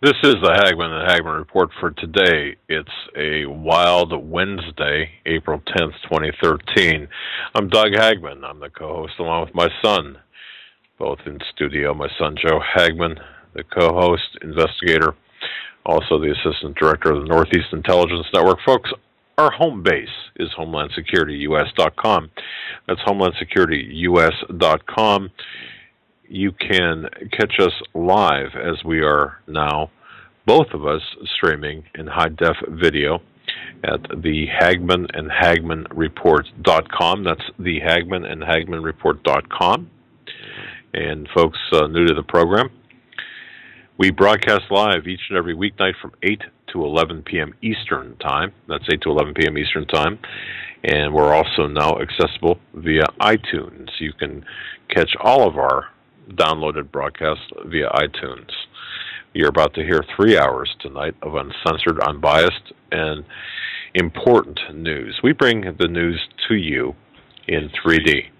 This is the Hagmann and Hagmann Report for today. It's a wild Wednesday, April 10th, 2013. I'm Doug Hagmann. I'm the co-host along with my son, both in studio. My son, Joe Hagmann, the co-host, investigator, also the assistant director of the Northeast Intelligence Network. Folks, our home base is HomelandSecurityUS.com. That's HomelandSecurityUS.com. You can catch us live as we are now, both of us streaming in high-def video at the Hagmann and Hagmann Report.com. That's the Hagmann and Hagmann Report.com. And folks new to the program, we broadcast live each and every weeknight from 8 to 11 p.m. Eastern Time. That's 8 to 11 p.m. Eastern Time. And we're also now accessible via iTunes. You can catch all of our downloaded broadcasts via iTunes. You're about to hear 3 hours tonight of uncensored, unbiased, and important news. We bring the news to you in 3D.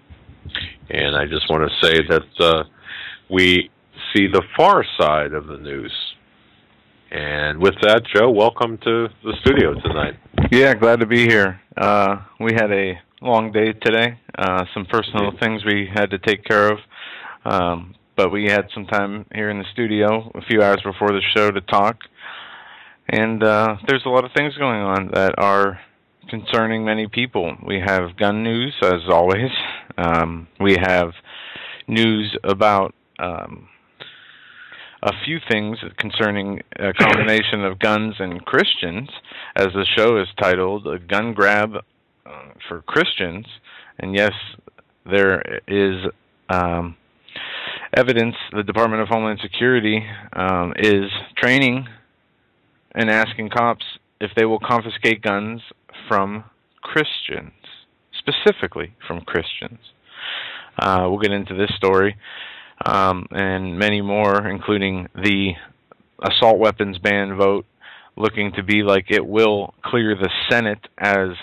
And I just want to say that we see the far side of the news. And with that, Joe, welcome to the studio tonight. Yeah, glad to be here. We had a long day today. Some personal things we had to take care of. But we had some time here in the studio a few hours before the show to talk. And there's a lot of things going on that are concerning many people. We have gun news, as always. We have news about a few things concerning a combination of guns and Christians, as the show is titled, A Gun Grab for Christians. And yes, there is evidence the Department of Homeland Security is training and asking cops if they will confiscate guns from Christians, specifically from Christians. We'll get into this story and many more, including the assault weapons ban vote looking to be like it will clear the Senate, as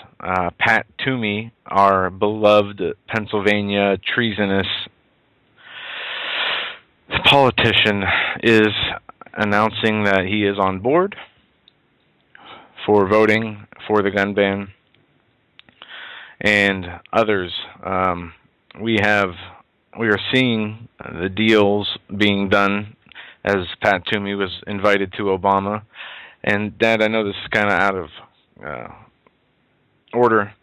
Pat Toomey, our beloved Pennsylvania treasonous politician, is announcing that he is on board for voting for the gun ban, and others. We are seeing the deals being done, as Pat Toomey was invited to Obama. And Dad, I know this is kind of out of order.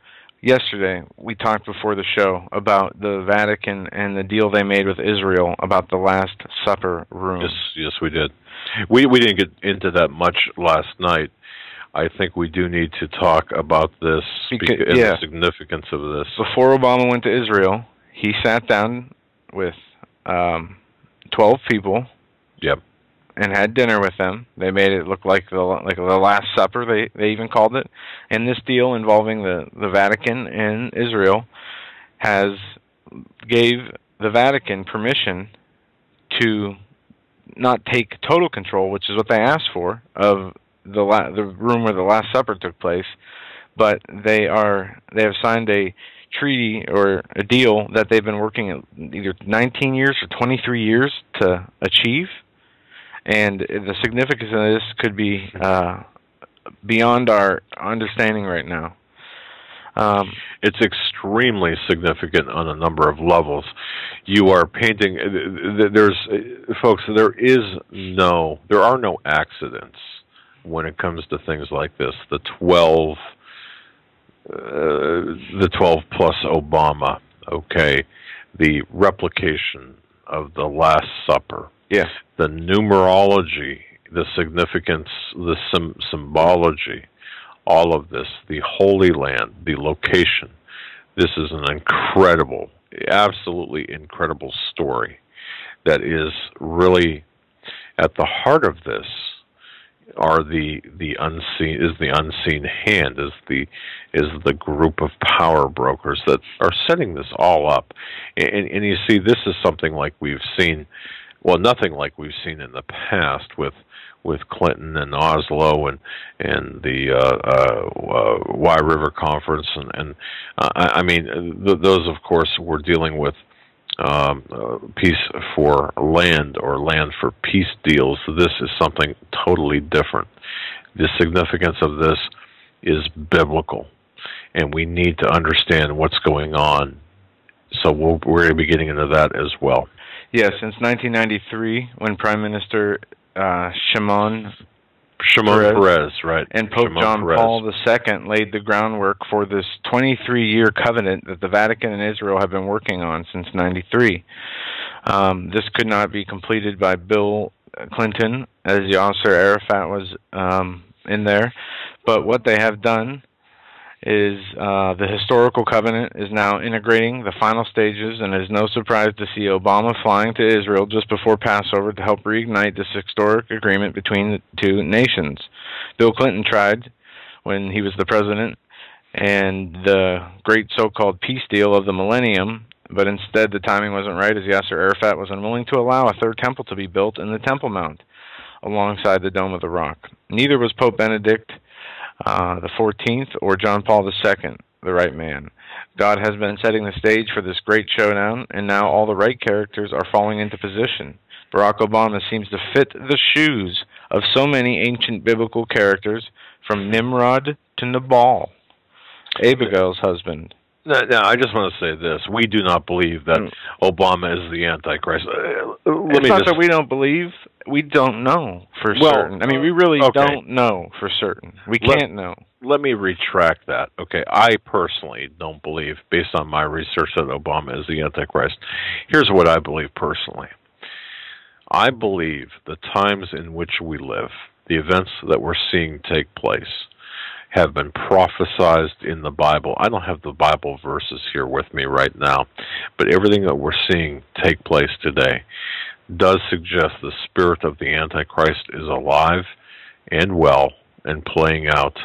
Yesterday, we talked before the show about the Vatican and the deal they made with Israel about the Last Supper room. Yes, we did. We didn't get into that much last night. I think we do need to talk about this and the significance of this. Before Obama went to Israel, he sat down with 12 people. Yep. And had dinner with them. They made it look like the Last Supper, they even called it. And this deal involving the Vatican and Israel gave the Vatican permission to not take total control, which is what they asked for, of the room where the Last Supper took place, but they have signed a treaty or a deal that they've been working either 19 years or 23 years to achieve. And the significance of this could be beyond our understanding right now. It's extremely significant on a number of levels. You are painting. Folks. There are no accidents when it comes to things like this. The 12 plus Obama. Okay, the replication of the Last Supper. Yes. The numerology, the significance, the symbology, all of this, the Holy Land, the location. This is an incredible, absolutely incredible story that is really at the heart of this are the unseen hand, is the group of power brokers that are setting this all up. And you see, this is something like we've seen. Well, nothing like we've seen in the past with Clinton and Oslo and the Y River Conference, and I mean those, of course, were dealing with peace for land or land for peace deals. This is something totally different. The significance of this is biblical, and we need to understand what's going on. So we're going to be getting into that as well. Yeah, since 1993, when Prime Minister Shimon Peres, right, and Pope John Paul II laid the groundwork for this 23-year covenant that the Vatican and Israel have been working on since '93. This could not be completed by Bill Clinton, as Yasser Arafat was in there. But what they have done is the historical covenant is now integrating the final stages, and it is no surprise to see Obama flying to Israel just before Passover to help reignite this historic agreement between the two nations. Bill Clinton tried when he was the president and the great so-called peace deal of the millennium, but instead the timing wasn't right, as Yasser Arafat was unwilling to allow a third temple to be built in the Temple Mount alongside the Dome of the Rock. Neither was Pope Benedict the 14th or John Paul II the right man. God has been setting the stage for this great showdown, and now all the right characters are falling into position. Barack Obama seems to fit the shoes of so many ancient biblical characters, from Nimrod to Nabal, Abigail's husband. Now, I just want to say this. We do not believe that Obama is the Antichrist. It's not that we don't believe. We don't know for certain. I mean, we really don't know for certain. We can't know. Let me retract that. Okay, I personally don't believe, based on my research, that Obama is the Antichrist. Here's what I believe personally. I believe the times in which we live, the events that we're seeing take place, have been prophesized in the Bible. I don't have the Bible verses here with me right now, but everything that we're seeing take place today does suggest the spirit of the Antichrist is alive and well and playing out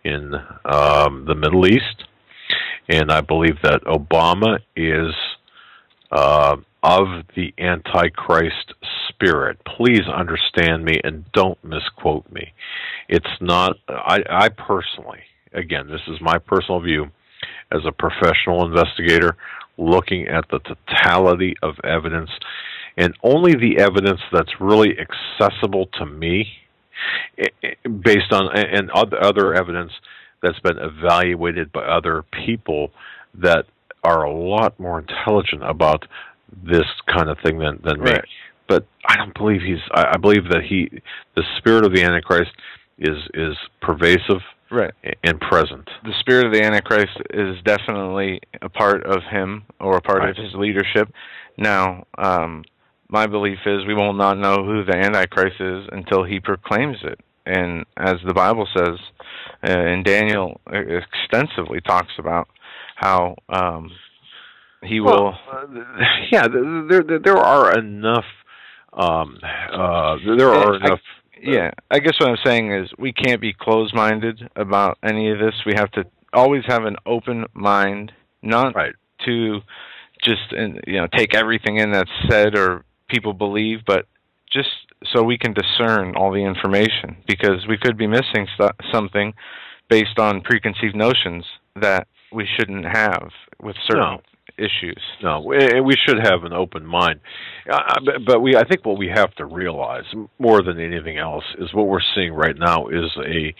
in the Middle East. And I believe that Obama is of the Antichrist spirit. Please understand me and don't misquote me. It's not, I personally, again, this is my personal view as a professional investigator, looking at the totality of evidence, and only the evidence that's really accessible to me, based on, and other evidence that's been evaluated by other people that are a lot more intelligent about this kind of thing than me. Right. But I don't believe I believe that the spirit of the Antichrist is pervasive, right, and present. The spirit of the Antichrist is definitely a part of him, or a part of his leadership. Now, my belief is we will not know who the Antichrist is until he proclaims it. And as the Bible says, and Daniel extensively talks about how he will. Yeah, there are enough. There are enough. Yeah, I guess what I'm saying is we can't be closed-minded about any of this. We have to always have an open mind, not to just take everything in that's said or people believe, but just so we can discern all the information, because we could be missing something based on preconceived notions that we shouldn't have with certain issues. No, we should have an open mind. But I think what we have to realize more than anything else is what we're seeing right now is a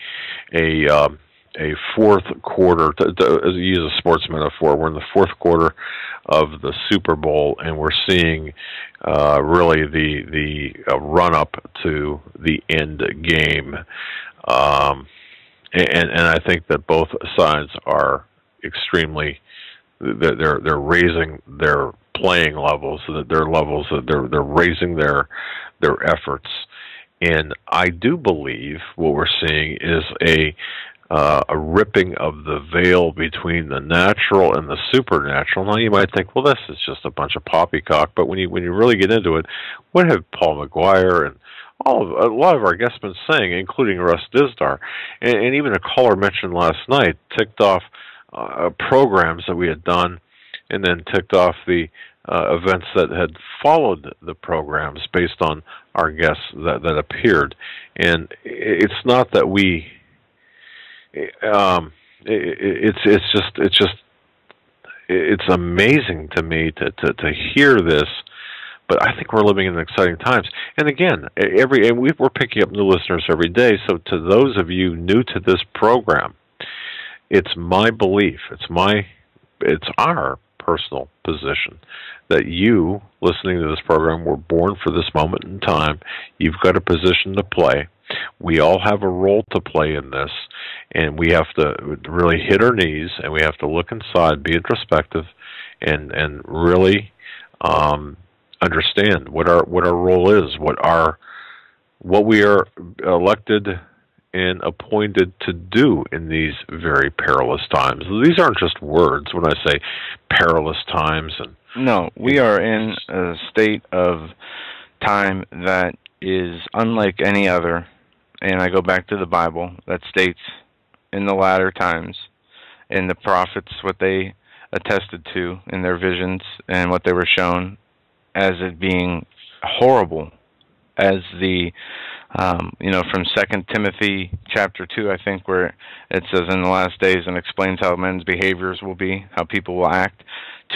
fourth quarter, to use a sports metaphor. We're in the fourth quarter of the Super Bowl, and we're seeing really the run up to the end game. And I think that both sides are extremely. They're raising their playing levels, they're raising their efforts, and I do believe what we're seeing is a ripping of the veil between the natural and the supernatural. Now you might think, well, this is just a bunch of poppycock, but when you really get into it, what have Paul McGuire and a lot of our guests been saying, including Russ Dizdar, and even a caller mentioned last night, ticked off programs that we had done, and then ticked off the events that had followed the programs based on our guests that appeared. And it's not that we, it's it's amazing to me to hear this. But I think we're living in exciting times. And again, we're picking up new listeners every day. So to those of you new to this program, it's my belief, it's our personal position that you, listening to this program, were born for this moment in time. You've got a position to play. We all have a role to play in this, and we have to really hit our knees, and we have to look inside, be introspective, and really understand what our role is, what we are elected and appointed to do in these very perilous times. These aren't just words when I say perilous times. No, we are in a state of time that is unlike any other, and I go back to the Bible that states in the latter times, and the prophets, what they attested to in their visions and what they were shown as it being horrible, as the from 2 Timothy chapter 2, I think, where it says in the last days and explains how men's behaviors will be, how people will act,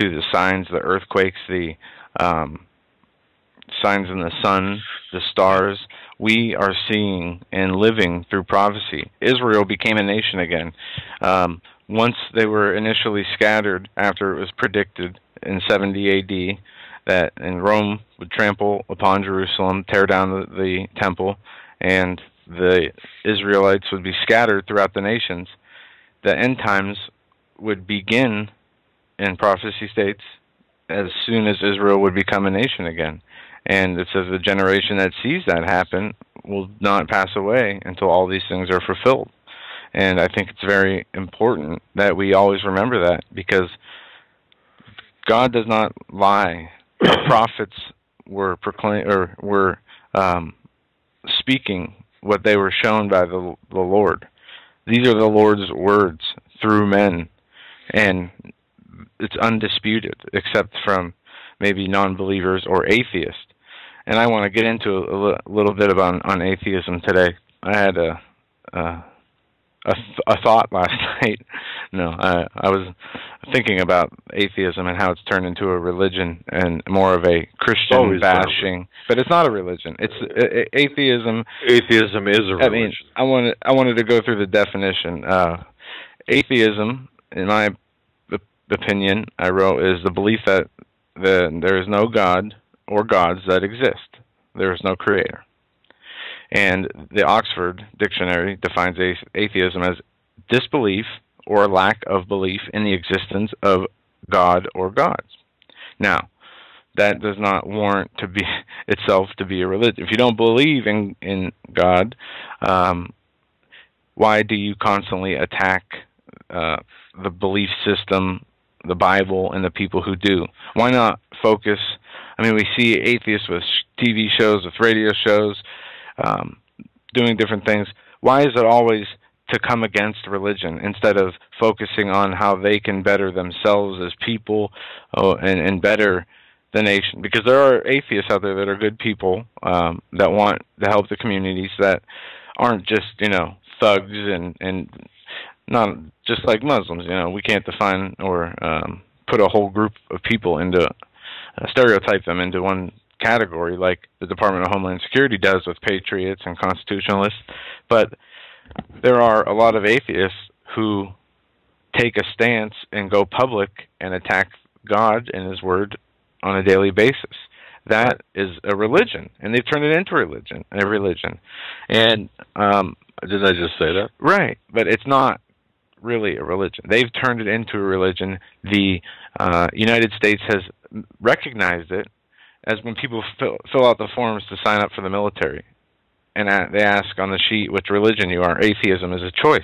to the signs, the earthquakes, the signs in the sun, the stars. We are seeing and living through prophecy. Israel became a nation again. Once they were initially scattered after it was predicted in 70 A.D., that in Rome would trample upon Jerusalem, tear down the temple, and the Israelites would be scattered throughout the nations. The end times would begin, in prophecy states, as soon as Israel would become a nation again. And it says the generation that sees that happen will not pass away until all these things are fulfilled. And I think it's very important that we always remember that, because God does not lie. The prophets were speaking what they were shown by the Lord. These are the Lord's words through men, and it's undisputed, except from maybe non-believers or atheists. And I want to get into a little bit about on atheism today. I had a thought last night. No, I was thinking about atheism and how it's turned into a religion and more of a Christian bashing. But it's not a religion. It's atheism. Atheism is a religion. I mean, I wanted to go through the definition. Atheism, in my opinion, I wrote, is the belief that there is no God or gods that exist. There is no creator. And the Oxford Dictionary defines atheism as disbelief or lack of belief in the existence of God or gods. Now, that does not warrant itself to be a religion. If you don't believe in God, why do you constantly attack the belief system, the Bible, and the people who do? Why not focus? I mean, we see atheists with TV shows, with radio shows, doing different things. Why is it always to come against religion instead of focusing on how they can better themselves as people and better the nation? Because there are atheists out there that are good people that want to help the communities, that aren't just, thugs and not just like Muslims. We can't define or put a whole group of people into stereotype them into one category like the Department of Homeland Security does with patriots and constitutionalists. But there are a lot of atheists who take a stance and go public and attack God and His Word on a daily basis. That is a religion, and they've turned it into a religion. And didn't I just say that? Right, but it's not really a religion. They've turned it into a religion. The United States has recognized it as when people fill out the forms to sign up for the military, and they ask on the sheet which religion you are. Atheism is a choice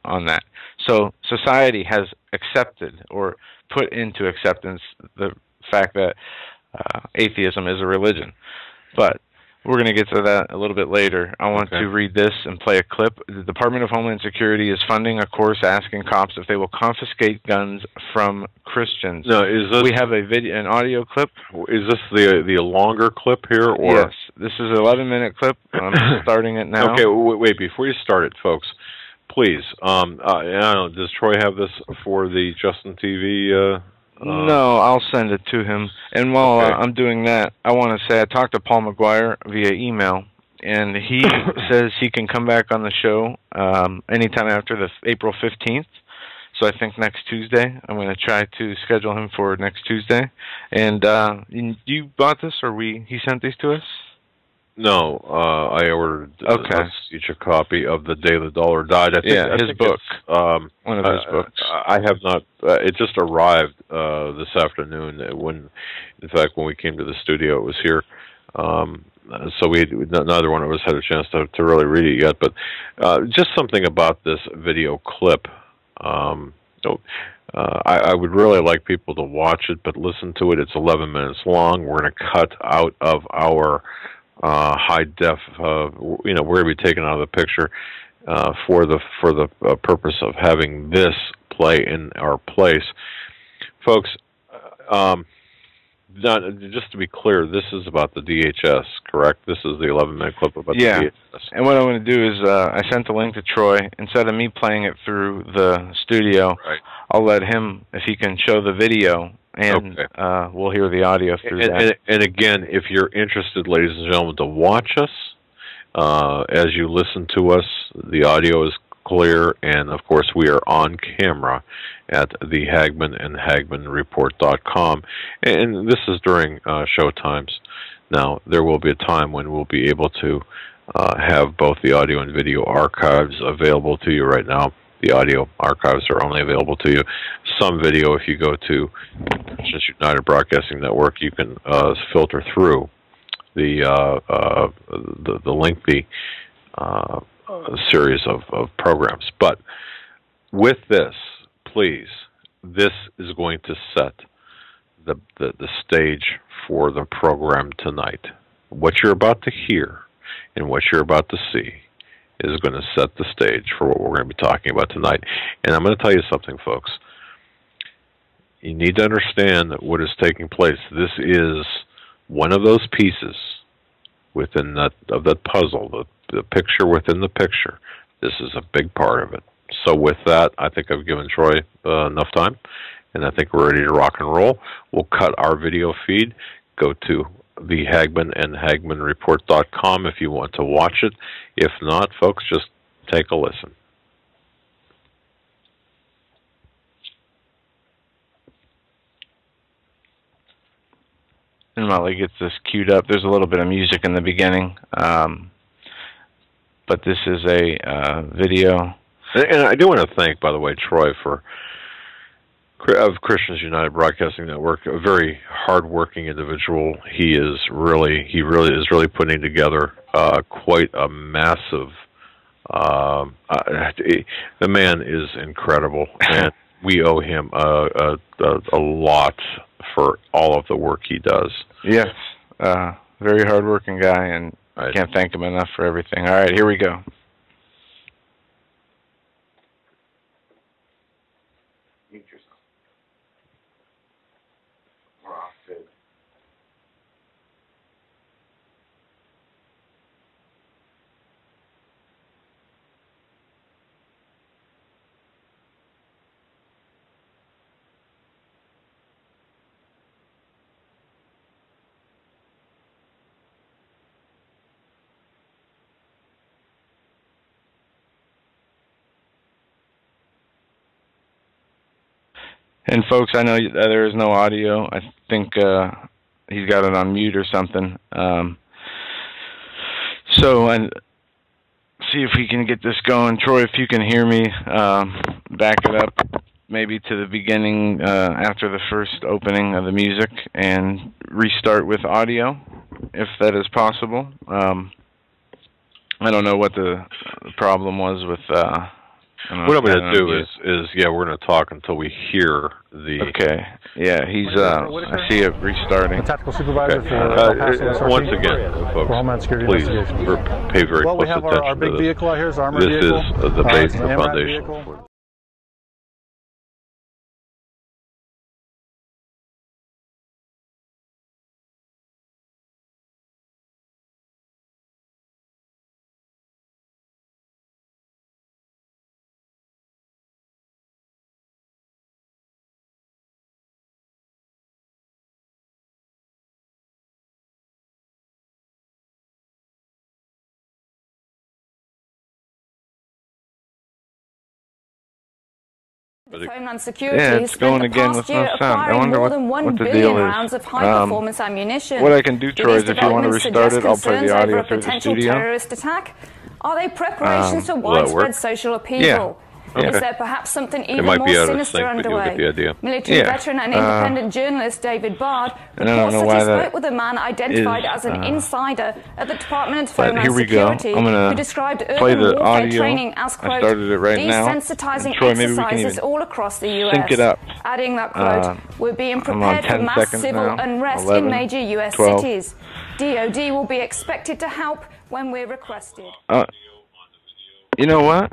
on that. So society has accepted or put into acceptance the fact that atheism is a religion. But we're going to get to that a little bit later. I want to read this and play a clip. The Department of Homeland Security is funding a course asking cops if they will confiscate guns from Christians. Now, is this, we have an audio clip. Is this the longer clip here? Or? Yes, this is an 11-minute clip. I'm starting it now. Okay, wait. Before you start it, folks, please. I don't know, does Troy have this for the Justin TV? No, I'll send it to him. And while Okay. I'm doing that, I want to say I talked to Paul McGuire via email, and he says he can come back on the show anytime after the April 15th. So I think next Tuesday. I'm going to try to schedule him for next Tuesday. And you bought this, or he sent these to us? No, I ordered us each a copy of The Day the Dollar Died. I think, his book. One of his books. I have not. It just arrived this afternoon. In fact, when we came to the studio, it was here. So neither one of us had a chance to really read it yet. But just something about this video clip. I would really like people to watch it, but listen to it. It's 11 minutes long. We're going to cut out of our high def. We're going to be taken out of the picture for the purpose of having this play in our place, folks. Just to be clear, this is about the DHS, correct? This is the 11-minute clip about the DHS. And what I'm going to do is I sent the link to Troy. Instead of me playing it through the studio, I'll let him, if he can show the video, and we'll hear the audio through that. And again, if you're interested, ladies and gentlemen, to watch us, as you listen to us, the audio is clear, and of course we are on camera at the Hagmann and HagmannReport.com, and this is during show times. Now, there will be a time when we'll be able to have both the audio and video archives available to you. Right now, the audio archives are only available to you. Some video, if you go to United Broadcasting Network, you can filter through the lengthy series of programs. But with this, please, this is going to set the stage for the program tonight. What you're about to hear and what you're about to see is going to set the stage for what we're going to be talking about tonight. And I'm going to tell you something, folks. You need to understand that what is taking place. This is one of those pieces within that puzzle, the picture within the picture. This is a big part of it. So with that, I think I've given Troy enough time, and I think we're ready to rock and roll. We'll cut our video feed. Go to the Hagmann and HagmannReport.com if you want to watch it. If not, folks, just take a listen. And while he gets this queued up, there's a little bit of music in the beginning, but this is a video. And I do want to thank, by the way, Troy of Christians United Broadcasting Network, a very hard-working individual. He really is putting together quite a massive. The man is incredible, and we owe him a lot for all of the work he does. Yes, very hard-working guy, and I can't thank him enough for everything. All right, here we go. And folks, I know there is no audio. I think he's got it on mute or something. So, and see if we can get this going. Troy, if you can hear me, back it up maybe to the beginning after the first opening of the music and restart with audio, if that is possible. I don't know what the problem was with... what I'm going to do is we're going to talk until we hear the... Okay. Yeah, he's, I see it restarting. The tactical supervisor for once again, folks, for Homeland Security please pay very close attention to this. Well, we have our big vehicle out here, is our armored vehicle. This is the base, the foundation. Homeland Security yeah, it's going again with no sound. I wonder what the deal is. Rounds of high-performance ammunition. What I can do, Troy, is if you want to restart it, I'll play the audio through the studio. Terrorist attack? Are they preparations for widespread social upheaval? Yeah. Okay. Is there perhaps something even more sinister underway? Military veteran and independent journalist David Bard reports that he spoke with a man identified as an insider at the Department of Homeland Security who described urban warfare training as, quote, desensitizing exercises all across the U.S. Sync it up. Adding that, quote, we're being prepared for mass civil unrest in major U.S. cities. DOD will be expected to help when we're requested. You know what?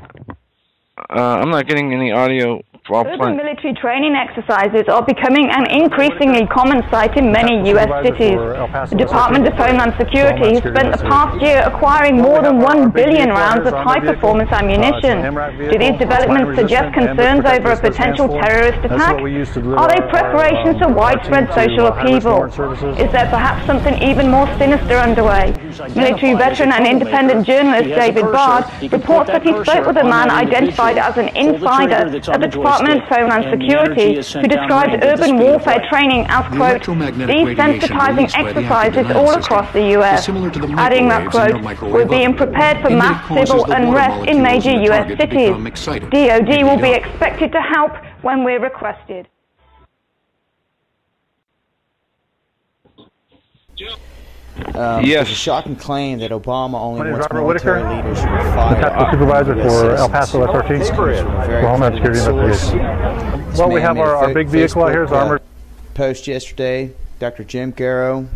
I'm not getting any audio while Urban military training exercises are becoming an increasingly common sight in many U.S. cities. The Department of Homeland Security has spent the past year acquiring more than 1 billion rounds of high-performance ammunition. Do these developments suggest concerns over a potential terrorist attack? Are they preparations for widespread social upheaval? Is there perhaps something even more sinister underway? Military veteran and independent journalist David Bard reports that he spoke with a man identified as an insider at the Department of Homeland Security who described urban warfare training as, quote, desensitizing exercises all across the U.S. Adding that, quote, we're being prepared for mass civil unrest in major U.S. cities. DOD will be expected to help when we're requested. There's a shocking claim that Obama only wants military leaders who will fire. The supervisor for El Paso SRT, for Homeland Security Investigation. Well, we have our big vehicle out here. It's armored. Post yesterday, Dr. Jim Garrow,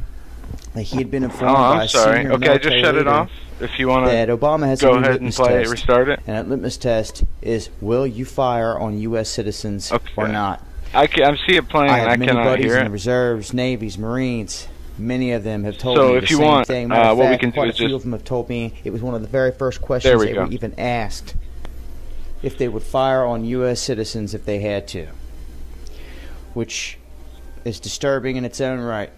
that he had been informed by a senior just shut it off. If you want to that Obama has go ahead and play it, restart it. And that litmus test is: will you fire on U.S. citizens or not? I see it playing. I have many buddies hear in it. the reserves, navies, Marines. Many of them have told me if the you same want, thing. Matter of what fact, we can do quite is a few just of them have told me it was one of the very first questions they were even asked, if they would fire on U.S. citizens if they had to, which is disturbing in its own right.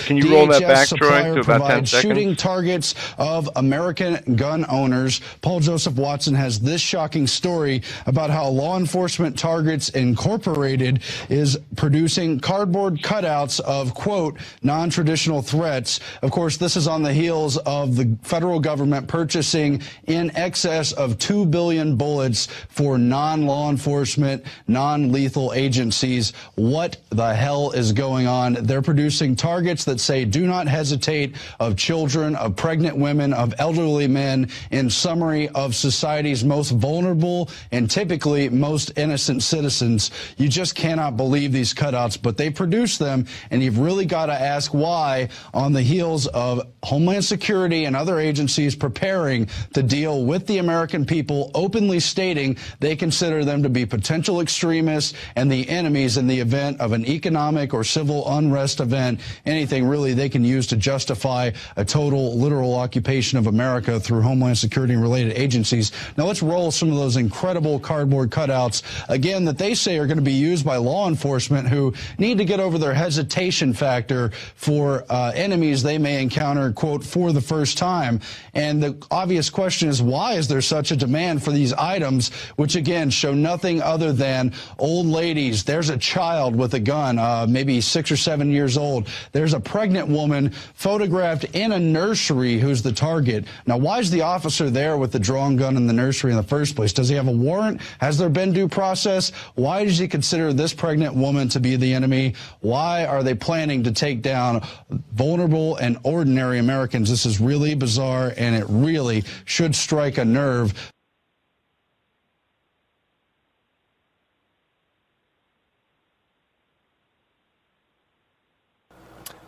Can you roll that back, Troy, to about 10 seconds? Shooting targets of American gun owners. Paul Joseph Watson has this shocking story about how Law Enforcement Targets Incorporated is producing cardboard cutouts of, quote, non-traditional threats. Of course, this is on the heels of the federal government purchasing in excess of 2 billion bullets for non-law enforcement, non-lethal agencies. What the hell is going on? They're producing targets that say do not hesitate, of children, of pregnant women, of elderly men, in summary, of society's most vulnerable and typically most innocent citizens. You just cannot believe these cutouts, but they produce them, and you've really got to ask why, on the heels of Homeland Security and other agencies preparing to deal with the American people, openly stating they consider them to be potential extremists and the enemies in the event of an economic or civil unrest event. Anything really they can use to justify a total literal occupation of America through Homeland Security and related agencies. Now let's roll some of those incredible cardboard cutouts again that they say are going to be used by law enforcement who need to get over their hesitation factor for enemies they may encounter, quote, for the first time. And the obvious question is, why is there such a demand for these items, which again show nothing other than old ladies? There's a child with a gun, maybe 6 or 7 years old. There's a pregnant woman photographed in a nursery who's the target. Now, why is the officer there with the drawn gun in the nursery in the first place? Does he have a warrant? Has there been due process? Why does he consider this pregnant woman to be the enemy? Why are they planning to take down vulnerable and ordinary Americans? This is really bizarre, and it really should strike a nerve.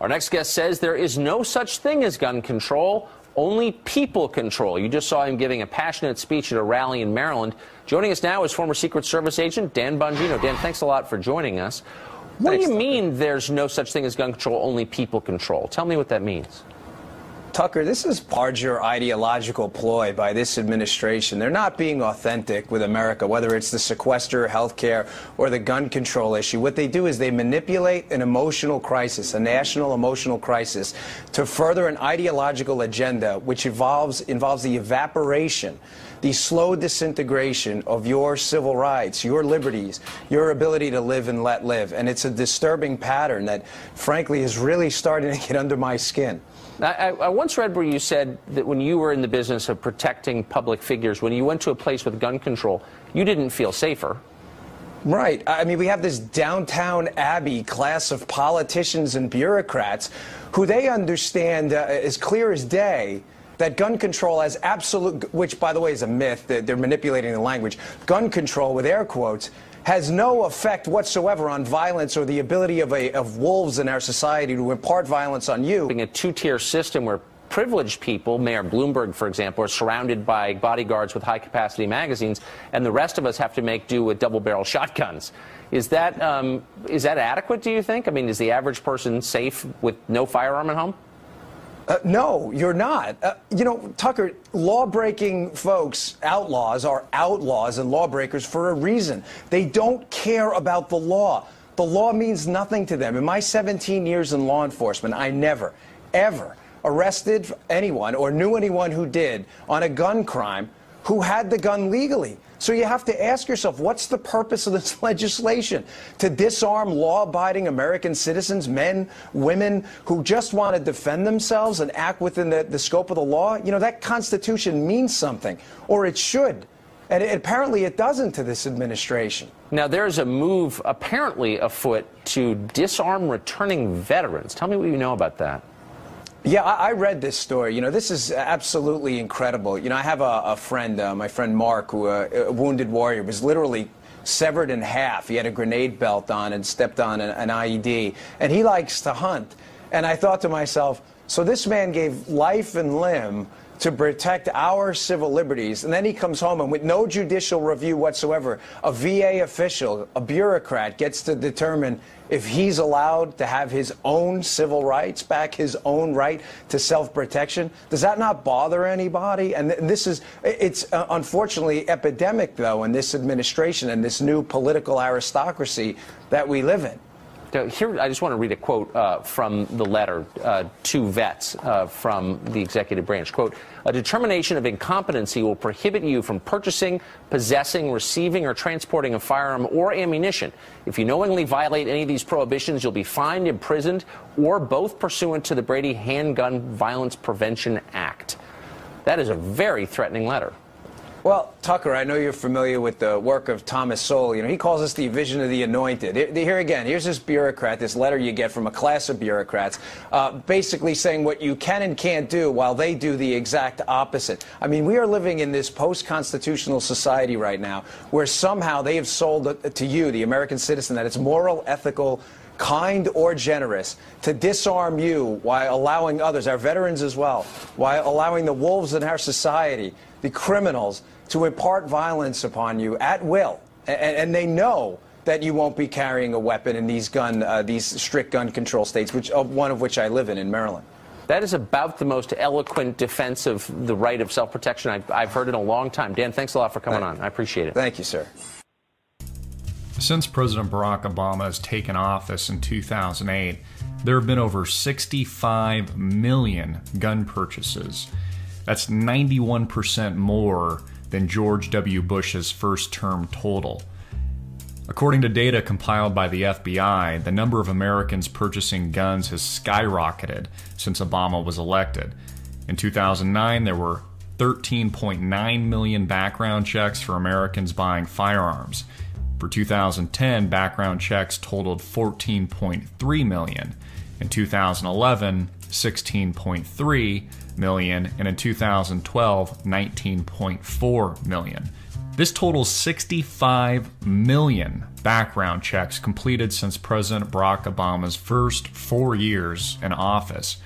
Our next guest says there is no such thing as gun control, only people control. You just saw him giving a passionate speech at a rally in Maryland. Joining us now is former Secret Service agent Dan Bongino. Dan, thanks a lot for joining us. What do you mean there's no such thing as gun control, only people control? Tell me what that means. Tucker, this is part of your ideological ploy by this administration. They're not being authentic with America, whether it's the sequester, health care, or the gun control issue. What they do is they manipulate an emotional crisis, a national emotional crisis, to further an ideological agenda which involves the evaporation, the slow disintegration of your civil rights, your liberties, your ability to live and let live. And it's a disturbing pattern that, frankly, is really starting to get under my skin. I once read where you said that when you were in the business of protecting public figures, when you went to a place with gun control, you didn't feel safer. Right. I mean, we have this Downtown Abbey class of politicians and bureaucrats who they understand as clear as day that gun control has absolute, which, by the way, is a myth. They're manipulating the language. Gun control, with air quotes, has no effect whatsoever on violence or the ability of wolves in our society to impart violence on you. A two-tier system where privileged people, Mayor Bloomberg, for example, are surrounded by bodyguards with high-capacity magazines, and the rest of us have to make do with double-barrel shotguns. Is that adequate, do you think? I mean, is the average person safe with no firearm at home? No, you're not. You know, Tucker, law-breaking folks, outlaws, are outlaws and lawbreakers for a reason. They don't care about the law. The law means nothing to them. In my 17 years in law enforcement, I never, ever arrested anyone or knew anyone who did on a gun crime who had the gun legally. So you have to ask yourself, what's the purpose of this legislation? To disarm law-abiding American citizens, men, women, who just want to defend themselves and act within the scope of the law? You know, that Constitution means something, or it should. And apparently it doesn't to this administration. Now, there's a move apparently afoot to disarm returning veterans. Tell me what you know about that. Yeah, I read this story. You know, this is absolutely incredible. You know, I have a friend, my friend Mark, who a wounded warrior, was literally severed in half. He had a grenade belt on and stepped on an IED, and he likes to hunt. And I thought to myself, so this man gave life and limb to protect our civil liberties, and then he comes home and with no judicial review whatsoever, a VA official, a bureaucrat, gets to determine if he's allowed to have his own civil rights back, his own right to self-protection. Does that not bother anybody? And it's unfortunately epidemic, though, in this administration and this new political aristocracy that we live in. Here, I just want to read a quote from the letter to vets from the executive branch. Quote, "A determination of incompetency will prohibit you from purchasing, possessing, receiving, or transporting a firearm or ammunition. If you knowingly violate any of these prohibitions, you'll be fined, imprisoned, or both pursuant to the Brady Handgun Violence Prevention Act." That is a very threatening letter. Well, Tucker, I know you're familiar with the work of Thomas Sowell. You know, he calls this the vision of the anointed. Here again, here's this bureaucrat, this letter you get from a class of bureaucrats, basically saying what you can and can't do while they do the exact opposite. I mean, we are living in this post-constitutional society right now where somehow they have sold to you, the American citizen, that it's moral, ethical, kind or generous to disarm you while allowing others, our veterans as well, while allowing the wolves in our society, the criminals, to impart violence upon you at will. And they know that you won't be carrying a weapon in these strict gun control states, one of which I live in Maryland. That is about the most eloquent defense of the right of self-protection I've heard in a long time. Dan, thanks a lot for coming on. I appreciate it. Thank you, sir. Since President Barack Obama has taken office in 2008, there have been over 65 million gun purchases. That's 91% more than George W. Bush's first term total. According to data compiled by the FBI, the number of Americans purchasing guns has skyrocketed since Obama was elected. In 2009, there were 13.9 million background checks for Americans buying firearms. For 2010, background checks totaled 14.3 million. In 2011, 16.3 million, and in 2012, 19.4 million. This totals 65 million background checks completed since President Barack Obama's first 4 years in office,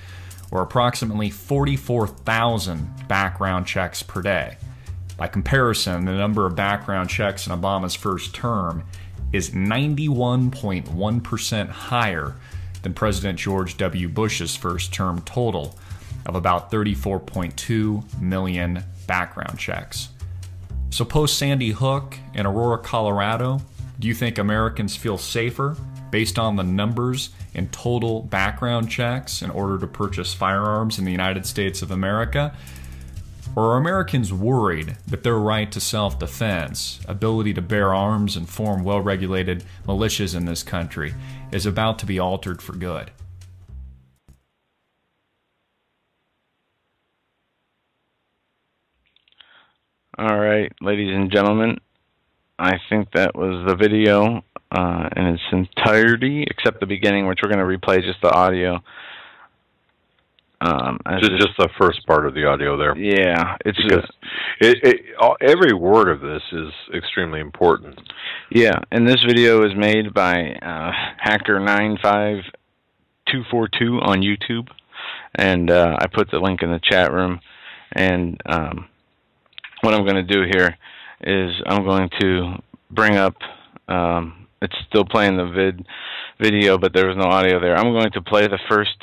or approximately 44,000 background checks per day. By comparison, the number of background checks in Obama's first term is 91.1% higher than President George W. Bush's first term total of about 34.2 million background checks. So post Sandy Hook in Aurora, Colorado, do you think Americans feel safer based on the numbers in total background checks in order to purchase firearms in the United States of America? Or are Americans worried that their right to self-defense, ability to bear arms and form well-regulated militias in this country, is about to be altered for good? All right, ladies and gentlemen, I think that was the video in its entirety, except the beginning, which we're going to replay just the audio. Just the first part of the audio there. Yeah, it's because every word of this is extremely important. Yeah, and this video is made by Hacker95242 on YouTube, and I put the link in the chat room. And what I'm going to do here is I'm going to bring up. It's still playing the video, but there was no audio there. I'm going to play the first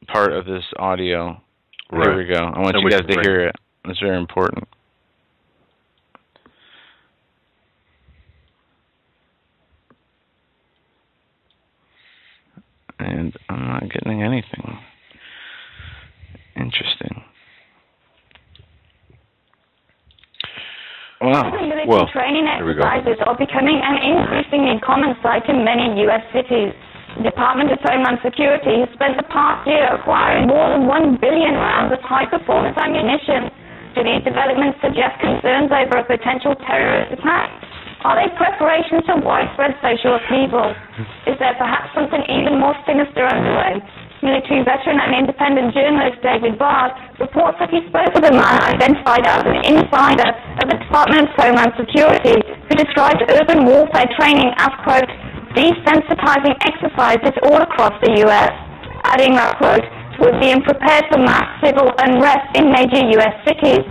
part of this audio. Right. Here we go. I want you guys to hear it. It's very important. And I'm not getting anything interesting. Wow. Military training exercises are becoming an increasingly common sight in many U.S. cities. The Department of Homeland Security has spent the past year acquiring more than 1 billion rounds of high-performance ammunition. Do these developments suggest concerns over a potential terrorist attack? Are they preparations for widespread social upheaval? Is there perhaps something even more sinister underway? Military veteran and independent journalist David Bard reports that he spoke with a man identified as an insider of the Department of Homeland Security who described urban warfare training as, quote, desensitizing exercises all across the U.S., adding that, quote, we're being prepared for mass civil unrest in major U.S. cities.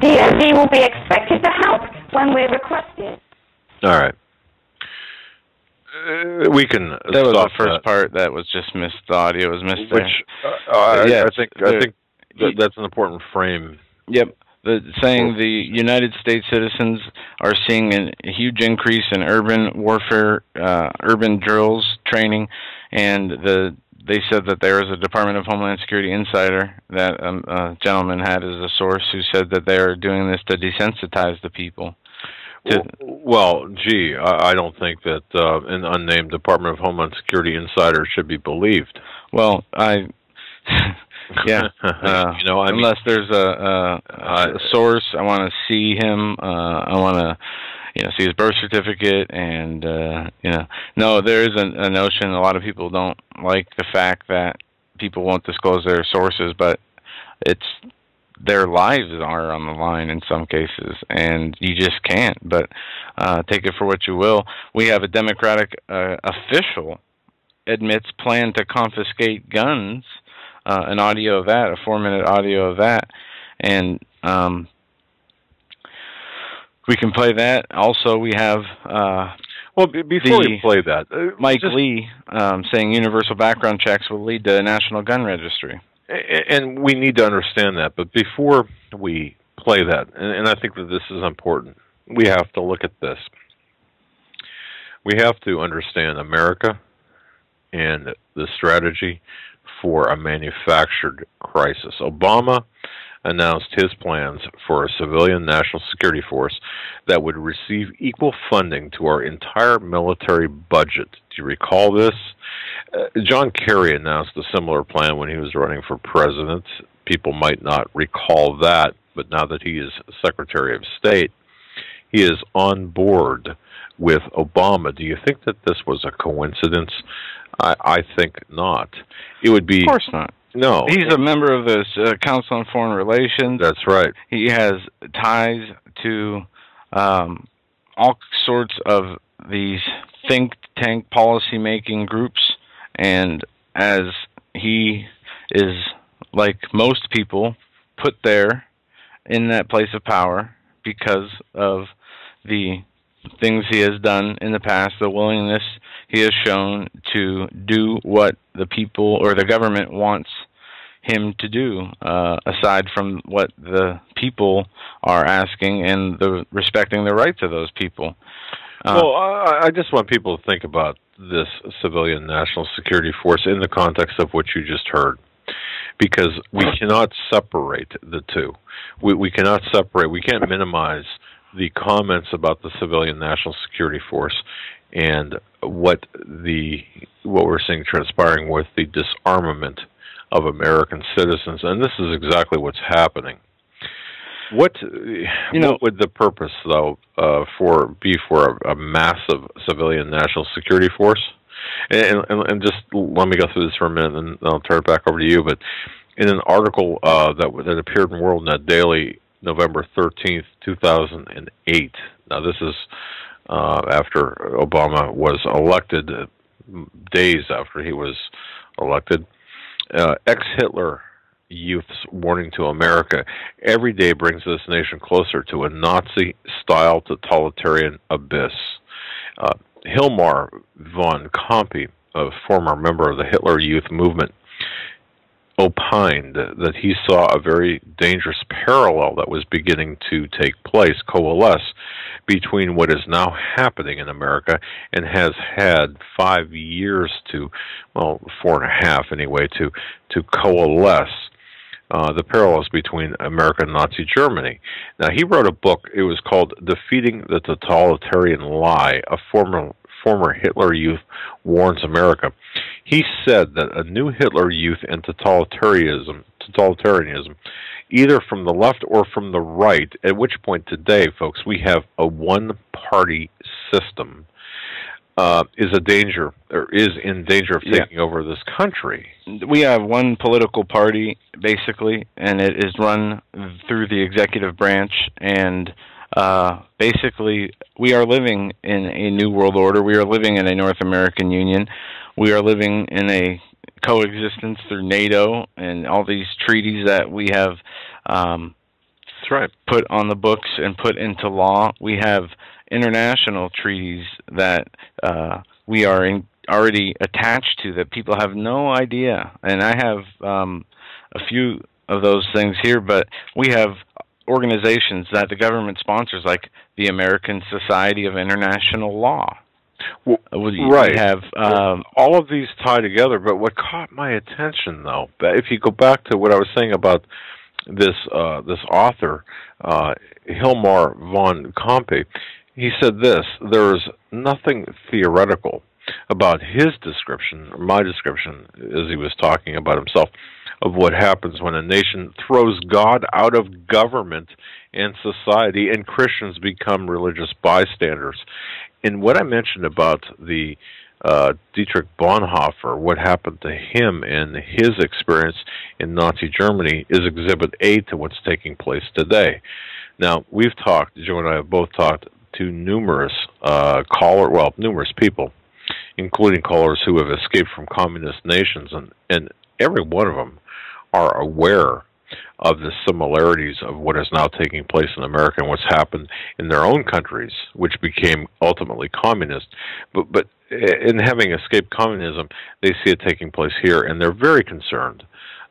DoD will be expected to help when we're requested. All right. We can. That was the first part that was just missed. The audio was missed there. I think that's an important frame. Yep. Saying the United States citizens are seeing a huge increase in urban warfare, urban drills training, and they said that there was a Department of Homeland Security insider that a gentleman had as a source who said that they are doing this to desensitize the people. Well, gee, I don't think that an unnamed Department of Homeland Security insider should be believed. Well, yeah, unless there's a source, I want to see him. I want to, see his birth certificate, and no, there is a notion. A lot of people don't like the fact that people won't disclose their sources, but their lives are on the line in some cases, and you just can't. But take it for what you will. We have a Democratic official admits plan to confiscate guns. An audio of that, a 4-minute audio of that, and we can play that. Also, we have before we play that, Mike Lee saying universal background checks will lead to a national gun registry. And we need to understand that. But before we play that, and I think that this is important, we have to look at this. We have to understand America and the strategy for a manufactured crisis. Obama announced his plans for a civilian national security force that would receive equal funding to our entire military budget. Do you recall this? John Kerry announced a similar plan when he was running for president. People might not recall that, but now that he is Secretary of State, he is on board with Obama. Do you think that this was a coincidence? I think not. It would be... Of course not. No. He's a member of the Council on Foreign Relations. That's right. He has ties to all sorts of these think tank policy-making groups, and as he is, like most people, put there in that place of power because of the things he has done in the past, the willingness he has shown to do what the people or the government wants him to do, aside from what the people are asking and the respecting the rights of those people. Well, I just want people to think about this civilian national security force in the context of what you just heard, because we cannot separate the two. We cannot separate. We can't minimize the comments about the civilian national security force and what we're seeing transpiring with the disarmament of American citizens, and this is exactly what's happening. What would the purpose, though, for a massive civilian national security force? And just let me go through this for a minute, and I'll turn it back over to you. But in an article that appeared in WorldNet Daily, November 13th, 2008. Now, this is after Obama was elected, days after he was elected. Ex-Hitler youth's warning to America: every day brings this nation closer to a Nazi-style totalitarian abyss. Hagmann von Kampe, a former member of the Hitler Youth movement, opined that he saw a very dangerous parallel that was beginning to coalesce between what is now happening in America and has had 5 years 4.5 anyway, to coalesce. The parallels between America and Nazi Germany. Now, he wrote a book. It was called "Defeating the Totalitarian Lie," a former Hitler Youth warns America. He said that a new Hitler Youth and totalitarianism, either from the left or from the right, at which point today, folks, we have a one-party system, is in danger of taking over this country. We have one political party, basically, and it is run through the executive branch, and basically we are living in a new world order. We are living in a North American Union. We are living in a coexistence through NATO and all these treaties that we have That's right. put on the books and put into law. We have international treaties that we are already attached to that people have no idea. And I have a few of those things here, but we have organizations that the government sponsors, like the American Society of International Law. Well, right. We have all of these tie together, but what caught my attention, though, if you go back to what I was saying about this author, Hagmann von Kampe, he said this: there is nothing theoretical about his description, or my description, as he was talking about himself, of what happens when a nation throws God out of government and society and Christians become religious bystanders. And what I mentioned about the Dietrich Bonhoeffer, what happened to him and his experience in Nazi Germany, is Exhibit A to what's taking place today. Now, we've talked, Joe and I have both talked to numerous numerous people, including callers who have escaped from communist nations, and every one of them are aware of the similarities of what is now taking place in America and what's happened in their own countries, which became ultimately communist. But in having escaped communism, they see it taking place here, and they're very concerned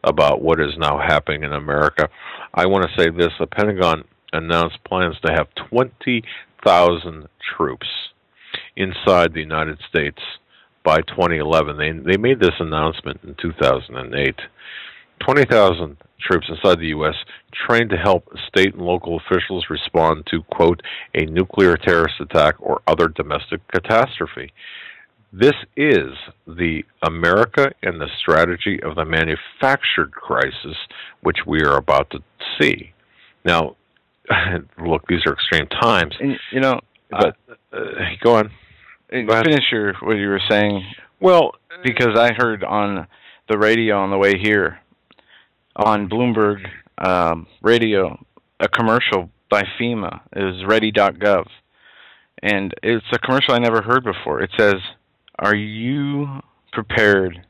about what is now happening in America. I want to say this: the Pentagon announced plans to have 20,000 troops inside the United States by 2011. They made this announcement in 2008. 20,000 troops inside the U.S. trained to help state and local officials respond to, quote, a nuclear terrorist attack or other domestic catastrophe. This is the America and the strategy of the manufactured crisis, which we are about to see. Now, look, these are extreme times. And, but go on. Finish what you were saying. Well, because I heard on the radio on the way here, on Bloomberg radio, a commercial by FEMA. It was ready.gov. And it's a commercial I never heard before. It says, are you prepared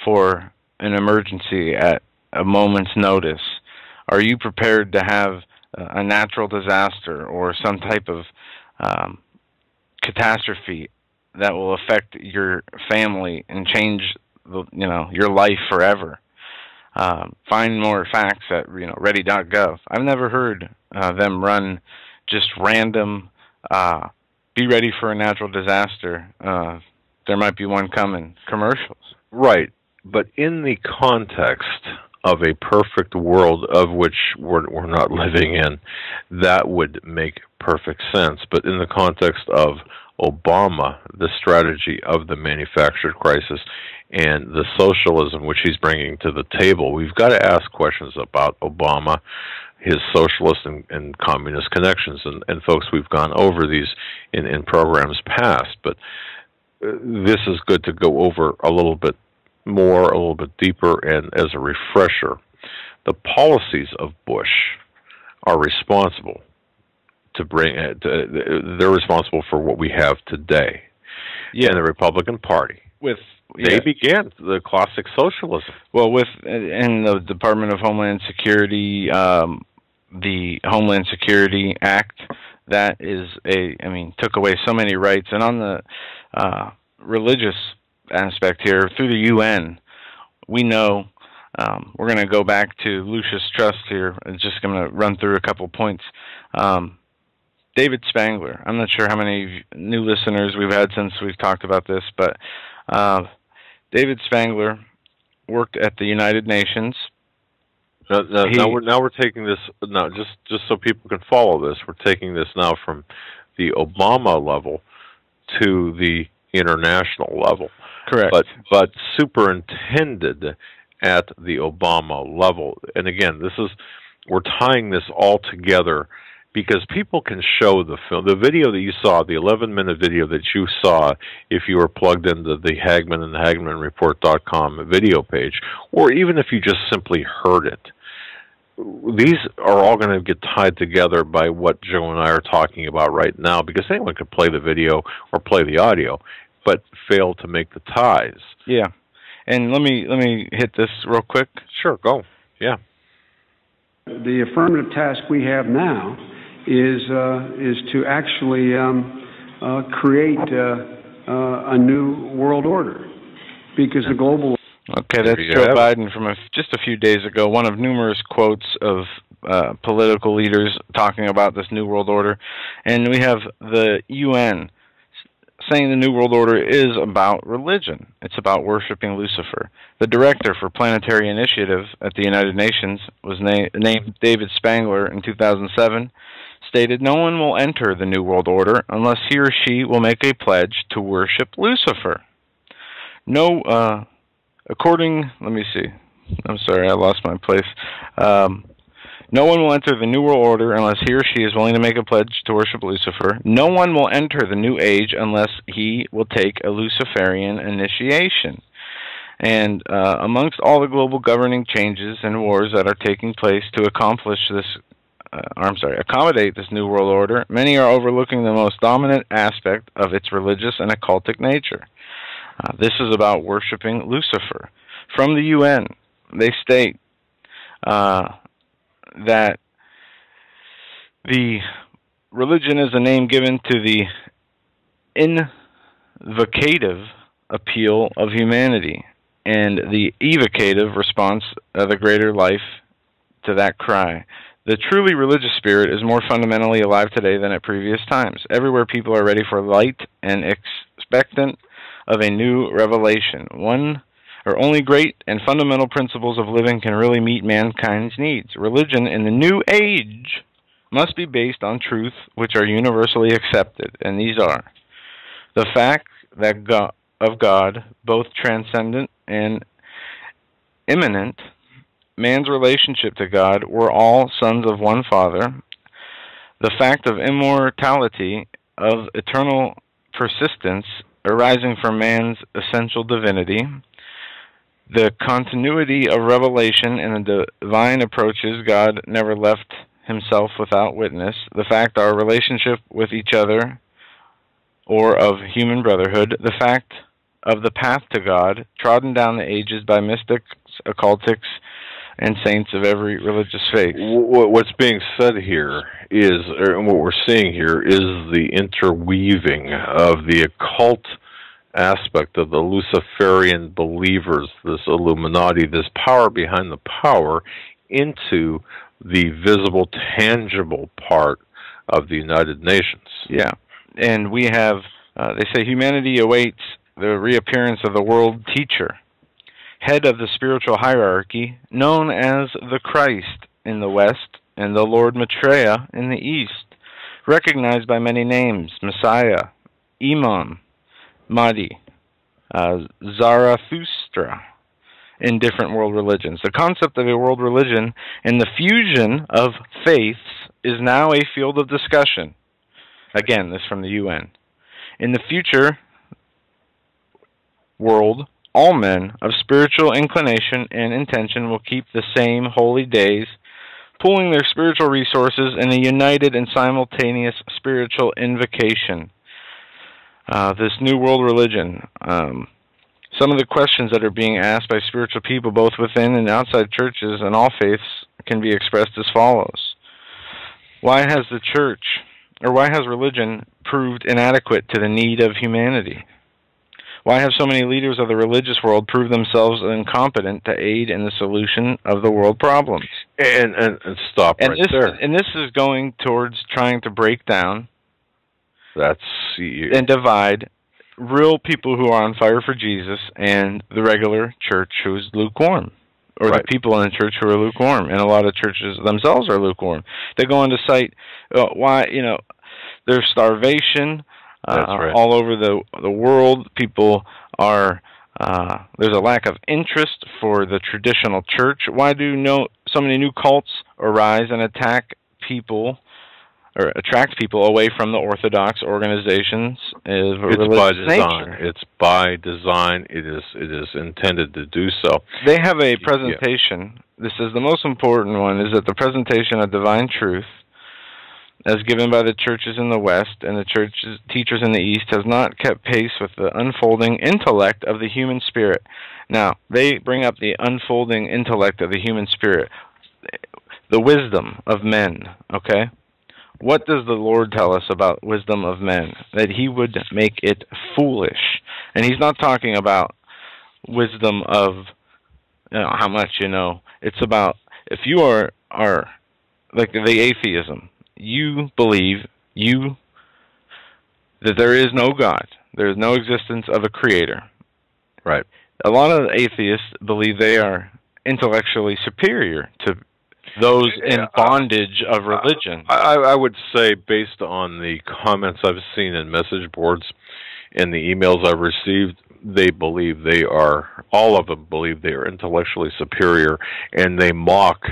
for an emergency at a moment's notice? Are you prepared to have a natural disaster or some type of catastrophe that will affect your family and change your life forever? find more facts at ready.gov. I've never heard them run just random, be ready for a natural disaster. There might be one coming commercials. Right. But in the context of a perfect world of which we're not living in, that would make perfect sense. But in the context of Obama, the strategy of the manufactured crisis, and the socialism which he's bringing to the table, we've got to ask questions about Obama, his socialist and communist connections. And folks, we've gone over these in programs past, but this is good to go over a little bit more, a little bit deeper, and as a refresher. The policies of Bush are responsible to bring, they're responsible for what we have today in the Republican Party. They began the classic socialism. Well, in the Department of Homeland Security, the Homeland Security Act, that is took away so many rights. And on the religious aspect here, through the UN, we know, we're going to go back to Lucius Trust here. I'm just going to run through a couple points. David Spangler, I'm not sure how many new listeners we've had since we've talked about this, but David Spangler worked at the United Nations. Now we're taking this, just so people can follow this, we're taking this now from the Obama level to the international level. Correct. But superintended at the Obama level. And again, we're tying this all together because people can show the film. The video that you saw, the 11-minute video that you saw, if you were plugged into the Hagmann and HagmannReport.com video page, or even if you just simply heard it, these are all going to get tied together by what Joe and I are talking about right now, because anyone could play the video or play the audio, but fail to make the ties. Yeah. And let me hit this real quick. Sure, go. Yeah. The affirmative task we have now is to actually create a new world order, because the global. Okay, that's Joe Biden from just a few days ago. One of numerous quotes of political leaders talking about this new world order, and we have the UN saying the new world order is about religion. It's about worshiping Lucifer. The director for Planetary Initiative at the United Nations was named David Spangler in 2007. Stated, "No one will enter the New World Order unless he or she will make a pledge to worship Lucifer." Let me see. I'm sorry, I lost my place. No one will enter the New World Order unless he or she is willing to make a pledge to worship Lucifer. No one will enter the New Age unless he will take a Luciferian initiation. And amongst all the global governing changes and wars that are taking place to accommodate this New World Order, many are overlooking the most dominant aspect of its religious and occultic nature. This is about worshiping Lucifer. From the UN, they state that the religion is a name given to the invocative appeal of humanity and the evocative response of the greater life to that cry. The truly religious spirit is more fundamentally alive today than at previous times. Everywhere people are ready for light and expectant of a new revelation. One or only great and fundamental principles of living can really meet mankind's needs. Religion in the new age must be based on truth which are universally accepted, and these are the fact that of God, both transcendent and immanent, man's relationship to God, we're all sons of one Father, the fact of immortality, of eternal persistence arising from man's essential divinity, the continuity of revelation and the divine approaches God never left himself without witness, the fact our relationship with each other or of human brotherhood, the fact of the path to God trodden down the ages by mystics, occultics, and saints of every religious faith. What's being said here is, or what we're seeing here, is the interweaving of the occult aspect of the Luciferian believers, this Illuminati, this power behind the power, into the visible, tangible part of the United Nations. Yeah, and we have, they say humanity awaits the reappearance of the world teacher, head of the spiritual hierarchy, known as the Christ in the West and the Lord Maitreya in the East, recognized by many names: Messiah, Imam, Mahdi, Zarathustra, in different world religions. The concept of a world religion and the fusion of faiths is now a field of discussion. Again, this from the UN. In the future world, all men of spiritual inclination and intention will keep the same holy days, pooling their spiritual resources in a united and simultaneous spiritual invocation. This new world religion. Some of the questions that are being asked by spiritual people, both within and outside churches and all faiths, can be expressed as follows. Why has the church, or why has religion proved inadequate to the need of humanity? Why have so many leaders of the religious world proved themselves incompetent to aid in the solution of the world problems? And stop right there. And this is going towards trying to break down and divide real people who are on fire for Jesus and the regular church who's lukewarm, or the people in the church who are lukewarm. And a lot of churches themselves are lukewarm. They go on to cite why, there's starvation all over the world. People are there's a lack of interest for the traditional church. Why do so many new cults arise and attack people, or attract people away from the orthodox organizations? It's by design. It's by design. It is intended to do so. They have a presentation. This is the most important one, is that the presentation of divine truth, as given by the churches in the West and the churches teachers in the East, has not kept pace with the unfolding intellect of the human spirit. Now, they bring up the unfolding intellect of the human spirit, the wisdom of men, okay? What does the Lord tell us about wisdom of men? That he would make it foolish. And he's not talking about wisdom of how much you know. It's about, if you are like the atheism, you believe that there is no God. There is no existence of a creator. Right. A lot of atheists believe they are intellectually superior to those in bondage of religion. I would say, based on the comments I've seen in message boards and the emails I've received, all of them believe they are intellectually superior, and they mock,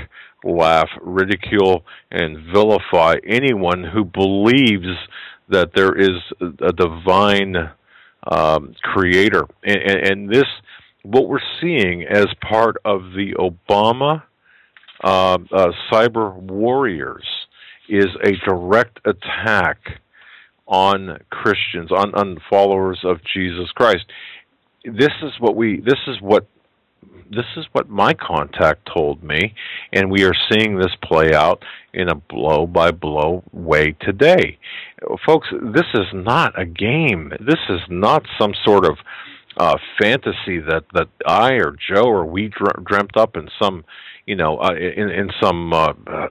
laugh, ridicule, and vilify anyone who believes that there is a divine creator. And this, what we're seeing as part of the Obama cyber warriors, is a direct attack on Christians, on followers of Jesus Christ. This is what my contact told me, and we are seeing this play out in a blow-by-blow way today. Folks, this is not a game. This is not some sort of fantasy that I or Joe or we dreamt up in some, in some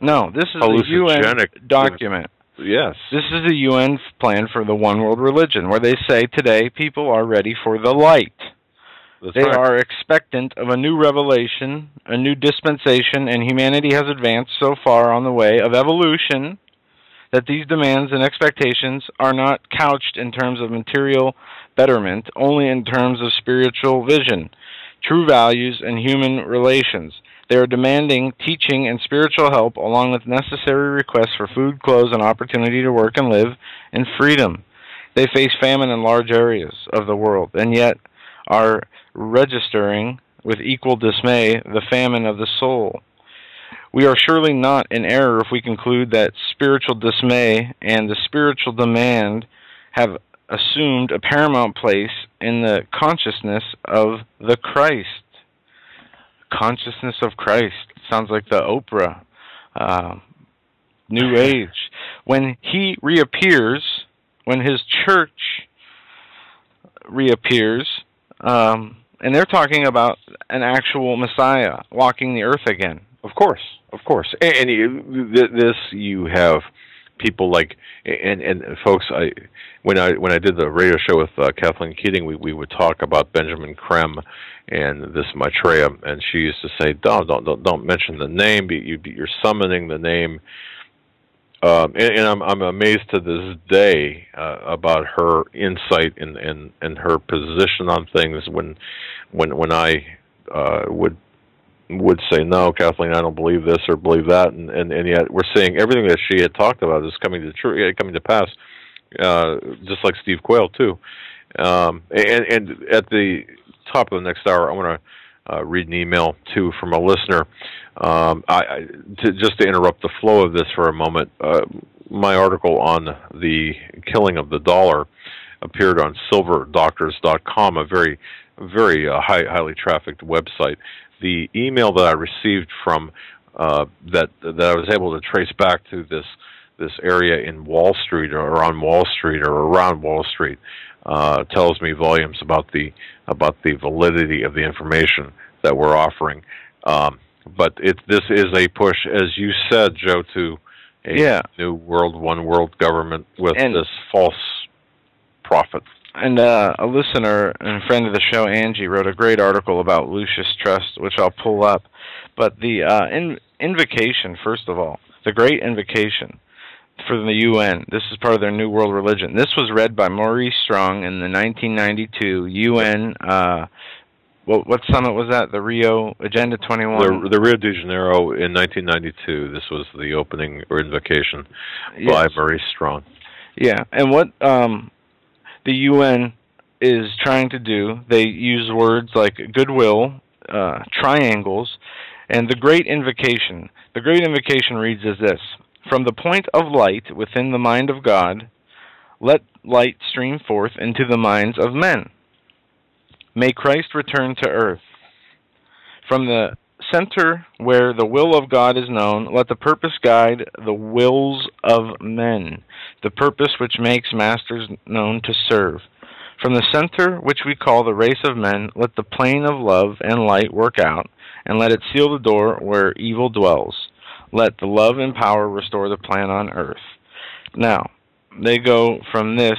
no, this is a UN document. Yes. This is a UN plan for the one world religion, where they say today people are ready for the light. They are expectant of a new revelation, a new dispensation, and humanity has advanced so far on the way of evolution that these demands and expectations are not couched in terms of material betterment, only in terms of spiritual vision, true values, and human relations. They are demanding teaching and spiritual help, along with necessary requests for food, clothes, and opportunity to work and live in freedom. They face famine in large areas of the world, and yet are registering with equal dismay the famine of the soul. We are surely not in error if we conclude that spiritual dismay and the spiritual demand have assumed a paramount place in the consciousness of the Christ. Consciousness of Christ. Sounds like the Oprah, New Age. When he reappears, when his church reappears, and they're talking about an actual Messiah walking the earth again. Of course. And you have people like, and folks, when I did the radio show with Kathleen Keating, we would talk about Benjamin Krem and this Maitreya, and she used to say, don't mention the name. You're summoning the name. And I'm amazed to this day about her insight and her position on things. When I would say, no, Kathleen, I don't believe this or believe that, and yet we're seeing everything that she had talked about is coming to pass, just like Steve Quayle too. And at the top of the next hour, I want to read an email too from a listener. Just to interrupt the flow of this for a moment, my article on the killing of the dollar appeared on silverdoctors.com, a very highly trafficked website. The email that I received from that I was able to trace back to this area in Wall Street or on Wall Street or around Wall Street tells me volumes about the validity of the information that we're offering. But this is a push, as you said, Joe, to a new world, one world government with this false prophet. And a listener and a friend of the show, Angie, wrote a great article about Lucis Trust, which I'll pull up. But the invocation, first of all, the great invocation for the UN, this is part of their New World Religion. This was read by Maurice Strong in the 1992 UN, what summit was that? The Rio Agenda 21? The Rio de Janeiro in 1992. This was the opening or invocation by Maurice Strong. Yeah, and what the UN is trying to do, they use words like goodwill, triangles, and the Great Invocation. The Great Invocation reads as this: from the point of light within the mind of God, let light stream forth into the minds of men. May Christ return to earth. From the center where the will of God is known, let the purpose guide the wills of men, the purpose which makes masters known to serve. From the center which we call the race of men, let the plane of love and light work out, and let it seal the door where evil dwells. Let the love and power restore the plan on earth. Now, they go from this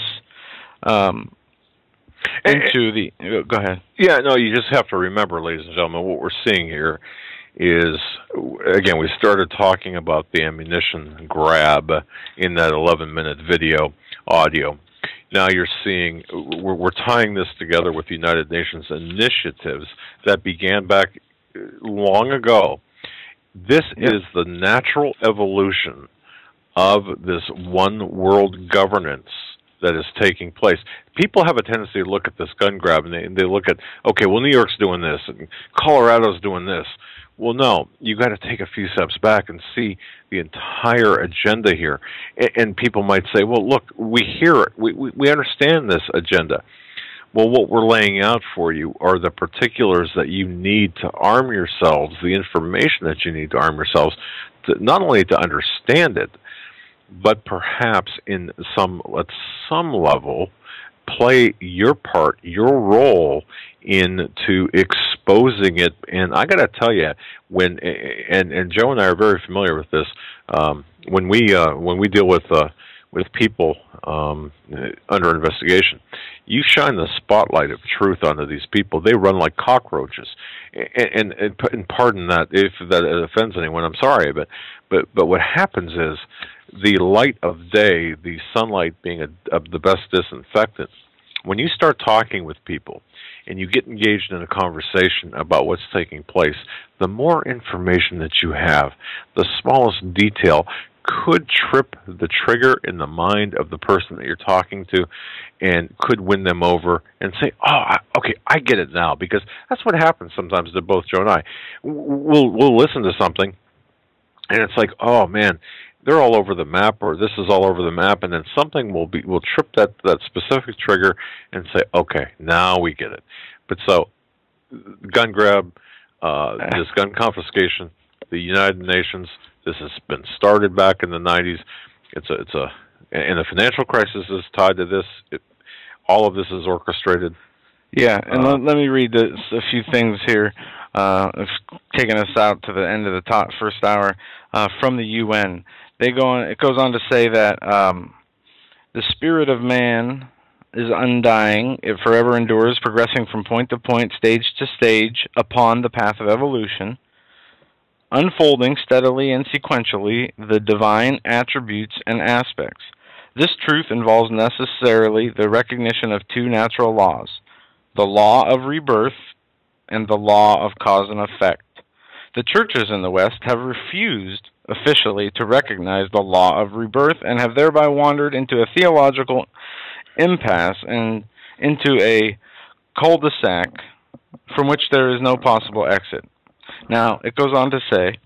into the... Go ahead. Yeah, no, you just have to remember, ladies and gentlemen, what we're seeing here is, again, we started talking about the ammunition grab in that 11-minute video audio. Now you're seeing, we're tying this together with the United Nations initiatives that began back long ago. This is the natural evolution of this one world governance that is taking place. People have a tendency to look at this gun grab and they look at, okay, well, New York's doing this and Colorado's doing this. Well, no, you got to take a few steps back and see the entire agenda here. And people might say, well, look, we hear it. We understand this agenda. Well, what we're laying out for you are the particulars that you need to arm yourselves, the information that you need to arm yourselves, to, not only to understand it, but perhaps in some level, play your part, your role into exposing it. And I got to tell you, when and Joe and I are very familiar with this. When we deal with people under investigation, you shine the spotlight of truth onto these people. They run like cockroaches. And pardon that if that offends anyone. I'm sorry, but what happens is, the light of day, the sunlight being the best disinfectant, when you start talking with people and you get engaged in a conversation about what's taking place, the more information that you have, the smallest detail could trip the trigger in the mind of the person that you're talking to and could win them over and say, oh, okay, I get it now. Because that's what happens sometimes to both Joe and I. We'll listen to something and it's like, oh, man, they're all over the map, or this is all over the map, and then something will trip that specific trigger and say, okay, now we get it. But so, gun grab, this gun confiscation, the United Nations, this has been started back in the 90s. And the financial crisis is tied to this. all of this is orchestrated? Yeah, and let me read a few things here. It's taking us out to the end of the first hour from the UN. It goes on to say that the spirit of man is undying. It forever endures, progressing from point to point, stage to stage, upon the path of evolution, unfolding steadily and sequentially the divine attributes and aspects. This truth involves necessarily the recognition of two natural laws, the law of rebirth and the law of cause and effect. The churches in the West have refused officially to recognize the law of rebirth and have thereby wandered into a theological impasse and into a cul-de-sac from which there is no possible exit. Now, it goes on to say,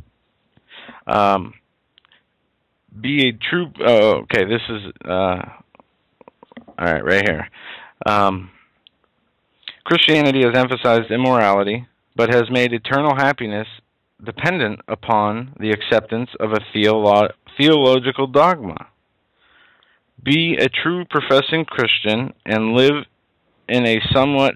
be a true... okay, this is... all right, right here. Christianity has emphasized immorality, but has made eternal happiness dependent upon the acceptance of a theological dogma. Be a true professing Christian and live in a somewhat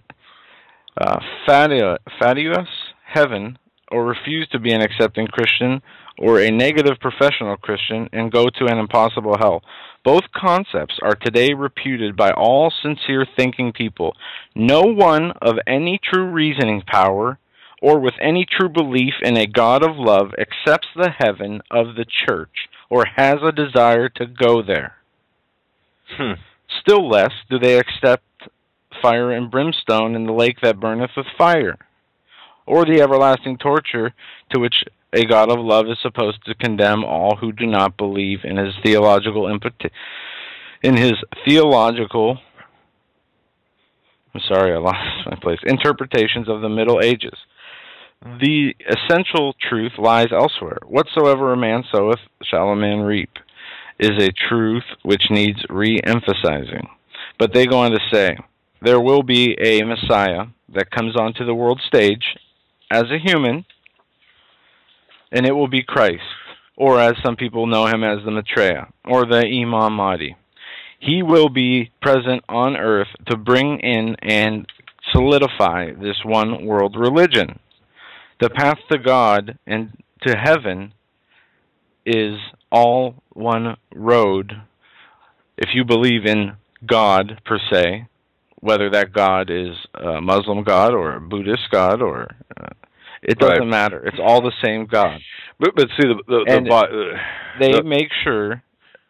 fatuous heaven, or refuse to be an accepting Christian or a negative professional Christian and go to an impossible hell. Both concepts are today reputed by all sincere thinking people. No one of any true reasoning power or with any true belief in a God of love accepts the heaven of the church or has a desire to go there. Still less do they accept fire and brimstone in the lake that burneth with fire, or the everlasting torture to which a God of love is supposed to condemn all who do not believe in his theological interpretations of the Middle Ages. The essential truth lies elsewhere. Whatsoever a man soweth shall a man reap is a truth which needs re-emphasizing. But they go on to say, there will be a Messiah that comes onto the world stage as a human, and it will be Christ, or as some people know him as the Maitreya, or the Imam Mahdi. He will be present on earth to bring in and solidify this one world religion. The path to God and to heaven is all one road. If you believe in God per se, whether that God is a Muslim God or a Buddhist God, or it doesn't matter. It's all the same God. But see, they make sure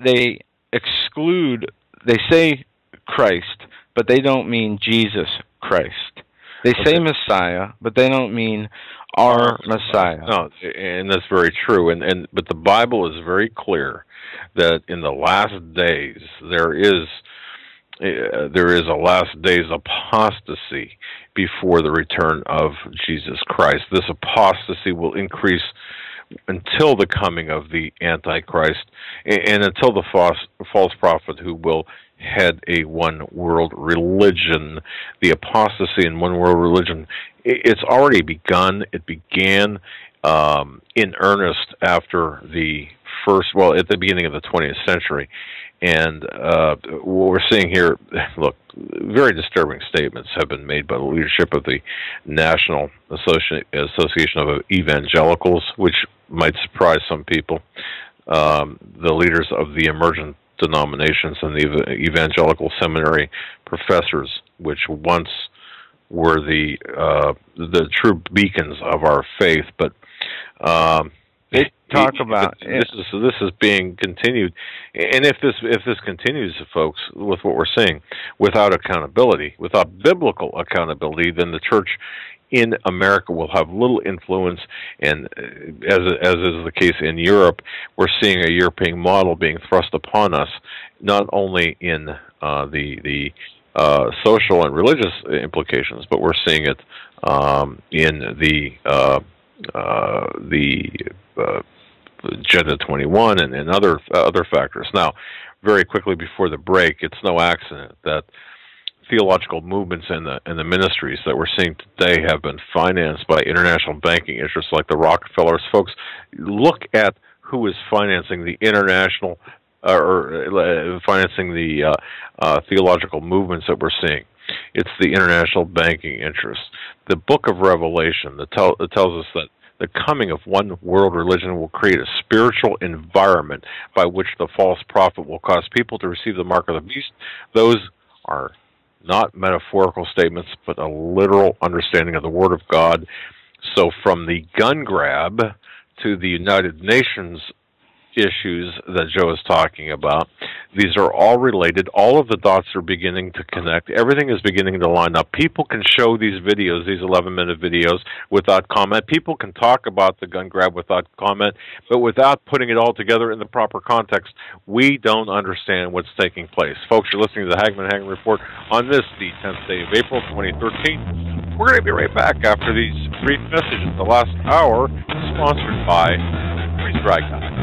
they exclude. They say Christ, but they don't mean Jesus Christ. They say Messiah, but they don't mean our Messiah. No, and that's very true. But the Bible is very clear that in the last days there is a last days apostasy before the return of Jesus Christ. This apostasy will increase until the coming of the Antichrist and until the false prophet who will head a one-world religion. The apostasy in one-world religion, it's already begun. It began in earnest after at the beginning of the 20th century. And what we're seeing here, look, very disturbing statements have been made by the leadership of the National Association of Evangelicals, which might surprise some people. The leaders of the emergent denominations and the evangelical seminary professors, which once were the true beacons of our faith, but they talk about this is being continued, and if this continues, folks, with what we're seeing, without accountability, without biblical accountability, then the church in America will have little influence. And as is the case in Europe, we're seeing a European model being thrust upon us, not only in the social and religious implications, but we're seeing it in the Agenda 21 and other factors. Now, very quickly before the break, it's no accident that theological movements and the ministries that we're seeing today have been financed by international banking interests like the Rockefellers. Folks, look at who is financing the international financing the theological movements that we're seeing. It's the international banking interests. The book of Revelation that tells us that the coming of one world religion will create a spiritual environment by which the false prophet will cause people to receive the mark of the beast. Those are not metaphorical statements, but a literal understanding of the Word of God. So from the gun grab to the United Nations issues that Joe is talking about, these are all related. All of the dots are beginning to connect. Everything is beginning to line up. People can show these videos, these 11-minute videos, without comment. People can talk about the gun grab without comment, but without putting it all together in the proper context, we don't understand what's taking place. Folks, you're listening to the Hagmann Report on this, the 10th day of April, 2013. We're going to be right back after these brief messages. The last hour is sponsored by Freeze Dry Guy.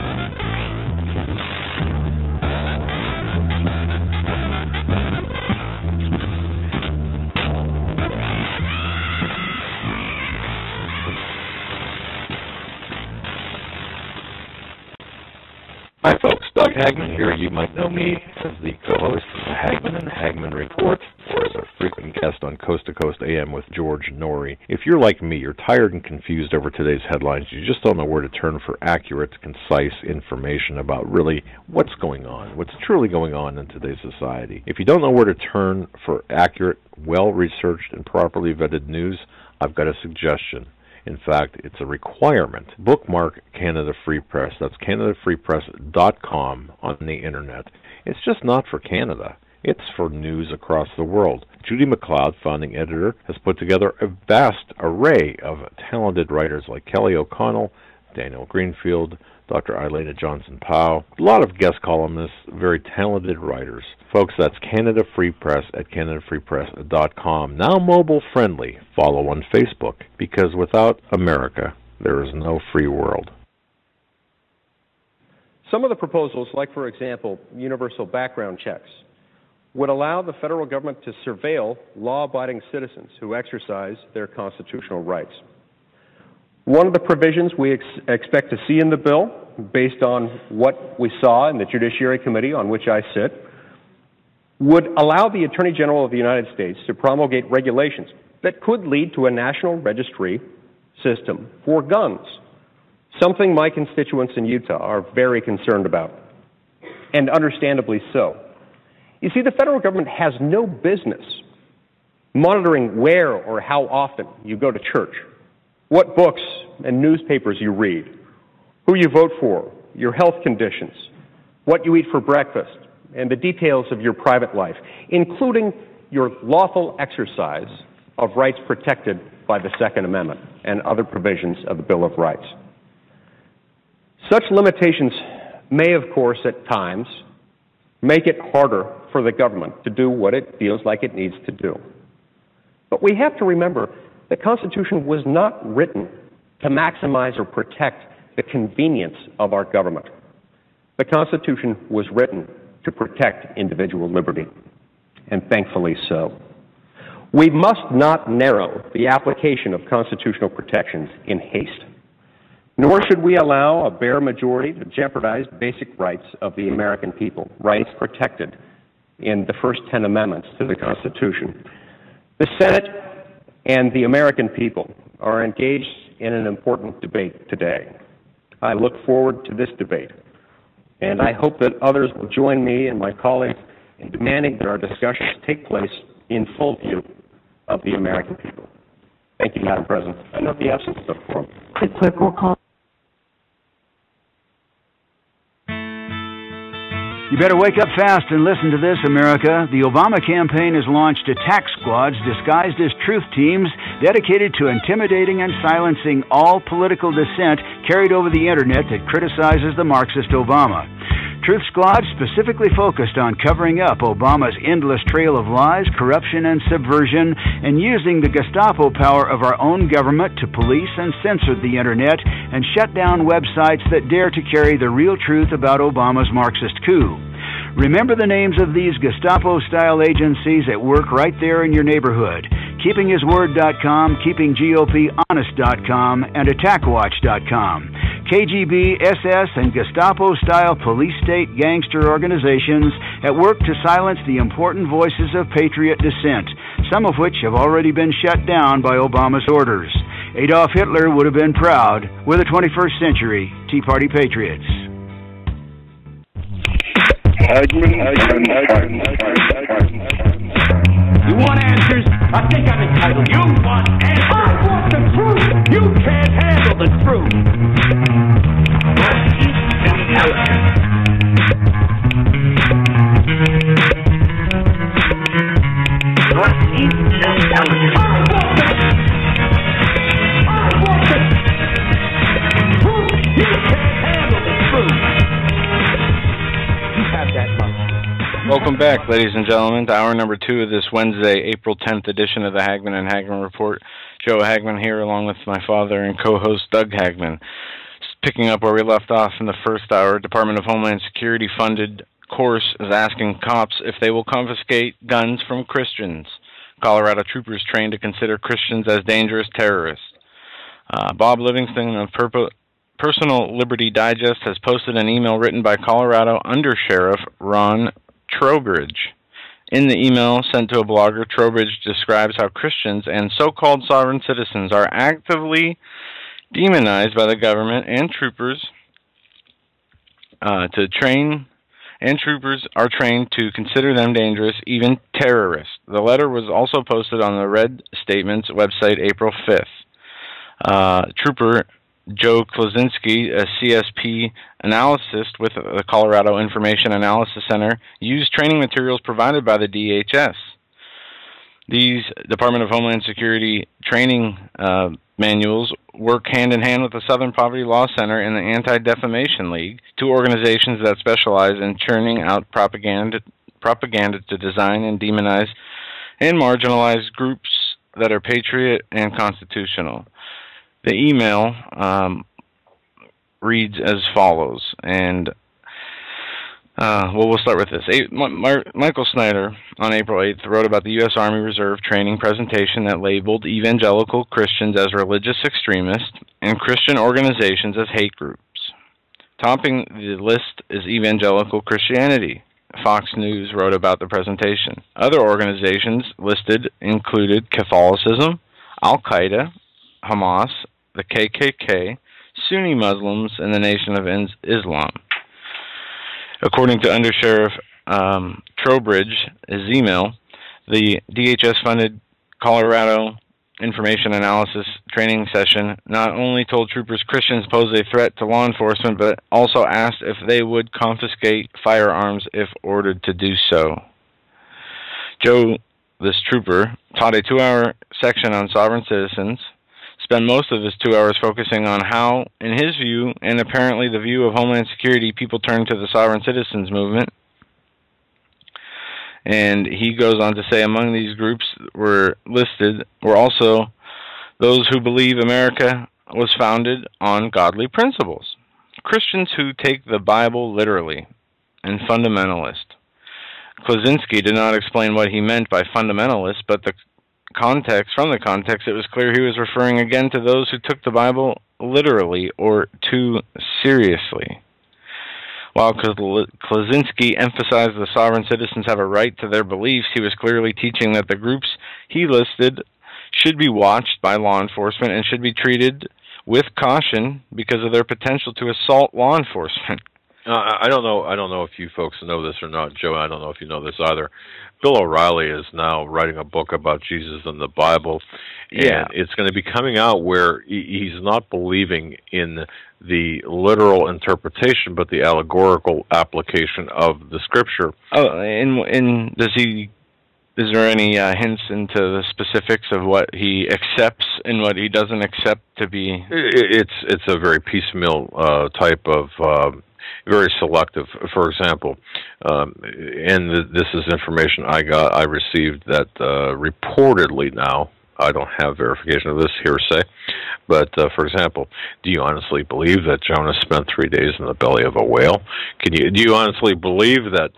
Hi folks, Doug Hagmann here. You might know me as the co-host of the Hagmann and Hagmann Report, or as a frequent guest on Coast to Coast AM with George Norrie. If you're like me, you're tired and confused over today's headlines. You just don't know where to turn for accurate, concise information about really what's going on, what's truly going on in today's society. If you don't know where to turn for accurate, well-researched, and properly vetted news, I've got a suggestion. In fact, it's a requirement. Bookmark Canada Free Press. That's CanadaFreePress.com on the Internet. It's just not for Canada. It's for news across the world. Judy McLeod, founding editor, has put together a vast array of talented writers like Kelly O'Connell, Daniel Greenfield, Dr. Ilana Johnson-Powell, a lot of guest columnists, very talented writers. Folks, that's Canada Free Press at CanadaFreePress.com. Now mobile friendly. Follow on Facebook, because without America, there is no free world. Some of the proposals, like for example, universal background checks, would allow the federal government to surveil law-abiding citizens who exercise their constitutional rights. One of the provisions we expect to see in the bill, based on what we saw in the Judiciary Committee on which I sit, would allow the Attorney General of the United States to promulgate regulations that could lead to a national registry system for guns, something my constituents in Utah are very concerned about, and understandably so. You see, the federal government has no business monitoring where or how often you go to church, what books and newspapers you read, who you vote for, your health conditions, what you eat for breakfast, and the details of your private life, including your lawful exercise of rights protected by the Second Amendment and other provisions of the Bill of Rights. Such limitations may, of course, at times make it harder for the government to do what it feels like it needs to do. But we have to remember the Constitution was not written to maximize or protect the convenience of our government. The Constitution was written to protect individual liberty, and thankfully so. We must not narrow the application of constitutional protections in haste, nor should we allow a bare majority to jeopardize basic rights of the American people, rights protected in the first 10 amendments to the Constitution. The Senate and the American people are engaged in an important debate today. I look forward to this debate, and I hope that others will join me and my colleagues in demanding that our discussions take place in full view of the American people. Thank you, Madam President. I note the absence of quorum. Clerk, roll call. You better wake up fast and listen to this, America. The Obama campaign has launched attack squads disguised as truth teams dedicated to intimidating and silencing all political dissent carried over the internet that criticizes the Marxist Obama. Truth squads specifically focused on covering up Obama's endless trail of lies, corruption, and subversion, and using the Gestapo power of our own government to police and censor the internet and shut down websites that dare to carry the real truth about Obama's Marxist coup. Remember the names of these Gestapo-style agencies at work right there in your neighborhood: KeepingHisWord.com, KeepingGOPHonest.com, and AttackWatch.com. KGB, SS, and Gestapo-style police-state gangster organizations at work to silence the important voices of patriot dissent, some of which have already been shut down by Obama's orders. Adolf Hitler would have been proud. We're the 21st century Tea Party patriots. You want answers? I think I'm entitled. You want answers? I want the truth. You can't handle the truth. Welcome back, ladies and gentlemen, to hour number 2 of this Wednesday, April 10th edition of the Hagmann and Hagmann Report. Joe Hagmann here, along with my father and co-host Doug Hagmann. Picking up where we left off in the first hour, Department of Homeland Security funded course is asking cops if they will confiscate guns from Christians. Colorado troopers trained to consider Christians as dangerous terrorists. Bob Livingston of Personal Liberty Digest has posted an email written by Colorado Undersheriff Ron Trowbridge. In the email sent to a blogger, Trowbridge describes how Christians and so-called sovereign citizens are actively demonized by the government and troopers troopers are trained to consider them dangerous, even terrorists. The letter was also posted on the Red Statements website April 5th. Trooper Joe Klosinski, a CSP analyst with the Colorado Information Analysis Center, used training materials provided by the DHS. These Department of Homeland Security training manuals work hand-in-hand with the Southern Poverty Law Center and the Anti-Defamation League, two organizations that specialize in churning out propaganda to design and demonize and marginalize groups that are patriot and constitutional. The email reads as follows, and we'll start with this. Michael Snyder, on April 8th, wrote about the U.S. Army Reserve training presentation that labeled evangelical Christians as religious extremists and Christian organizations as hate groups. Topping the list is evangelical Christianity. Fox News wrote about the presentation. Other organizations listed included Catholicism, Al-Qaeda, Hamas, the KKK, Sunni Muslims, and the Nation of Islam. According to Undersheriff Trowbridge's email, the DHS-funded Colorado Information Analysis training session not only told troopers Christians pose a threat to law enforcement, but also asked if they would confiscate firearms if ordered to do so. Joe, this trooper, taught a 2-hour section on sovereign citizens, spent most of his 2 hours focusing on how, in his view, and apparently the view of Homeland Security, people turn to the sovereign citizens movement. And he goes on to say among these groups were also those who believe America was founded on godly principles, Christians who take the Bible literally, and fundamentalists. Klosinski did not explain what he meant by fundamentalist, but from the context, it was clear he was referring again to those who took the Bible literally or too seriously. While Klosinski emphasized the sovereign citizens have a right to their beliefs, he was clearly teaching that the groups he listed should be watched by law enforcement and should be treated with caution because of their potential to assault law enforcement. I don't know if you folks know this or not, Joe. I don't know if you know this either. Bill O'Reilly is now writing a book about Jesus and the Bible, and it's going to be coming out where he's not believing in the literal interpretation, but the allegorical application of the Scripture. Oh, and is there any hints into the specifics of what he accepts and what he doesn't accept to be? It's a very piecemeal type of. Very selective. For example, and this is information I received that reportedly now, I don't have verification of this hearsay, but for example, do you honestly believe that Jonah spent 3 days in the belly of a whale? Do you honestly believe that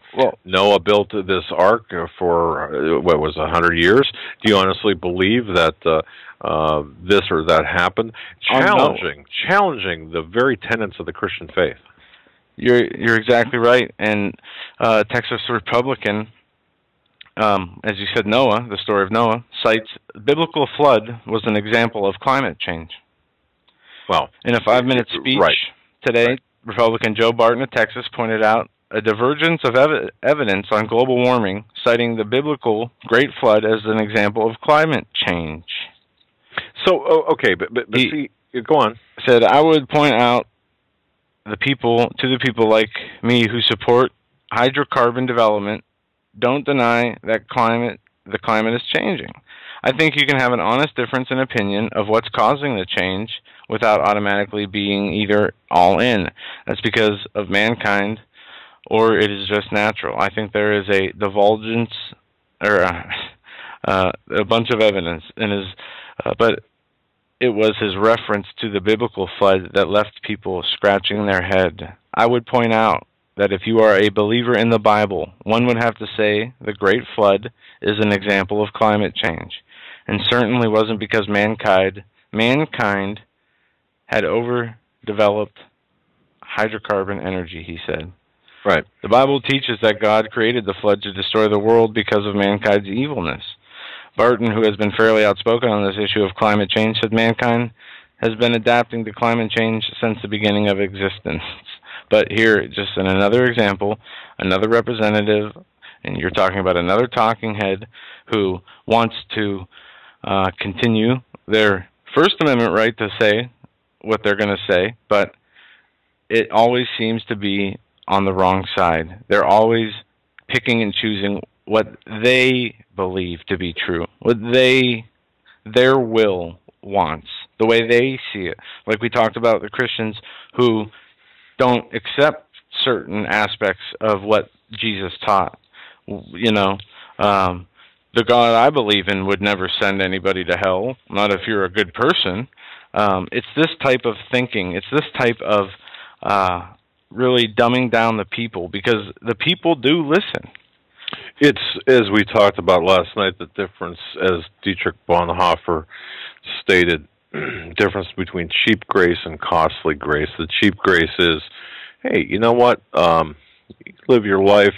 Noah built this ark for, 100 years? Do you honestly believe that this or that happened? Challenging the very tenets of the Christian faith. You're exactly right. And Texas Republican, as you said, Noah, the story of Noah, cites biblical flood was an example of climate change. Well, in a 5-minute speech today, Republican Joe Barton of Texas pointed out a divergence of evidence on global warming, citing the biblical Great Flood as an example of climate change. So, okay, but see, go on. Said, I would point out to the people like me who support hydrocarbon development, don't deny that the climate is changing. I think you can have an honest difference in opinion of what's causing the change without automatically being either all in. That's because of mankind, or it is just natural. I think there is a divulgence or a bunch of evidence in his, but it was his reference to the biblical flood that left people scratching their head. I would point out that if you are a believer in the Bible, one would have to say the Great Flood is an example of climate change, and certainly wasn't because mankind had overdeveloped hydrocarbon energy, he said. Right. The Bible teaches that God created the flood to destroy the world because of mankind's evilness. Barton, who has been fairly outspoken on this issue of climate change, said mankind has been adapting to climate change since the beginning of existence. But here, just in another example, another representative, and you're talking about another talking head who wants to continue their First Amendment right to say what they're going to say, but it always seems to be on the wrong side. They're always picking and choosing what they believe to be true, what their will wants, the way they see it. Like we talked about the Christians who don't accept certain aspects of what Jesus taught. You know, the God I believe in would never send anybody to hell, not if you're a good person. It's this type of thinking. It's this type of really dumbing down the people, because the people do listen. It's, as we talked about last night, the difference, as Dietrich Bonhoeffer stated, difference between cheap grace and costly grace. The cheap grace is, hey, you know what? You live your life,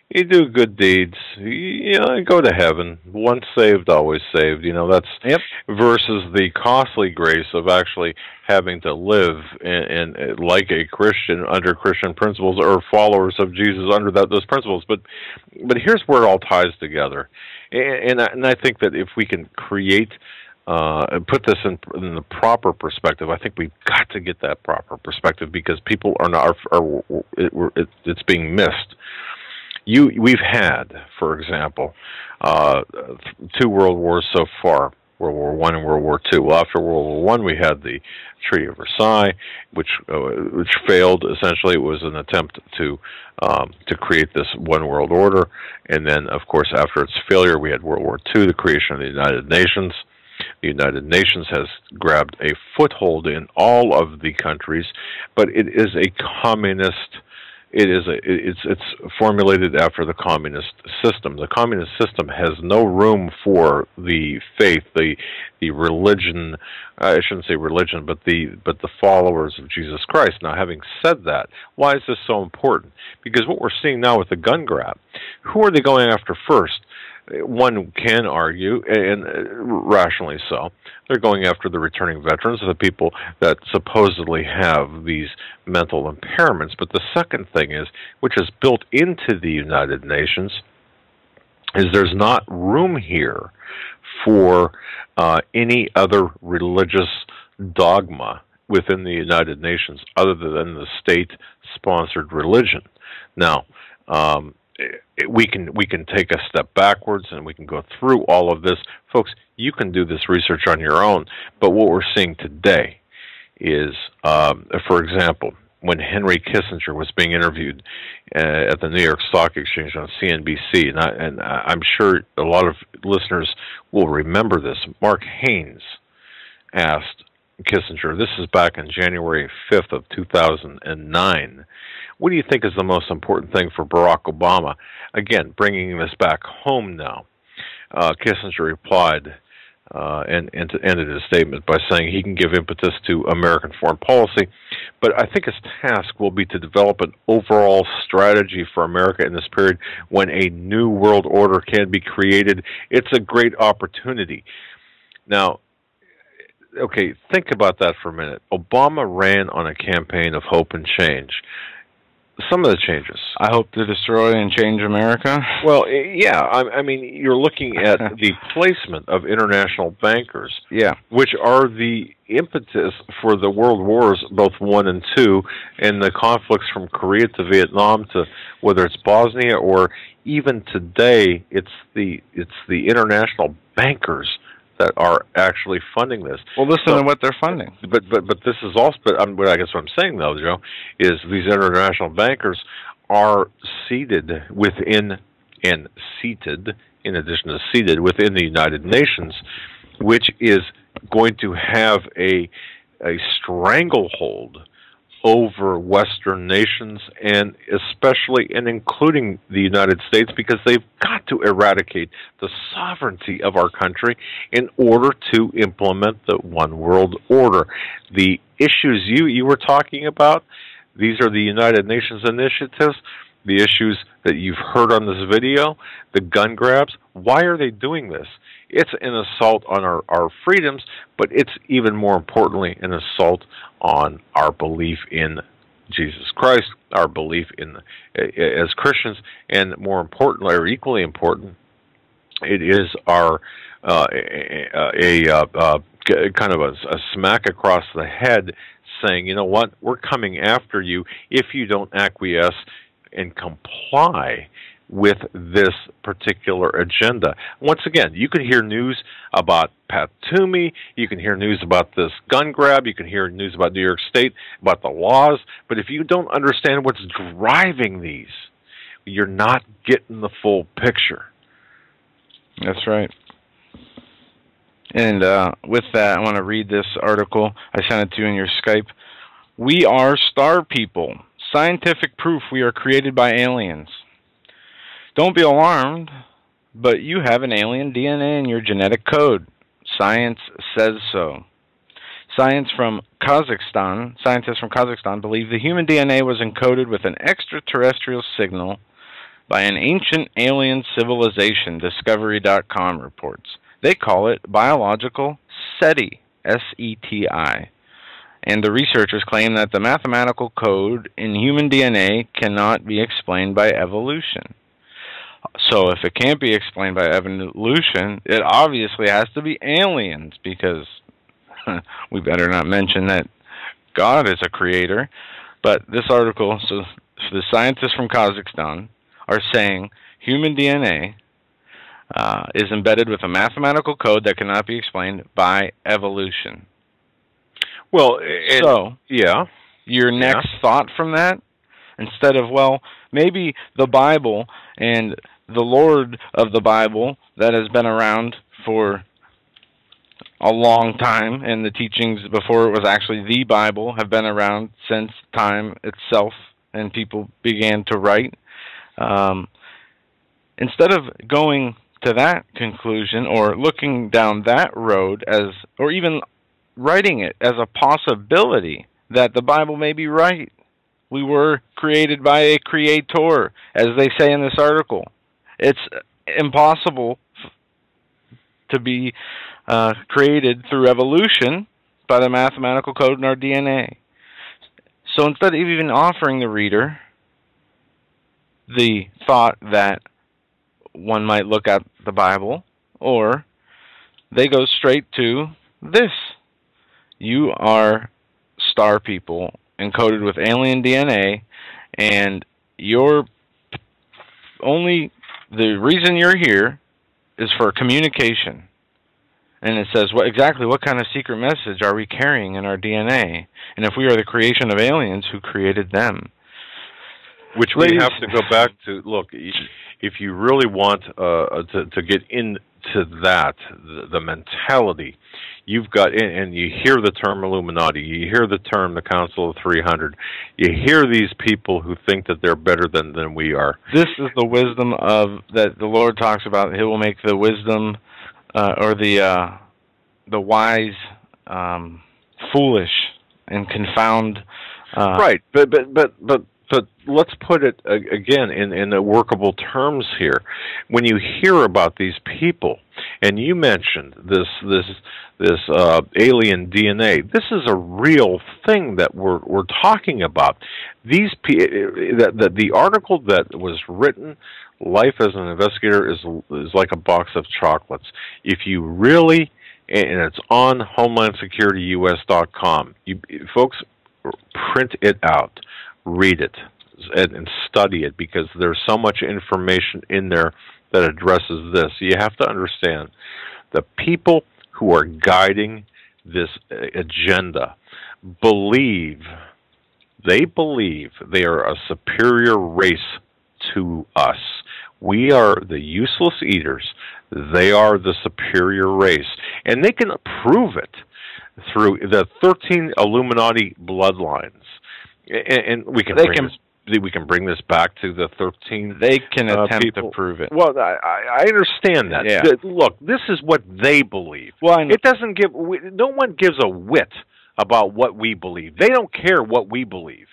you do good deeds, you go to heaven. Once saved, always saved. That's versus the costly grace of actually having to live in like a Christian under Christian principles, or followers of Jesus under those principles. But here's where it all ties together, and I think that if we can create. Put this in the proper perspective. I think we've got to get that proper perspective, because people are not. It's being missed. We've had, for example, 2 world wars so far. World War I and World War II. Well, after World War I, we had the Treaty of Versailles, which failed. Essentially, it was an attempt to create this one world order. And then, of course, after its failure, we had World War II, the creation of the United Nations. The United Nations has grabbed a foothold in all of the countries, but it is a communist. It's formulated after the communist system. The communist system has no room for the faith, the religion. I shouldn't say religion, but the followers of Jesus Christ. Now, having said that, why is this so important? Because what we're seeing now with the gun grab, who are they going after first? One can argue, and rationally so, they're going after the returning veterans, the people that supposedly have these mental impairments. But the second thing is, which is built into the United Nations, is there's not room here for any other religious dogma within the United Nations other than the state-sponsored religion. Now, we can take a step backwards and we can go through all of this. Folks, you can do this research on your own, but what we're seeing today is, for example, when Henry Kissinger was being interviewed at the New York Stock Exchange on CNBC, and I'm sure a lot of listeners will remember this. Mark Haynes asked Kissinger, this is back on January 5th of 2009, what do you think is the most important thing for Barack Obama? Again, bringing this back home now. Kissinger replied and ended his statement by saying he can give impetus to American foreign policy, but I think his task will be to develop an overall strategy for America in this period when a new world order can be created. It's a great opportunity. Now, okay, think about that for a minute. Obama ran on a campaign of hope and change. Some of the changes. I hope to destroy and change America. Well, yeah. I mean, you're looking at the placement of international bankers, which are the impetus for the world wars, both 1 and 2, and the conflicts from Korea to Vietnam to whether it's Bosnia or even today, it's the international bankers that are actually funding this. Well, listen to what they're funding. But this is also. But I guess what I'm saying though, Joe, is these international bankers are seated within and seated, in addition to seated within the United Nations, which is going to have a stranglehold over Western nations, and especially and including the United States, because they've got to eradicate the sovereignty of our country in order to implement the one world order. The issues you were talking about, these are the United Nations initiatives, the issues that you've heard on this video, the gun grabs. Why are they doing this? It's an assault on our freedoms, but it's even more importantly an assault on our belief in Jesus Christ, our belief in as Christians, and more importantly, or equally important, it is our kind of a smack across the head saying, you know what, we're coming after you if you don't acquiesce and comply with this particular agenda. Once again, you can hear news about Pat Toomey, you can hear news about this gun grab, you can hear news about New York State, about the laws, but if you don't understand what's driving these, you're not getting the full picture. That's right. And with that, I want to read this article. I sent it to you in your Skype. We are star people. Scientific proof we are created by aliens. Don't be alarmed, but you have an alien DNA in your genetic code. Science says so. Scientists from Kazakhstan believe the human DNA was encoded with an extraterrestrial signal by an ancient alien civilization, Discovery.com reports. They call it biological SETI, S-E-T-I. And the researchers claim that the mathematical code in human DNA cannot be explained by evolution. So if it can't be explained by evolution, it obviously has to be aliens, because we better not mention that God is a creator. But this article, so the scientists from Kazakhstan are saying human DNA is embedded with a mathematical code that cannot be explained by evolution. Well, your next thought from that, instead of, well, maybe the Bible and the Lord of the Bible that has been around for a long time, and the teachings before it was actually the Bible have been around since time itself and people began to write. Instead of going to that conclusion or looking down that road as, or even writing it as a possibility that the Bible may be right. We were created by a creator, as they say in this article. It's impossible to be created through evolution by the mathematical code in our DNA. So instead of even offering the reader the thought that one might look at the Bible, or they go straight to this. You are star people encoded with alien DNA, and the reason you're here is for communication. And it says, exactly what kind of secret message are we carrying in our DNA? And if we are the creation of aliens, who created them? Which we have to go back to. Look, if you really want to get into that, the mentality, you've got, and you hear the term Illuminati, you hear the term the Council of 300, you hear these people who think that they're better than we are. This is the wisdom that the Lord talks about. He will make the wisdom or the wise foolish and confound. Right, but let's put it again in the workable terms here. When you hear about these people, and you mentioned this alien DNA, this is a real thing that we're talking about. These the article that was written, "Life as an Investigator is like a box of chocolates." If you really, and it's on HomelandSecurityUS.com. You folks, print it out. Read it and study it, because there's so much information in there that addresses this. You have to understand the people who are guiding this agenda believe they are a superior race to us. We are the useless eaters. They are the superior race. And they can prove it through the 13 Illuminati bloodlines. And we can bring this back to the 13. They can attempt people to prove it. Well, I understand that. Yeah. Look, this is what they believe. Well, it doesn't give. No one gives a whit about what we believe. They don't care what we believe.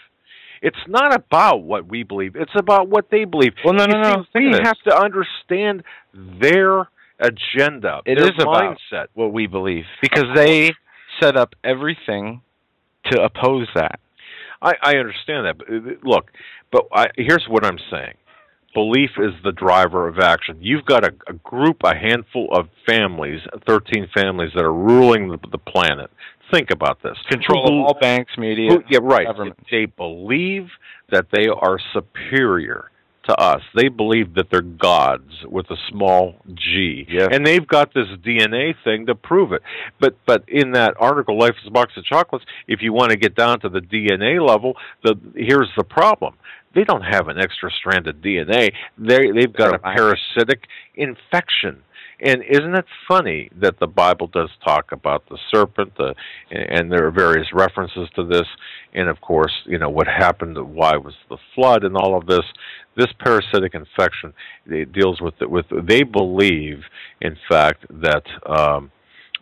It's not about what we believe. It's about what they believe. Well, no. We have to understand their agenda. It their is about mindset. What we believe, because they set up everything to oppose that. I understand that. But look, here's what I'm saying. Belief is the driver of action. You've got a group, a handful of families, 13 families that are ruling the planet. Think about this. Control of all banks, media, government. They believe that they are superior to us. They believe that they're gods with a small g. Yes. And they've got this DNA thing to prove it. But in that article, Life is a Box of Chocolates, if you want to get down to the DNA level, here's the problem. They don't have an extra-stranded DNA. They've got a parasitic infection. And isn't it funny that the Bible does talk about the serpent, and there are various references to this, and of course, what happened, why was the flood, and all of this. This parasitic infection, it deals with they believe, in fact, that,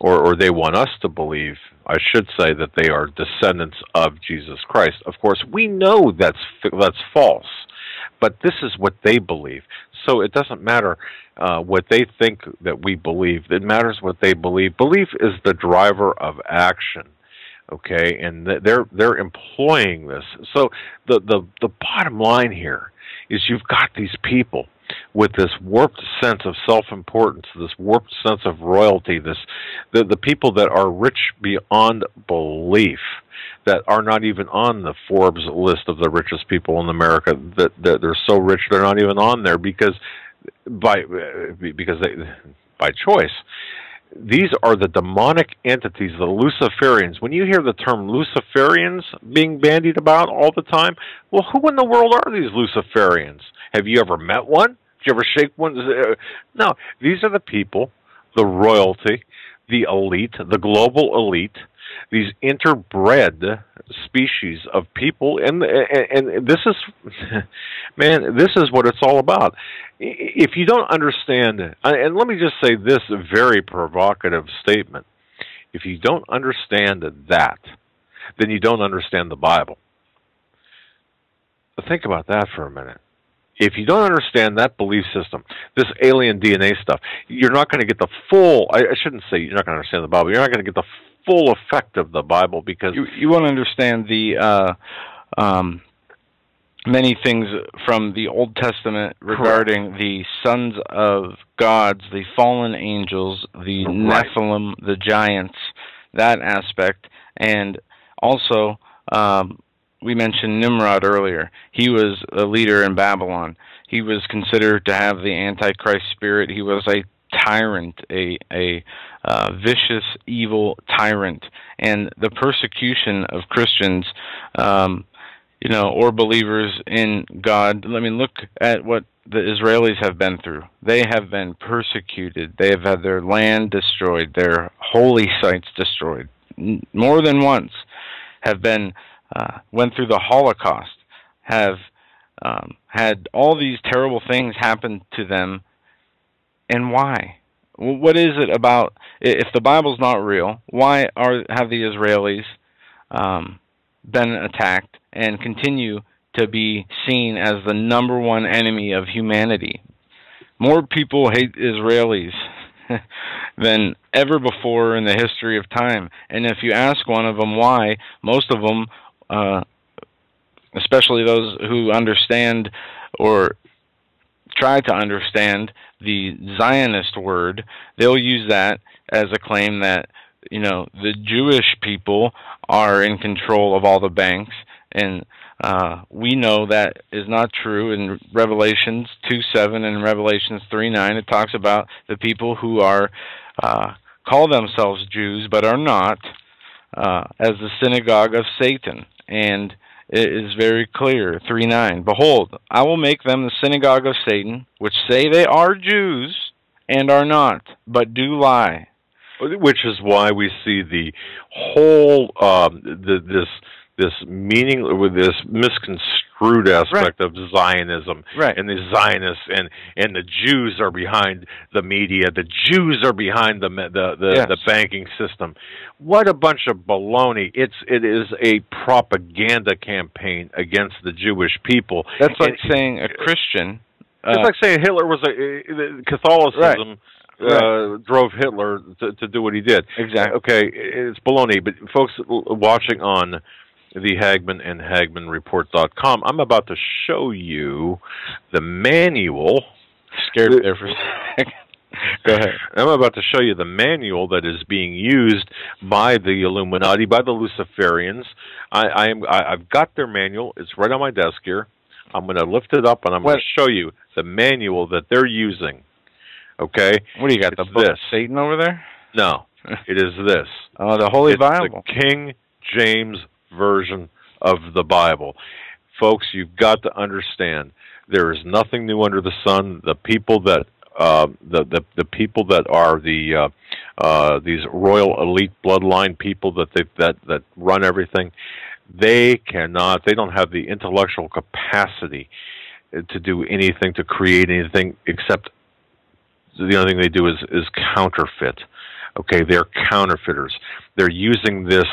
or they want us to believe, I should say, that they are descendants of Jesus Christ. Of course, we know that's false, but this is what they believe. So it doesn't matter what they think that we believe. It matters what they believe. Belief is the driver of action, okay? And they're employing this. So the bottom line here is you've got these people with this warped sense of self-importance, this warped sense of royalty, the people that are rich beyond belief, that are not even on the Forbes list of the richest people in America, that they're so rich they're not even on there because by choice. These are the demonic entities, the Luciferians. When you hear the term Luciferians being bandied about all the time, well, who in the world are these Luciferians? Have you ever met one? Did you ever shake one? No, these are the people, the royalty, the elite, the global elite, these interbred species of people, and this is, man, this is what it's all about. If you don't understand, and let me just say this very provocative statement, if you don't understand that, then you don't understand the Bible. But think about that for a minute. If you don't understand that belief system, this alien DNA stuff, you're not going to get the full, I shouldn't say you're not going to understand the Bible, you're not going to get the full effect of the Bible, because you won't understand the many things from the Old Testament regarding the sons of gods, the fallen angels, the Nephilim, the giants, that aspect. And also, we mentioned Nimrod earlier. He was a leader in Babylon. He was considered to have the Antichrist spirit. He was a tyrant, a vicious, evil tyrant, and the persecution of Christians, or believers in God. Let me look at what the Israelis have been through. They have been persecuted. They have had their land destroyed, their holy sites destroyed, more than once. Have been went through the Holocaust. Have had all these terrible things happen to them. And why? What is it about, if the Bible's not real, why have the Israelis been attacked and continue to be seen as the number one enemy of humanity? More people hate Israelis than ever before in the history of time. And if you ask one of them why, most of them, especially those who understand or try to understand the Zionist word, they'll use that as a claim that, the Jewish people are in control of all the banks. And we know that is not true. In Revelations 2:7 and Revelations 3:9, it talks about the people who are call themselves Jews but are not, as the synagogue of Satan. And it is very clear, 3:9, "Behold, I will make them the synagogue of Satan, which say they are Jews and are not, but do lie." Which is why we see the whole this meaning with this misconstrued aspect of Zionism, and the Zionists and the Jews are behind the media. The Jews are behind the banking system. What a bunch of baloney! It is a propaganda campaign against the Jewish people. That's like saying a Christian. It's like saying Hitler was Catholicism. Drove Hitler to do what he did. Exactly. Okay, it's baloney. But folks watching on the Hagmann and HagmannReport.com, I'm about to show you the manual. Scared there for a second. Go ahead. I'm about to show you the manual that is being used by the Illuminati, by the Luciferians. I've got their manual. It's right on my desk here. I'm going to lift it up, and I'm going to show you the manual that they're using. Okay? What do you got, the book of Satan over there? No, it is this. Oh, the Holy Bible. The King James Version of the Bible. Folks, you've got to understand, there is nothing new under the sun. The people that the people that are these royal elite bloodline people that run everything, they don't have the intellectual capacity to do anything, to create anything, except the only thing they do is counterfeit. Okay, they're counterfeiters. They're using this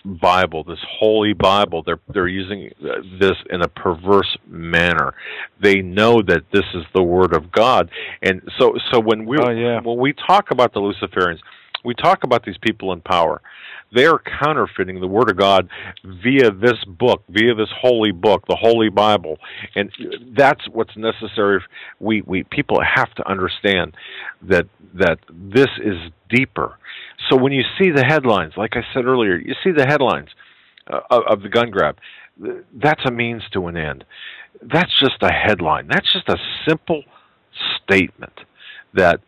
Bible, this holy Bible. They're using this in a perverse manner. They know that this is the Word of God, and so when we talk about the Luciferians, we talk about these people in power. They are counterfeiting the Word of God via this book, via this holy book, the Holy Bible, and that's what's necessary. We people have to understand that this is deeper. So when you see the headlines, like I said earlier, you see the headlines of the gun grab. That's a means to an end. That's just a headline. That's just a simple statement that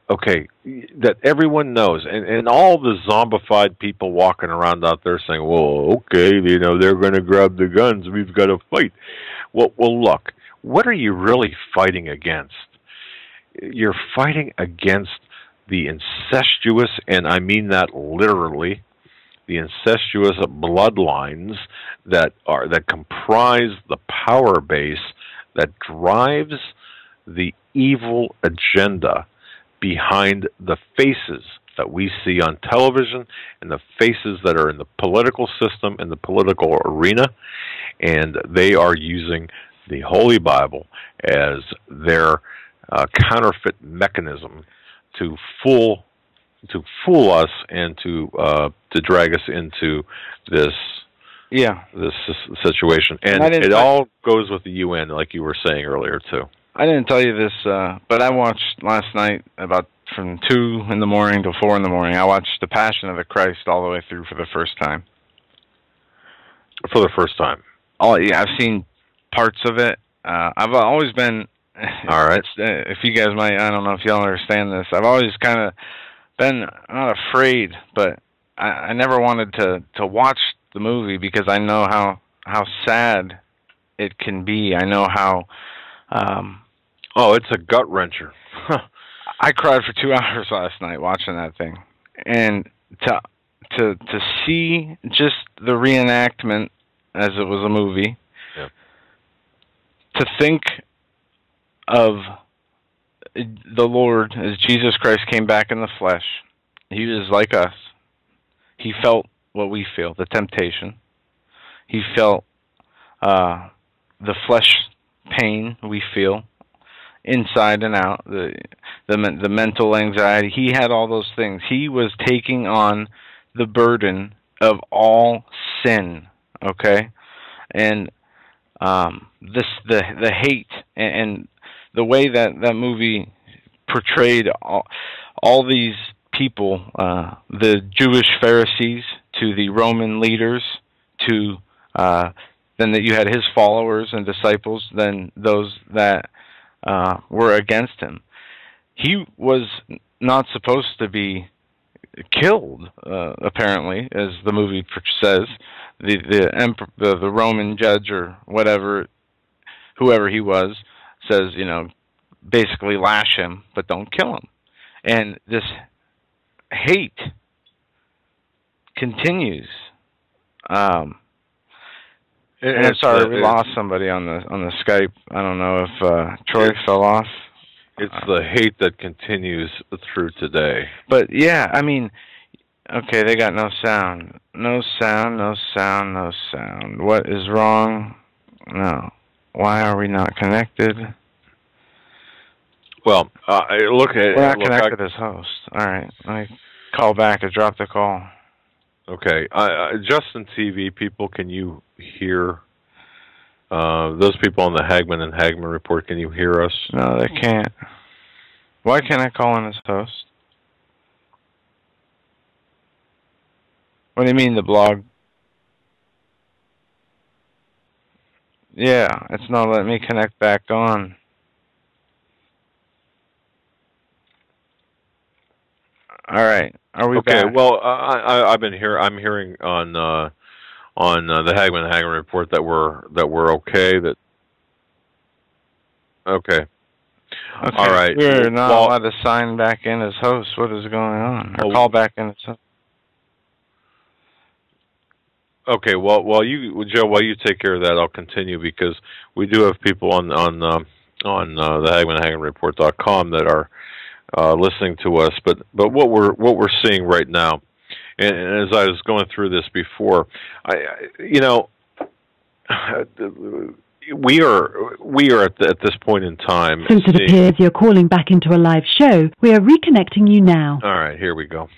everyone knows, and all the zombified people walking around out there saying, "Well, okay, they're going to grab the guns. We've got to fight." Well, look, what are you really fighting against? You're fighting against the incestuous, and I mean that literally, the incestuous bloodlines that comprise the power base that drives the evil agenda behind the faces that we see on television and the faces that are in the political system, in the political arena, and they are using the Holy Bible as their counterfeit mechanism to fool us and to drag us into this situation. And it all goes with the UN, like you were saying earlier too. I didn't tell you this, but I watched last night about from 2 in the morning to 4 in the morning. I watched The Passion of the Christ all the way through for the first time. For the first time? I've seen parts of it. I've always been All right. If you guys might, I don't know if y'all understand this. I've always kind of been not afraid, but I never wanted to watch the movie because I know how sad it can be. I know how. Oh, it's a gut wrencher. I cried for 2 hours last night watching that thing, and to see just the reenactment as it was a movie. Yeah. To think of the Lord as Jesus Christ came back in the flesh. He was like us. He felt what we feel, the temptation. He felt the flesh pain we feel inside and out, the mental anxiety. He had all those things. He was taking on the burden of all sin, okay? And the hate and the way that movie portrayed all these people, the Jewish Pharisees to the Roman leaders to then that you had his followers and disciples, then those that were against him. He was not supposed to be killed, apparently, as the movie says. The Roman judge or whatever, whoever he was, says, basically lash him, but don't kill him. And this hate continues. And I'm sorry, we lost somebody on the Skype. I don't know if Troy fell off. It's the hate that continues through today. But yeah, I mean, okay, they got no sound. No sound, no sound, no sound. What is wrong? No. Why are we not connected? Well, look at... We're not connected as host. All right, let me call back. I dropped the call. Okay. Justin TV, people, can you hear... those people on the Hagmann and Hagmann report, can you hear us? No, they can't. Why can't I call in as host? What do you mean, the blog? Yeah, it's not letting me connect back on. All right, are we back? Okay, well, I've been here. I'm hearing on the Hagmann and Hagmann report that we're okay. Okay. All right. We're not allowed to sign back in as host. What is going on? Or call back in as host. Okay. Well, Joe, while you take care of that, I'll continue because we do have people on the HagmannHagmannReport.com that are listening to us. But what we're seeing right now, and as I was going through this before, we are at this point in time. Since it appears you're calling back into a live show, we are reconnecting you now. All right, here we go.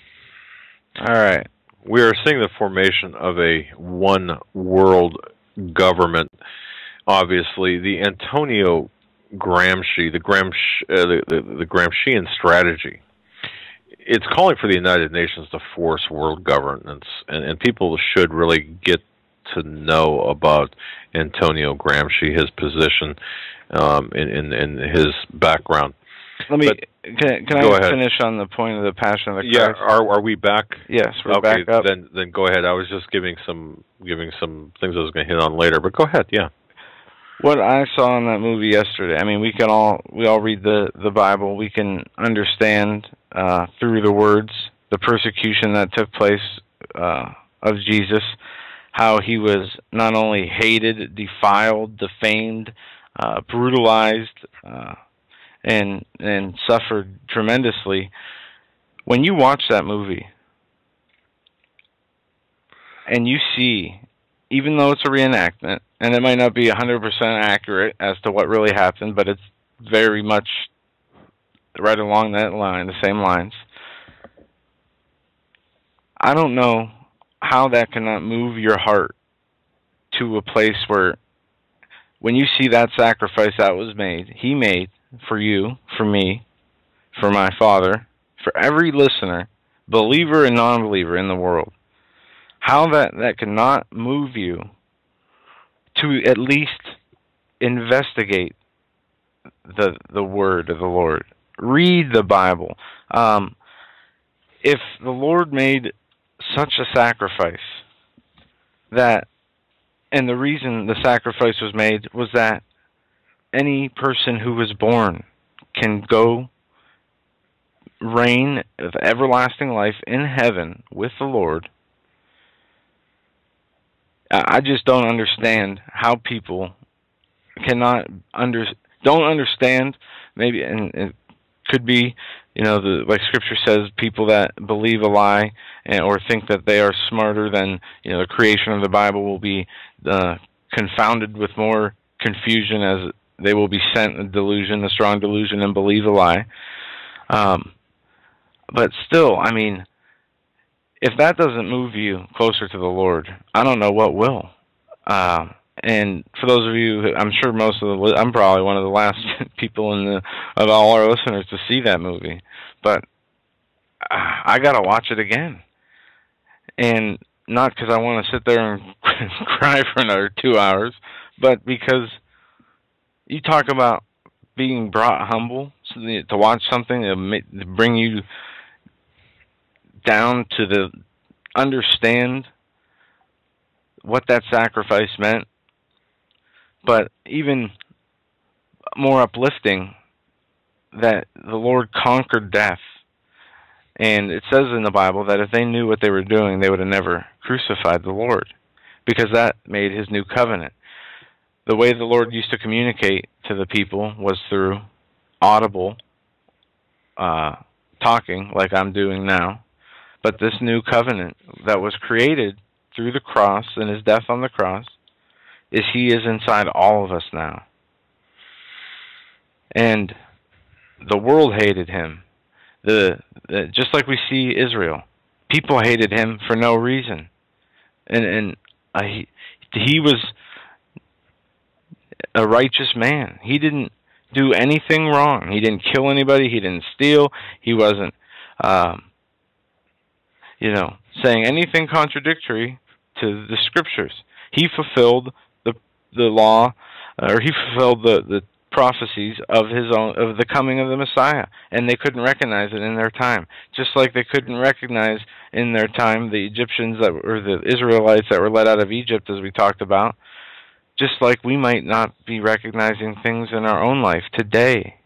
All right. We are seeing the formation of a one world government. Obviously, the Antonio Gramsci, the Gramscian strategy. It's calling for the United Nations to force world governance, and people should really get to know about Antonio Gramsci, his position, in his background. Can I finish on the point of the Passion of the Christ? Yeah, are we back? Yes, we're back up. Then go ahead. I was just giving some things I was going to hit on later, but go ahead. Yeah. What I saw in that movie yesterday. I mean, we all read the Bible. We can understand through the words the persecution that took place of Jesus, how he was not only hated, defiled, defamed, brutalized, and suffered tremendously. When you watch that movie and you see, even though it's a reenactment, and it might not be 100% accurate as to what really happened, but it's very much right along that line, the same lines. I don't know how that cannot move your heart to a place where when you see that sacrifice that was made, he made for you, for me, for my Father, for every listener, believer and non-believer in the world, how that cannot move you to at least investigate the word of the Lord. Read the Bible. If the Lord made such a sacrifice and the reason the sacrifice was made was that any person who was born can go reign of everlasting life in heaven with the Lord. I just don't understand how people don't understand. Maybe, and it could be, like Scripture says, people that believe a lie or think that they are smarter than the creation of the Bible will be confounded with more confusion as they will be sent a strong delusion, and believe a lie. But still, I mean, if that doesn't move you closer to the Lord, I don't know what will. And for those of you, I'm sure I'm probably one of the last people of all our listeners to see that movie, but I gotta watch it again, and not because I want to sit there and cry for another 2 hours, but because you talk about being brought humble, to watch something to bring you down to understand what that sacrifice meant, but even more uplifting, that the Lord conquered death. And it says in the Bible that if they knew what they were doing, they would have never crucified the Lord, because that made his new covenant. The way the Lord used to communicate to the people was through audible talking, like I'm doing now. But this new covenant that was created through the cross and his death on the cross he is inside all of us now. And the world hated him. Just like we see Israel. People hated him for no reason. And he was a righteous man. He didn't do anything wrong. He didn't kill anybody. He didn't steal. He wasn't, saying anything contradictory to the Scriptures. He fulfilled the law, or he fulfilled the prophecies of the coming of the Messiah, and they couldn't recognize it in their time. Just like they couldn't recognize in their time the Egyptians or the Israelites that were led out of Egypt, as we talked about. Just like we might not be recognizing things in our own life today.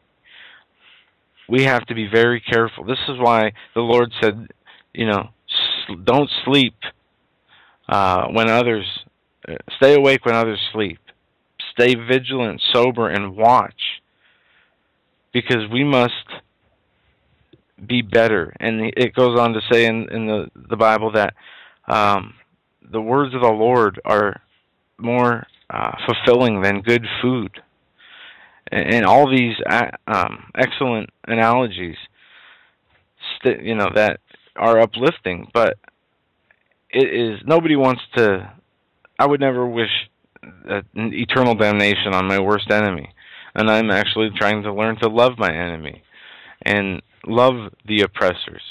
We have to be very careful. This is why the Lord said, don't sleep when others, stay awake when others sleep. Stay vigilant, sober, and watch. Because we must be better. And it goes on to say in the Bible that the words of the Lord are more fulfilling than good food. And all these excellent analogies, that are uplifting, but it is, nobody wants to, I would never wish eternal damnation on my worst enemy. And I'm actually trying to learn to love my enemy and love the oppressors.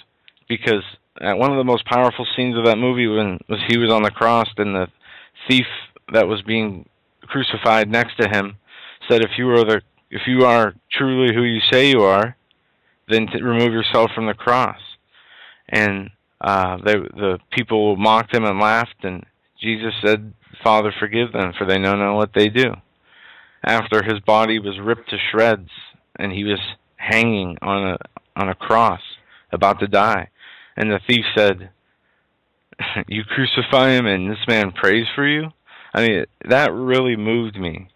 Because one of the most powerful scenes of that movie was he was on the cross, and the thief that was being crucified next to him said, if you are truly who you say you are, then remove yourself from the cross. And the people mocked him and laughed, and Jesus said, Father, forgive them, for they know not what they do. After his body was ripped to shreds, and he was hanging on a cross, about to die, and the thief said, you crucify him and this man prays for you? I mean, that really moved me.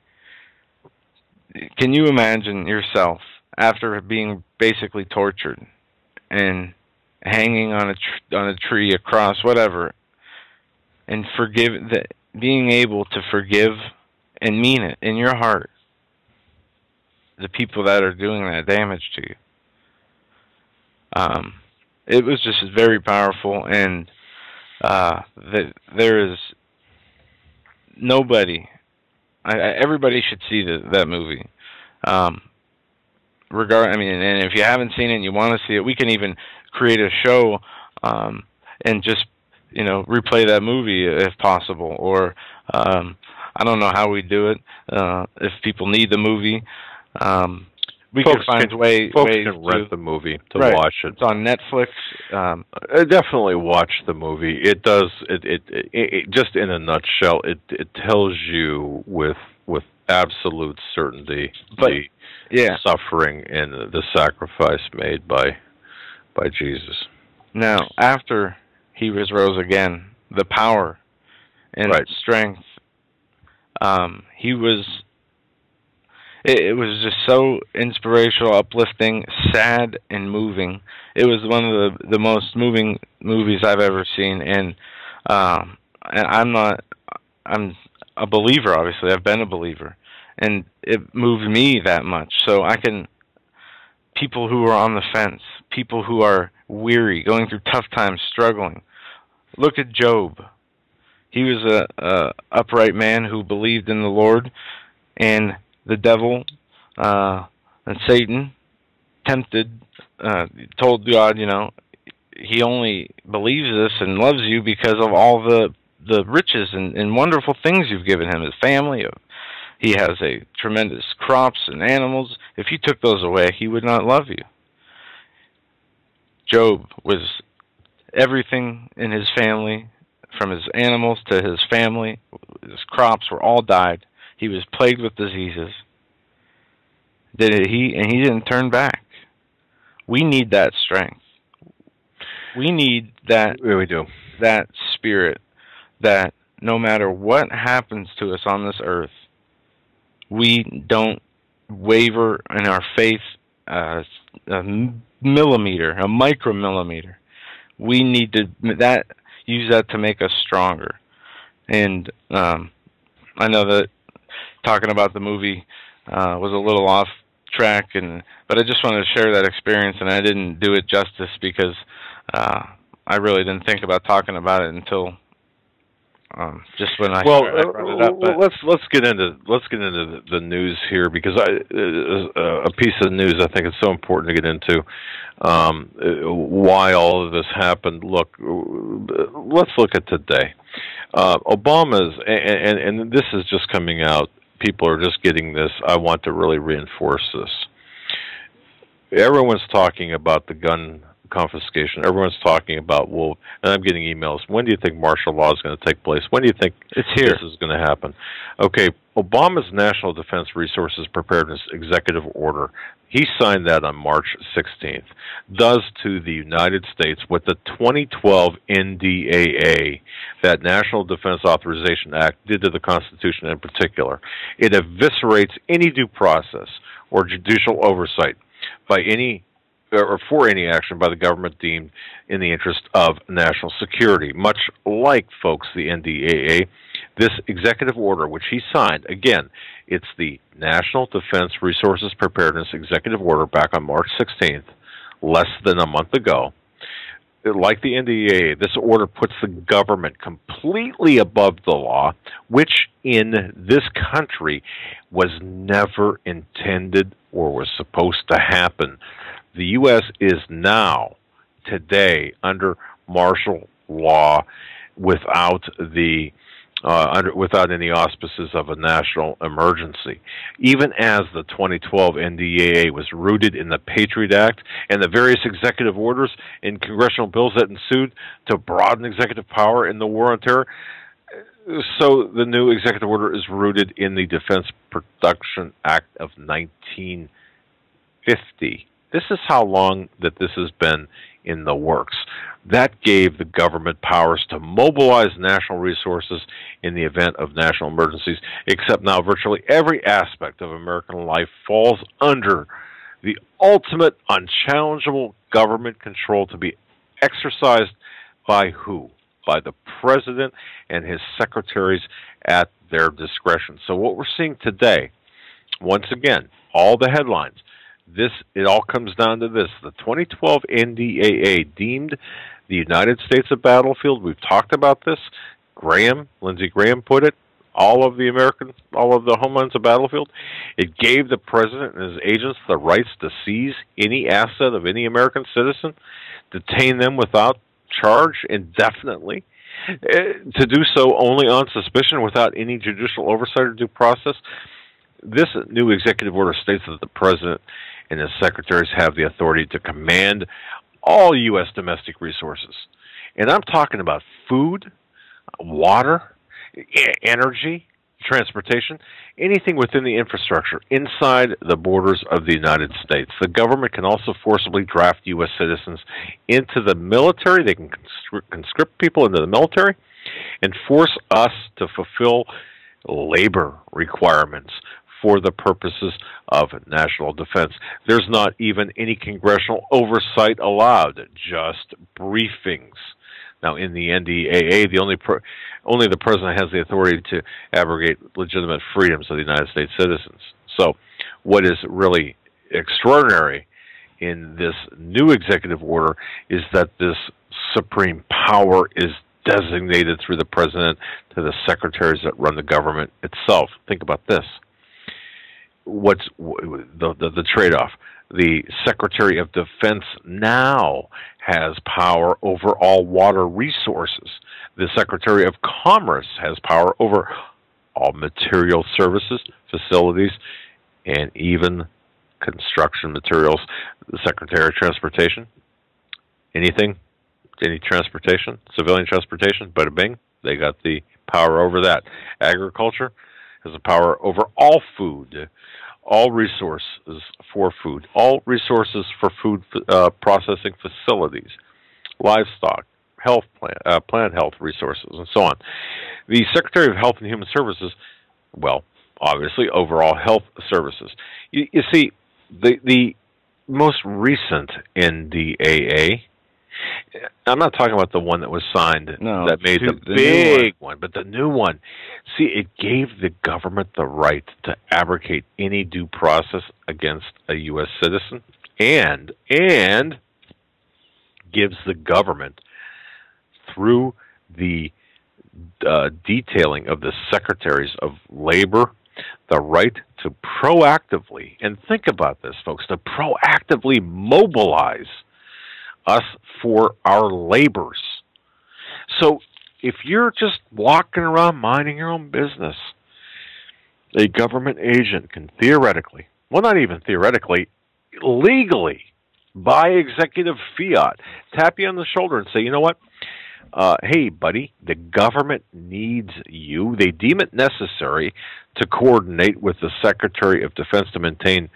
Can you imagine yourself after being basically tortured and hanging on a tree, a cross, whatever, and being able to forgive and mean it in your heart the people that are doing that damage to you? It was just very powerful, and there is nobody. Everybody should see that movie. And if you haven't seen it and you want to see it, we can even create a show and just replay that movie if possible. Or I don't know how we do it. If people need the movie, We can find ways can rent the movie to watch it. It's on Netflix. Definitely watch the movie. It does. It just in a nutshell, it tells you with absolute certainty the suffering and the sacrifice made by Jesus. Now, after he was rose again, the power and strength, he was. It was just so inspirational, uplifting, sad, and moving. It was one of the most moving movies I've ever seen, and I'm a believer. Obviously, I've been a believer, and it moved me that much. So people who are on the fence, people who are weary, going through tough times, struggling. Look at Job. He was a upright man who believed in the Lord, and the devil and Satan told God, he only believes this and loves you because of all the riches and wonderful things you've given him, his family. He has a tremendous crops and animals. If you took those away, he would not love you. Job was everything in his family, from his animals to his family. His crops were all died. He was plagued with diseases. He didn't turn back. We need that strength. We need that. Yeah, we do. That spirit that no matter what happens to us on this earth, we don't waver in our faith a millimeter, a micromillimeter. We need to use that to make us stronger. And I know that talking about the movie was a little off track, but I just wanted to share that experience, and I didn't do it justice because I really didn't think about talking about it until just when I brought it up. But let's get into the news here, because a piece of news I think is so important to get into. Why all of this happened? Look, let's look at today. Obama's, and this is just coming out. People are just getting this. I want to really reinforce this. Everyone's talking about the gun confiscation. Everyone's talking about, and I'm getting emails, when do you think martial law is going to take place? When do you think this is going to happen? Okay, Obama's National Defense Resources Preparedness Executive Order, he signed that on March 16th, does to the United States what the 2012 NDAA, that National Defense Authorization Act, did to the Constitution in particular. It eviscerates any due process or judicial oversight by any or for any action by the government deemed in the interest of national security. Much like, folks, the NDAA, this executive order, which he signed, again, it's the National Defense Resources Preparedness Executive Order back on March 16th, less than a month ago. Like the NDAA, this order puts the government completely above the law, which in this country was never intended or was supposed to happen. The U.S. is now, today, under martial law without any auspices of a national emergency. Even as the 2012 NDAA was rooted in the Patriot Act and the various executive orders and congressional bills that ensued to broaden executive power in the war on terror, so the new executive order is rooted in the Defense Production Act of 1950. This is how long that this has been in the works. That gave the government powers to mobilize national resources in the event of national emergencies, except now virtually every aspect of American life falls under the ultimate unchallengeable government control to be exercised by who? By the president and his secretaries at their discretion. So what we're seeing today, once again, all the headlines, it all comes down to this. The 2012 NDAA deemed the United States a battlefield. We've talked about this. Lindsey Graham put it. All of the homelands a battlefield. It gave the president and his agents the rights to seize any asset of any American citizen, detain them without charge indefinitely, to do so only on suspicion without any judicial oversight or due process. This new executive order states that the President and his secretaries have the authority to command all U.S. domestic resources. And I'm talking about food, water, energy, transportation, anything within the infrastructure inside the borders of the United States. The government can also forcibly draft U.S. citizens into the military. They can conscript people into the military and force us to fulfill labor requirements for the purposes of national defense. There's not even any congressional oversight allowed, just briefings. Now, in the NDAA, only the President has the authority to abrogate legitimate freedoms of the United States citizens. So what is really extraordinary in this new executive order is that this supreme power is designated through the President to the secretaries that run the government itself. Think about this. What's the trade-off? The Secretary of Defense now has power over all water resources. The Secretary of Commerce has power over all material services, facilities, and even construction materials. The Secretary of Transportation, any transportation, civilian transportation, bada bing, they got the power over that. Agriculture has the power over all food, all resources for food, all resources for food processing facilities, livestock, health plant health resources, and so on. The Secretary of Health and Human Services, well, obviously, overall health services. You see, the most recent NDAA, I'm not talking about the one that was signed that made the big one, but the new one. See, it gave the government the right to abrogate any due process against a U.S. citizen and gives the government, through the detailing of the secretaries of labor, the right to proactively, and think about this, folks, to proactively mobilize us for our labors. So if you're just walking around minding your own business, a government agent can theoretically, well, not even theoretically, legally, by executive fiat, tap you on the shoulder and say, you know what? Hey, buddy, the government needs you. They deem it necessary to coordinate with the Secretary of Defense to maintain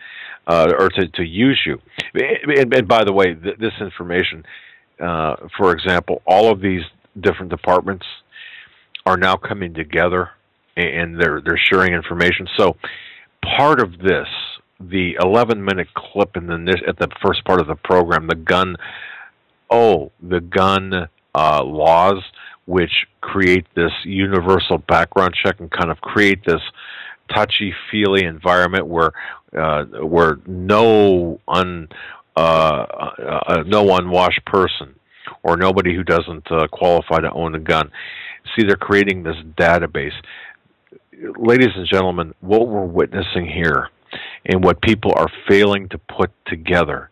or to use you. And by the way, this information, for example, all of these different departments are now coming together and they're sharing information. So part of this, the 11-minute clip at the first part of the program, the gun laws, which create this universal background check and kind of create this touchy-feely environment where no unwashed person or nobody who doesn't qualify to own a gun. See, they're creating this database. Ladies and gentlemen, what we're witnessing here and what people are failing to put together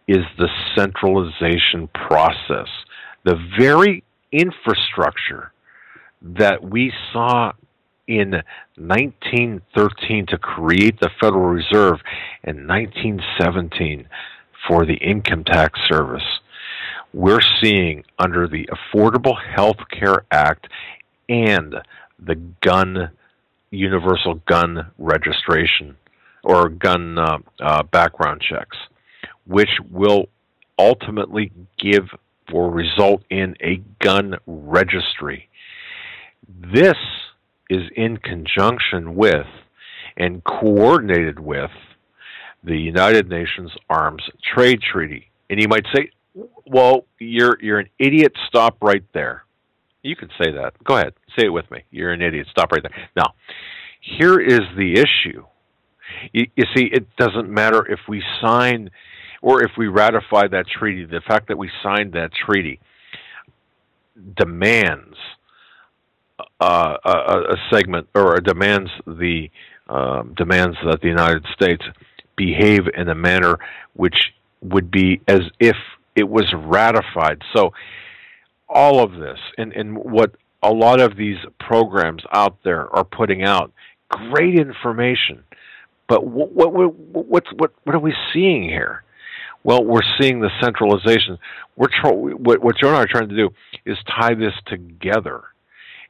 is the centralization process. The very infrastructure that we saw in 1913 to create the Federal Reserve and 1917 for the Income Tax Service, we're seeing under the Affordable Health Care Act and the universal gun registration or gun background checks, which will ultimately give or result in a gun registry. This is in conjunction with and coordinated with the United Nations Arms Trade Treaty. And you might say, well, you're an idiot. Stop right there. You can say that. Go ahead. Say it with me. You're an idiot. Stop right there. Now, here is the issue. You see, it doesn't matter if we sign or if we ratify that treaty. The fact that we signed that treaty demands a segment, or demands that the United States behave in a manner which would be as if it was ratified. So all of this and what a lot of these programs out there are putting out great information. But what are we seeing here? Well, we're seeing the centralization. What Joe and I are trying to do is tie this together,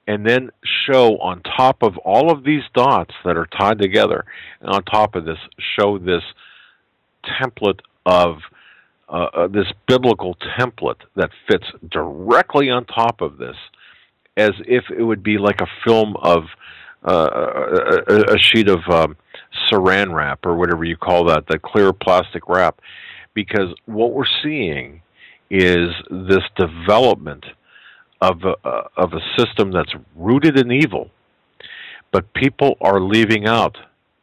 and then show on top of all of these dots that are tied together, and on top of this, show this template of this biblical template that fits directly on top of this, as if it would be like a film of a sheet of saran wrap or whatever you call that, the clear plastic wrap. Because what we're seeing is this development of a system that's rooted in evil, but people are leaving out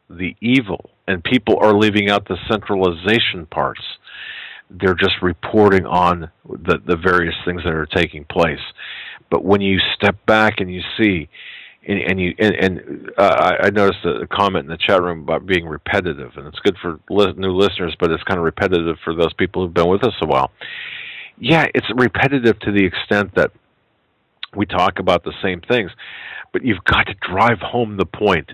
the evil, and people are leaving out the centralization parts. They're just reporting on the various things that are taking place. But when you step back and you see, I noticed a comment in the chat room about being repetitive, and it's good for new listeners, but it's kind of repetitive for those people who've been with us a while. Yeah, it's repetitive to the extent that we talk about the same things, but you've got to drive home the point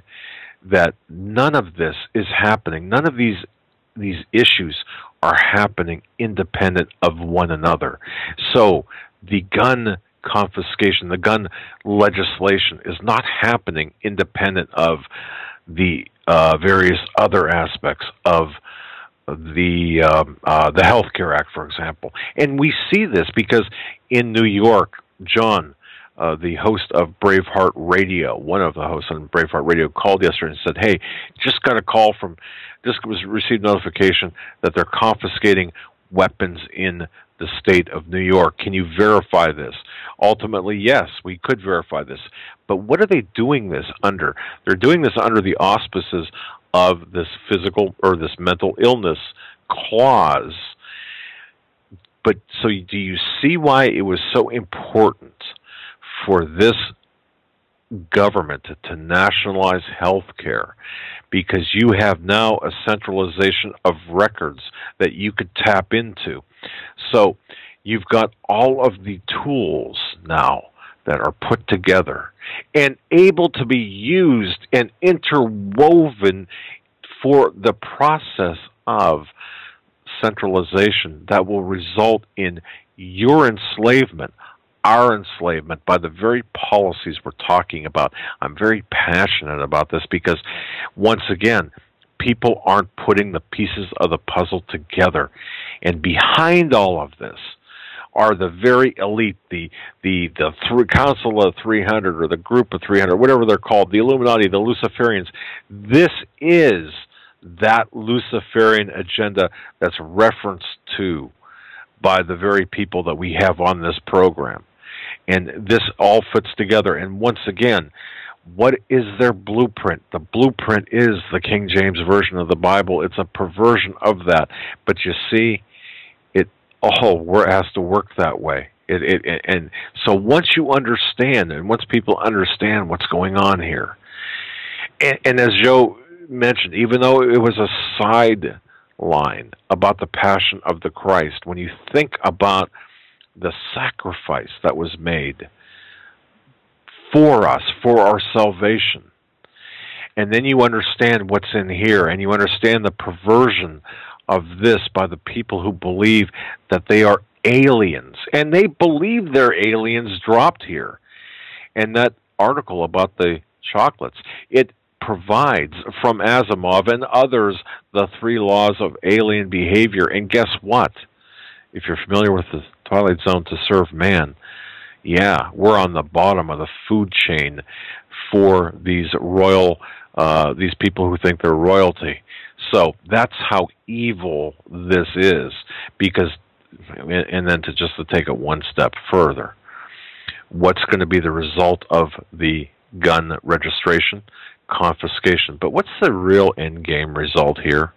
that none of this is happening. None of these issues are happening independent of one another. So the gun confiscation, the gun legislation is not happening independent of the various other aspects of the Healthcare Act, for example. And we see this because in New York, John, the host of Braveheart Radio, one of the hosts on Braveheart Radio, called yesterday and said, "Hey, just got a call from, just received notification that they're confiscating weapons in the state of New York. Can you verify this?" Ultimately, yes, we could verify this. But what are they doing this under? They're doing this under the auspices of this physical or this mental illness clause. But so do you see why it was so important for this government to nationalize health care? Because you have now a centralization of records that you could tap into. So you've got all of the tools now that are put together and able to be used and interwoven for the process of centralization that will result in your enslavement, our enslavement, by the very policies we're talking about. I'm very passionate about this because, once again, people aren't putting the pieces of the puzzle together. And behind all of this are the very elite, the Council of 300 or the Group of 300, whatever they're called, the Illuminati, the Luciferians. This is that Luciferian agenda that's referenced to by the very people that we have on this program. And this all fits together. And once again, what is their blueprint? The blueprint is the King James Version of the Bible. It's a perversion of that. But you see, it all has to work that way. And so once you understand, and once people understand what's going on here, and as Joe mentioned, even though it was a sideline about the Passion of the Christ, when you think about the sacrifice that was made for us, for our salvation, and then you understand what's in here, and you understand the perversion of this by the people who believe that they are aliens, and they believe they're aliens dropped here. And that article about the chocolates, it provides from Asimov and others the 3 laws of alien behavior. And guess what? If you're familiar with the Twilight Zone to serve man, yeah, we're on the bottom of the food chain for these these people who think they're royalty. So that's how evil this is. Because, and then to take it one step further, what's going to be the result of the gun registration? Confiscation. But what's the real end game result here?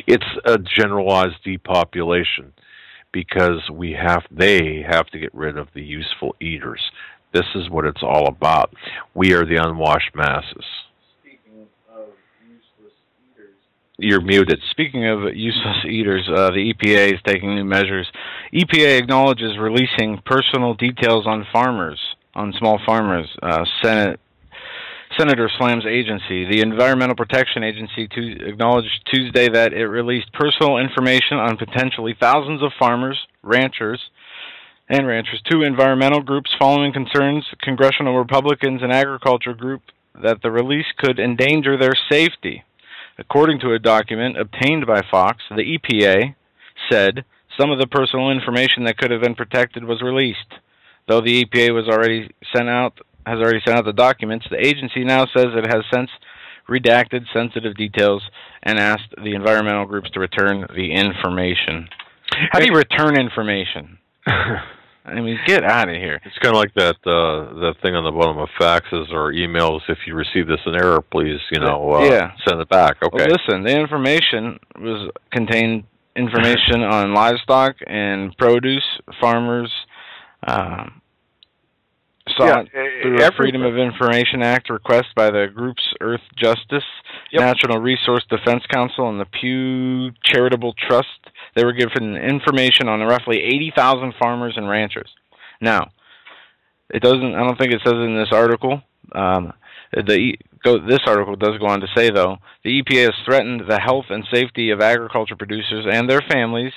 It's a generalized depopulation, because they have to get rid of the useful eaters. This is what it's all about. We are the unwashed masses. Speaking of useless eaters. You're muted. Speaking of useless eaters, the EPA is taking new measures. EPA acknowledges releasing personal details on farmers, on small farmers. Senator slams agency. The Environmental Protection Agency acknowledged Tuesday that it released personal information on potentially thousands of farmers, ranchers to environmental groups following concerns congressional Republicans and agriculture group that the release could endanger their safety. According to a document obtained by Fox, the EPA said some of the personal information that could have been protected was released. Though the EPA has already sent out the documents, the agency now says it has since redacted sensitive details and asked the environmental groups to return the information. How do you return information? I mean, get out of here. It's kind of like that thing on the bottom of faxes or emails. If you receive this in error, please, send it back. Okay. Well, listen, the information contained information on livestock and produce. Farmers sought through a Freedom of Information Act request by the group's Earth Justice, National Resource Defense Council, and the Pew Charitable Trust. They were given information on roughly 80,000 farmers and ranchers. Now, I don't think it says in this article. This article does go on to say, though, the EPA has threatened the health and safety of agriculture producers and their families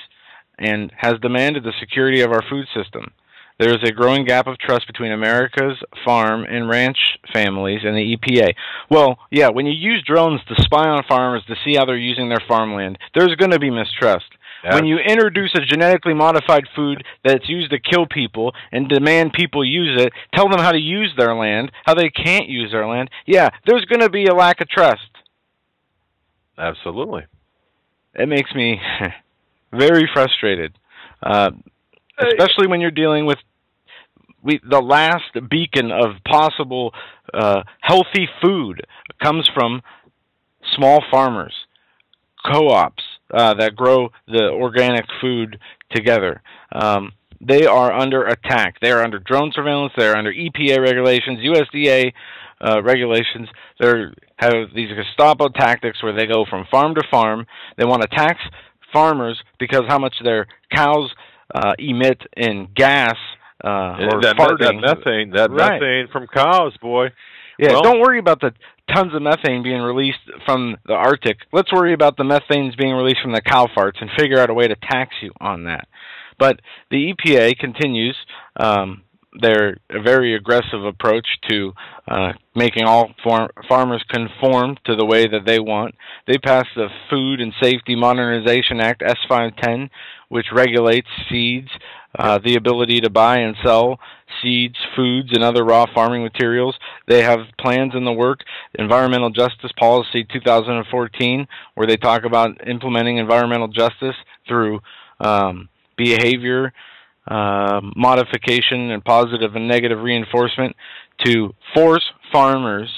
and has demanded the security of our food system. There is a growing gap of trust between America's farm and ranch families and the EPA. Well, yeah, when you use drones to spy on farmers to see how they're using their farmland, there's going to be mistrust. Yeah. When you introduce a genetically modified food that's used to kill people and demand people use it, tell them how to use their land, how they can't use their land, yeah, there's going to be a lack of trust. Absolutely. It makes me very frustrated, especially when you're dealing with the last beacon of possible healthy food comes from small farmers, co-ops that grow the organic food together. They are under attack. They are under drone surveillance. They are under EPA regulations, USDA regulations. They have these Gestapo tactics where they go from farm to farm. They want to tax farmers because how much their cows emit in gas or farting. That methane from cows, boy. Yeah, don't worry about the tons of methane being released from the Arctic. Let's worry about the methanes being released from the cow farts and figure out a way to tax you on that. But the EPA continues their very aggressive approach to making all farmers conform to the way that they want. They passed the Food and Safety Modernization Act, S510, which regulates seeds, the ability to buy and sell seeds, foods, and other raw farming materials. They have plans in the work, Environmental Justice Policy 2014, where they talk about implementing environmental justice through behavior modification and positive and negative reinforcement to force farmers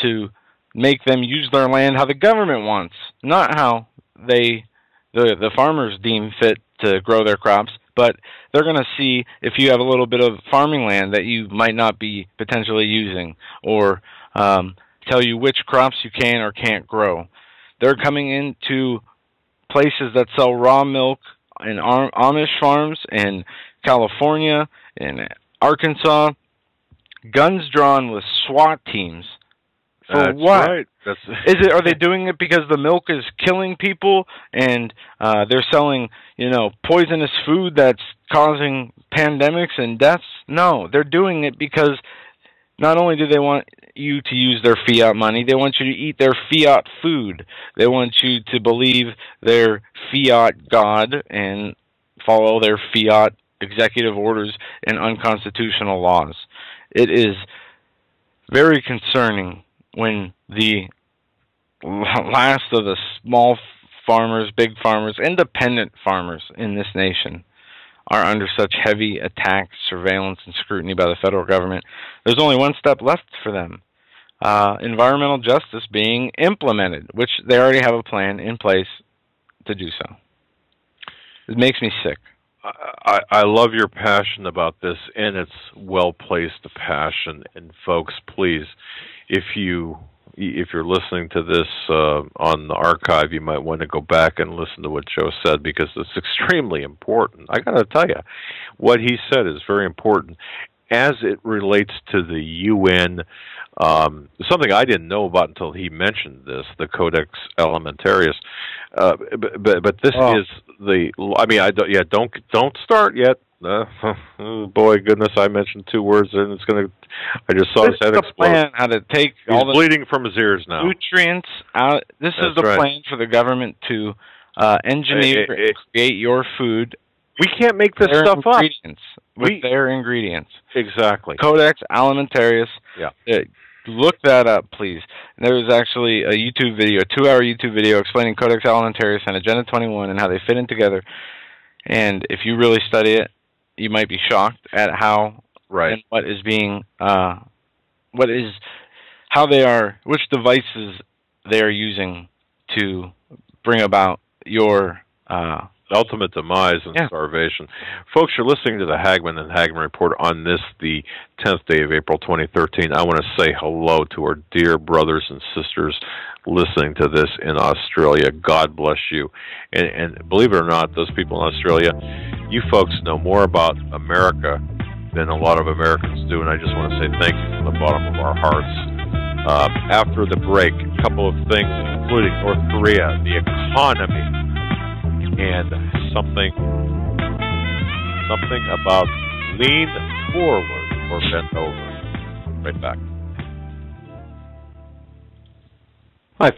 to make them use their land how the government wants, not how the farmers deem fit to grow their crops. But they're going to see if you have a little bit of farming land that you might not be potentially using, or tell you which crops you can or can't grow. They're coming into places that sell raw milk in Amish farms in California, in Arkansas, guns drawn with SWAT teams. For That's what? Right. Are they doing it because the milk is killing people and they're selling, poisonous food that's causing pandemics and deaths? No, they're doing it because not only do they want you to use their fiat money, they want you to eat their fiat food. They want you to believe their fiat God and follow their fiat executive orders and unconstitutional laws. It is very concerning when the last of the small farmers, big farmers, independent farmers in this nation are under such heavy attack, surveillance, and scrutiny by the federal government. There's only one step left for them. Environmental justice being implemented, which they already have a plan in place to do so. It makes me sick. I love your passion about this, and it's well-placed passion. And folks, please, if you're listening to this on the archive, you might want to go back and listen to what Joe said, because it's extremely important. I got to tell you, what he said is very important as it relates to the UN Something I didn't know about until he mentioned this, the Codex Alimentarius. But this is the. I mean, don't start yet. Oh boy, goodness! I mentioned 2 words, and it's going to. I just saw his head explode. Plan how to take all the bleeding from his ears now. Nutrients out. This is the plan for the government to engineer and create your food. We can't make this stuff up with their ingredients. Exactly. Codex Alimentarius. Yeah. Look that up, please. And there was actually a YouTube video, a 2-hour YouTube video explaining Codex Alimentarius and Agenda 21 and how they fit in together. And if you really study it, you might be shocked at how and what is being, how they are, which devices they are using to bring about your ultimate demise and starvation. Folks, you're listening to the Hagmann and Hagmann Report on this, the 10th day of April 2013. I want to say hello to our dear brothers and sisters listening to this in Australia. God bless you. And believe it or not, those people in Australia, you folks know more about America than a lot of Americans do, and I just want to say thank you from the bottom of our hearts. After the break, a couple of things, including North Korea, the economy, and something about lean forward or bent over. Right back. Hi.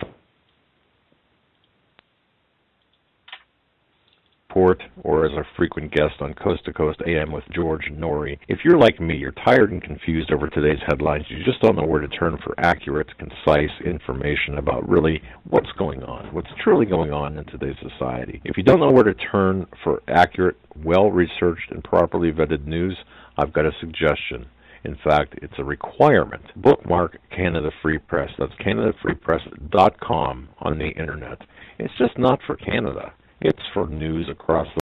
Or as a frequent guest on Coast to Coast AM with George Norrie. If you're like me, you're tired and confused over today's headlines. You just don't know where to turn for accurate, concise information about really what's going on, what's truly going on in today's society. If you don't know where to turn for accurate, well-researched, and properly vetted news, I've got a suggestion. In fact, it's a requirement. Bookmark Canada Free Press. That's CanadaFreePress.com on the Internet. It's just not for Canada. It's for news across the world.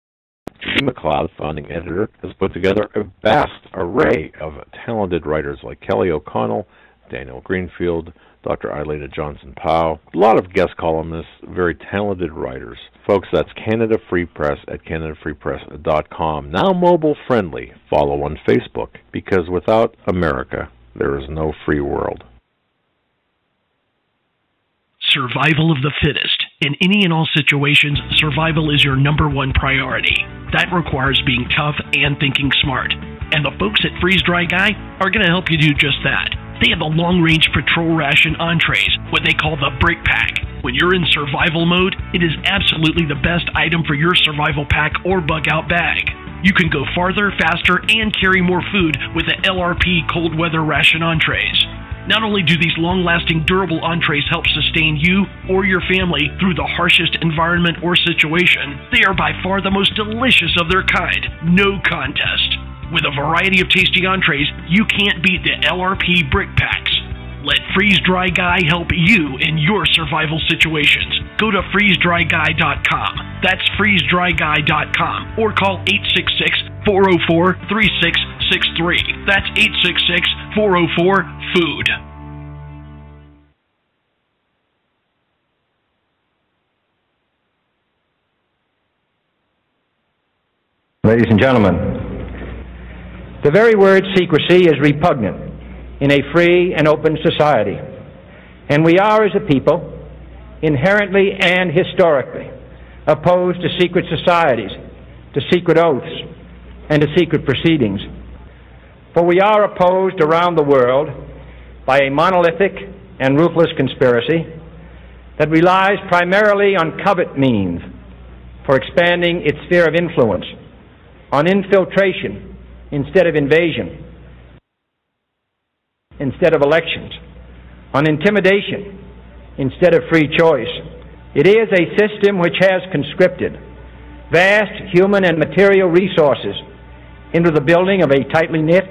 Judy McLeod, founding editor, has put together a vast array of talented writers like Kelly O'Connell, Daniel Greenfield, Dr. Aileta Johnson-Powell, a lot of guest columnists, very talented writers. Folks, that's Canada Free Press at CanadaFreePress.com. Now mobile friendly. Follow on Facebook, because without America, there is no free world. Survival of the fittest. In any and all situations, survival is your #1 priority. That requires being tough and thinking smart. And the folks at Freeze Dry Guy are going to help you do just that. They have the long-range patrol ration entrees, what they call the Brick Pack. When you're in survival mode, it is absolutely the best item for your survival pack or bug-out bag. You can go farther, faster, and carry more food with the LRP cold weather ration entrees. Not only do these long-lasting, durable entrees help sustain you or your family through the harshest environment or situation, they are by far the most delicious of their kind. No contest. With a variety of tasty entrees, you can't beat the LRP Brick Packs. Let Freeze Dry Guy help you in your survival situations. Go to freezedryguy.com. That's freezedryguy.com. Or call 866-404-3663. That's 866-404-FOOD. Ladies and gentlemen, the very word secrecy is repugnant in a free and open society. And we are, as a people, inherently and historically opposed to secret societies, to secret oaths, and to secret proceedings. For we are opposed around the world by a monolithic and ruthless conspiracy that relies primarily on covert means for expanding its sphere of influence, on infiltration instead of invasion, instead of elections, on intimidation instead of free choice. It is a system which has conscripted vast human and material resources into the building of a tightly knit,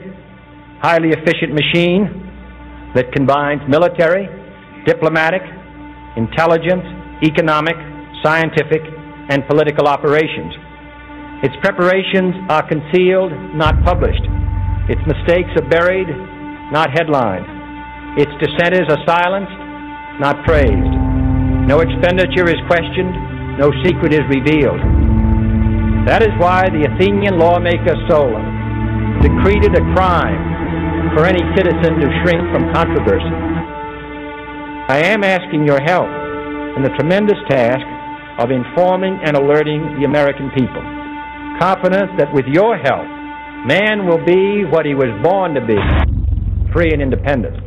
highly efficient machine that combines military, diplomatic, intelligence, economic, scientific, and political operations. Its preparations are concealed, not published. Its mistakes are buried, not headlined. Its dissenters are silenced, not praised. No expenditure is questioned, no secret is revealed. That is why the Athenian lawmaker Solon decreed it a crime for any citizen to shrink from controversy. I am asking your help in the tremendous task of informing and alerting the American people, confident that with your help, man will be what he was born to be, free and independent.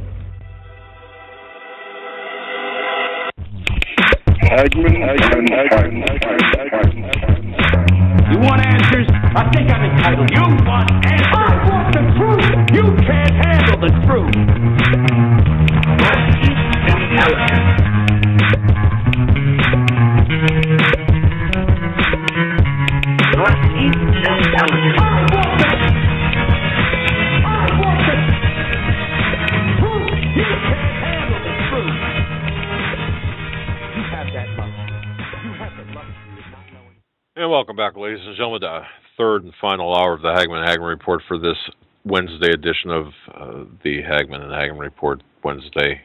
You want answers? I think I'm entitled. You want answers? I want the truth. You can't handle the truth. And welcome back, ladies and gentlemen, to the third and final hour of the Hagmann Report for this Wednesday edition of the Hagmann and Hagmann Report, Wednesday,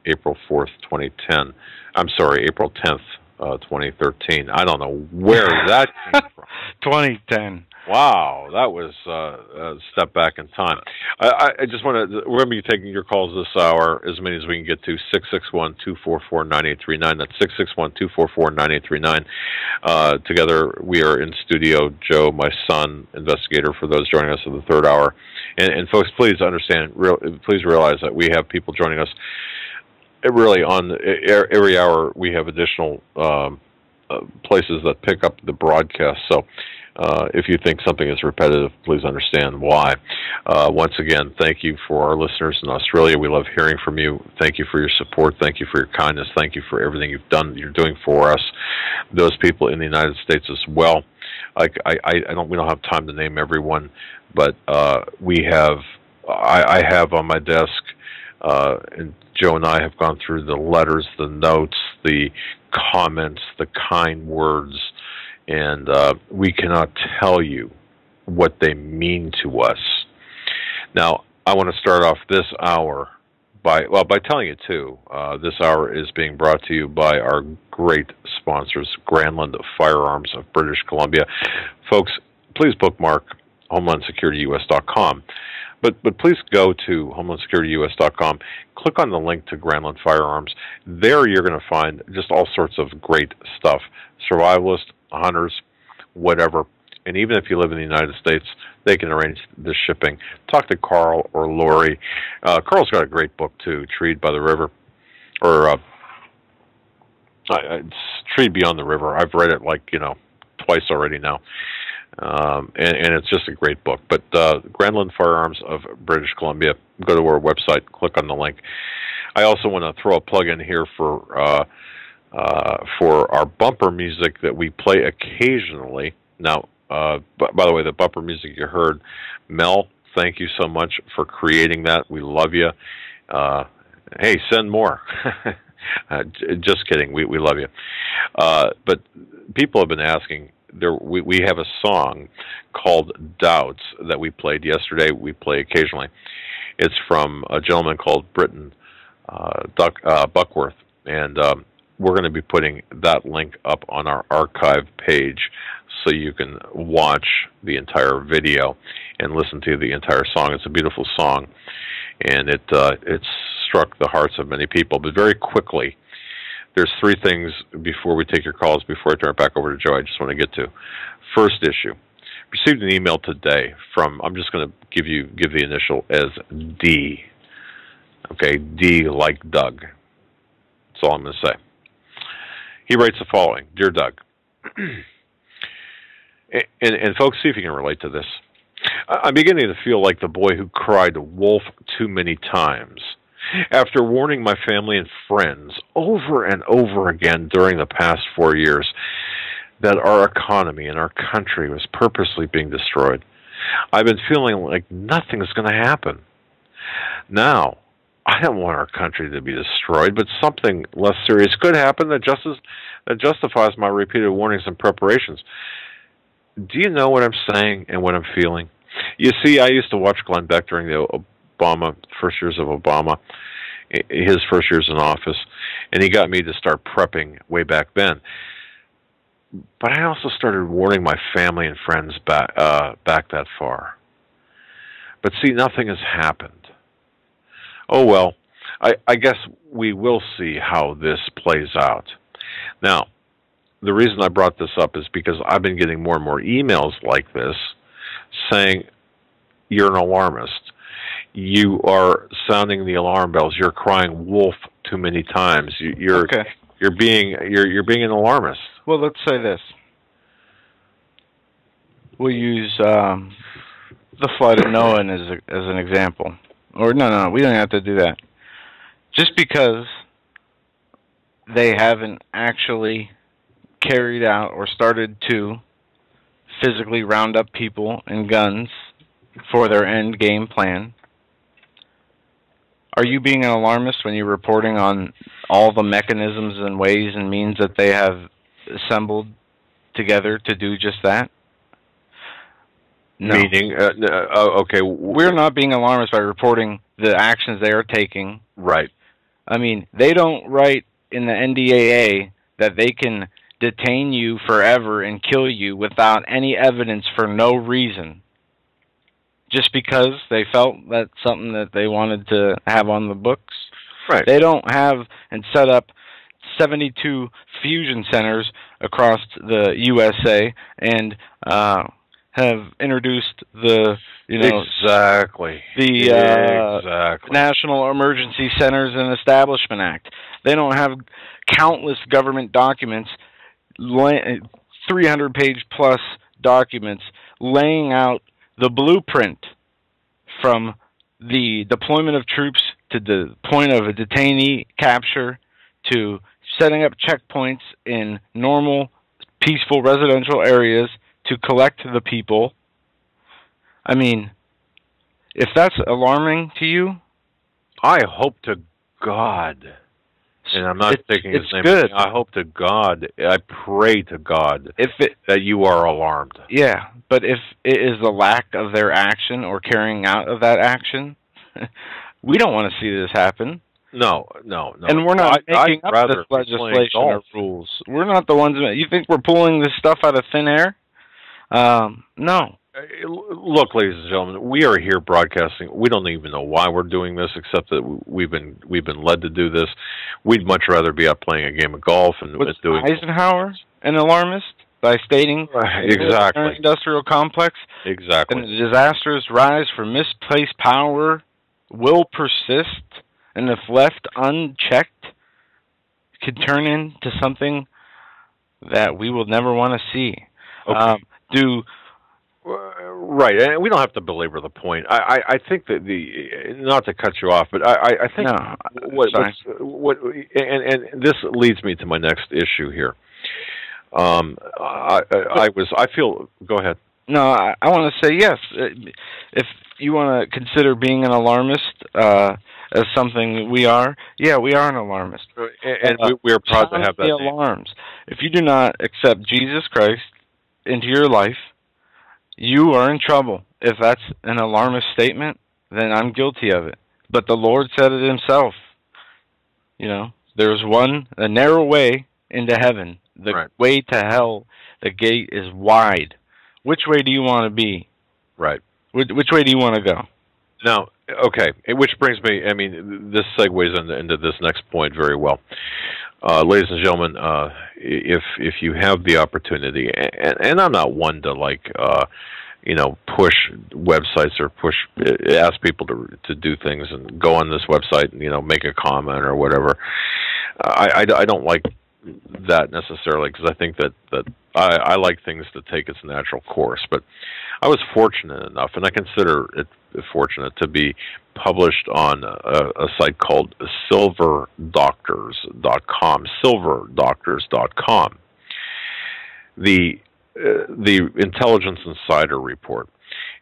April 4th, 2010. I'm sorry, April 10th, 2013. I don't know where that came from. 2010. Wow, that was a step back in time. I just want to, we're going to be taking your calls this hour, as many as we can get to, 661-244-9839. That's 661-244-9839. Together, we are in studio, Joe, my son, investigator, for those joining us in the third hour. And folks, please understand, please realize that we have people joining us really on every hour. We have additional places that pick up the broadcast. So if you think something is repetitive, please understand why. Once again, thank you for our listeners in Australia. We love hearing from you. Thank you for your support. Thank you for your kindness. Thank you for everything you've done, you're doing for us. Those people in the United States as well. We don't have time to name everyone, but we have. I have on my desk, and Joe and I have gone through the letters, the notes, the comments, the kind words. And we cannot tell you what they mean to us. Now, I want to start off this hour by telling you, too. This hour is being brought to you by our great sponsors, Granlund Firearms of British Columbia. Folks, please bookmark HomelandSecurityUS.com. But please go to HomelandSecurityUS.com, click on the link to Granlund Firearms. There you're going to find just all sorts of great stuff. Survivalists, hunters, whatever. And even if you live in the United States, they can arrange the shipping. Talk to Carl or Lori. Carl's got a great book, too, Treed by the River. Or it's Treed Beyond the River. I've read it twice already now. And it's just a great book. But Granlund Firearms of British Columbia, go to our website, click on the link. I also want to throw a plug in here for our bumper music that we play occasionally. Now, by the way, the bumper music you heard, Mel, thank you so much for creating that. We love you. Hey, send more. Just kidding. We love you. But people have been asking. We have a song called Doubts that we played yesterday. We play occasionally. It's from a gentleman called Britton Buckworth. And we're going to be putting that link up on our archive page so you can watch the entire video and listen to the entire song. It's a beautiful song, and it struck the hearts of many people. But very quickly, there's three things before we take your calls, before I turn it back over to Joe, I just want to get to. First issue. Received an email today from, I'm just going to give the initial as D. Okay, D like Doug. That's all I'm going to say. He writes the following. Dear Doug, and folks, see if you can relate to this. I'm beginning to feel like the boy who cried wolf too many times. After warning my family and friends over and over again during the past 4 years that our economy and our country was purposely being destroyed, I've been feeling like nothing's going to happen. Now, I don't want our country to be destroyed, but something less serious could happen that justifies my repeated warnings and preparations. Do you know what I'm saying and what I'm feeling? You see, I used to watch Glenn Beck during the first years of Obama, his first years in office, and he got me to start prepping way back then. But I also started warning my family and friends back that far. But see, nothing has happened. Oh, well, I guess we will see how this plays out. Now, the reason I brought this up is because I've been getting more and more emails like this saying, you're an alarmist. You are sounding the alarm bells. You're crying wolf too many times. You're being an alarmist. Well, let's say this. We'll use the flood of Noah as an example. Or no, we don't have to do that. Just because they haven't actually carried out or started to physically round up people and guns for their end game plan. Are you being an alarmist when you're reporting on all the mechanisms and ways and means that they have assembled together to do just that? No. Meaning, okay. We're not being alarmist by reporting the actions they are taking. Right. I mean, they don't write in the NDAA that they can detain you forever and kill you without any evidence for no reason. Just because they felt that's something that they wanted to have on the books. Right. They don't have and set up 72 fusion centers across the USA and have introduced the National Emergency Centers and Establishment Act. They don't have countless government documents, 300-page plus documents laying out the blueprint from the deployment of troops to the point of a detainee capture to setting up checkpoints in normal, peaceful residential areas to collect the people. I mean, if that's alarming to you, I hope to God, and I'm not taking his name. Good. I hope to God, I pray to God that you are alarmed. Yeah, but if it is the lack of their action or carrying out of that action, we don't want to see this happen. No. And we're not making up this legislation or rules. We're not the ones. You think we're pulling this stuff out of thin air? No. Look, ladies and gentlemen, we are here broadcasting. We don't even know why we're doing this, except that we've been led to do this. We'd much rather be out playing a game of golf and doing. Eisenhower an alarmist by stating exactly industrial complex. Exactly. And the disastrous rise from misplaced power will persist, and if left unchecked, could turn into something that we will never want to see. Okay. Right, and we don't have to belabor the point. I think that not to cut you off, but I think and this leads me to my next issue here. I feel. Go ahead. No, I want to say yes. If you want to consider being an alarmist as something we are, yeah, we are an alarmist, and we are proud to have that. The alarms. If you do not accept Jesus Christ into your life, you are in trouble. If that's an alarmist statement, then I'm guilty of it. But the Lord said it himself. You know, there's a narrow way into heaven. The way to hell, the gate is wide. Which way do you want to be? Right. Which way do you want to go? Now, okay, which brings me, I mean, this segues into this next point very well. Ladies and gentlemen, if you have the opportunity, and I'm not one to push websites or ask people to do things and go on this website and make a comment or whatever. I don't like that necessarily, because I think that I like things to take its natural course. But I was fortunate enough, and I consider it fortunate, to be published on a site called silverdoctors.com. Silverdoctors.com. The Intelligence Insider report.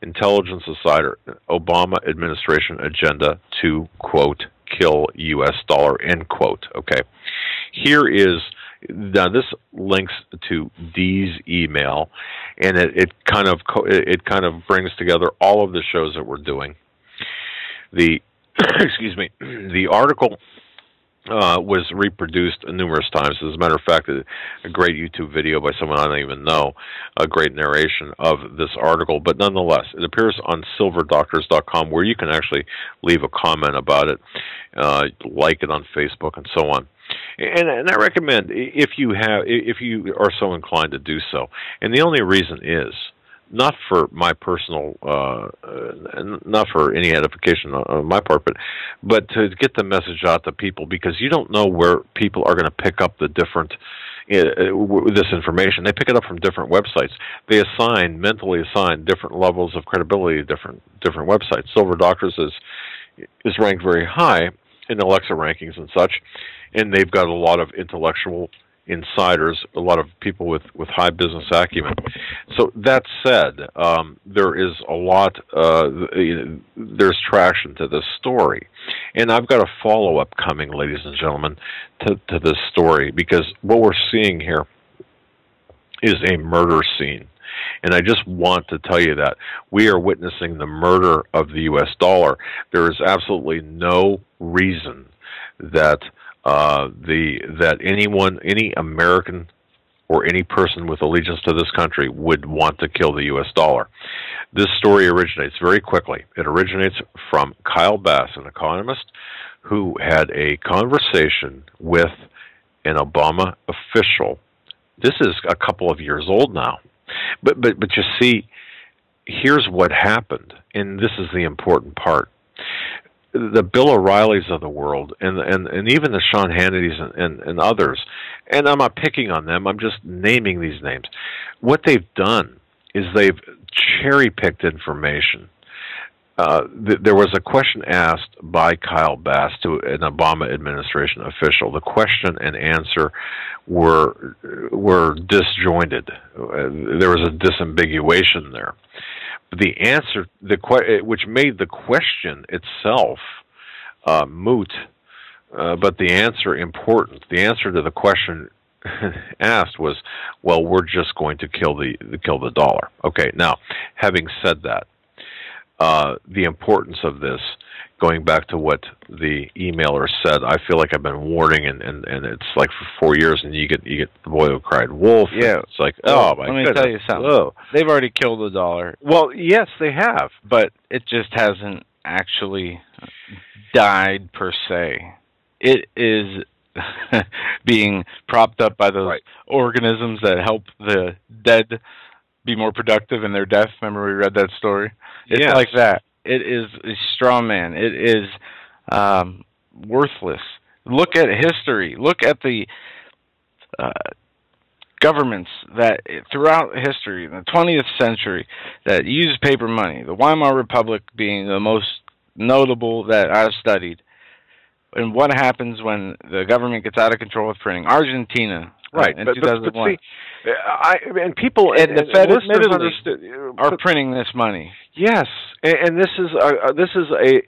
Intelligence Insider, Obama administration agenda to, quote, kill U.S. dollar, end quote. Okay. Here is, now this links to Dee's email, and it kind of brings together all of the shows that we're doing. The excuse me, the article was reproduced numerous times. As a matter of fact, a great YouTube video by someone I don't even know, a great narration of this article. But nonetheless, it appears on silverdoctors.com, where you can actually leave a comment about it, like it on Facebook, and so on. And I recommend, if you are so inclined to do so. And the only reason is not for my personal, not for any edification on my part, but to get the message out to people, because you don't know where people are going to pick up the different this information. They pick it up from different websites. They mentally assign different levels of credibility to different websites. Silver Doctors is ranked very high in Alexa rankings and such, and they've got a lot of intellectual insiders, a lot of people with high business acumen. So that said, there is a lot, there's traction to this story. And I've got a follow-up coming, ladies and gentlemen, to this story, because what we're seeing here is a murder scene. And I just want to tell you that we are witnessing the murder of the U.S. dollar. There is absolutely no reason that any American or any person with allegiance to this country would want to kill the U.S. dollar. This story originates very quickly. It originates from Kyle Bass, an economist, who had a conversation with an Obama official. This is a couple of years old now. But you see, here's what happened, and this is the important part. The Bill O'Reillys of the world, and even the Sean Hannitys and others, and I'm not picking on them, I'm just naming these names. What they've done is they've cherry-picked information. There was a question asked by Kyle Bass to an Obama administration official. The question and answer were disjointed. There was a disambiguation there. The answer, which made the question itself moot, but the answer important. The answer to the question asked was, "Well, we're just going to kill the dollar." Okay. Now, having said that, the importance of this, going back to what the emailer said, I feel like I've been warning, and it's like for 4 years, and you get the boy who cried wolf. Yeah, it's like, oh my goodness. Let me tell you something. Whoa. They've already killed the dollar. Well, yes, they have, but it just hasn't actually died per se. It is being propped up by those organisms that help the dead be more productive in their death. Remember we read that story? It's like that. It is a straw man. It is worthless. Look at history. Look at the governments that throughout history, in the 20th century, that used paper money, the Weimar Republic being the most notable that I've studied. And what happens when the government gets out of control with printing? Argentina, in 2001. But see, and people and the Fed admittedly are printing this money. Yes, and this is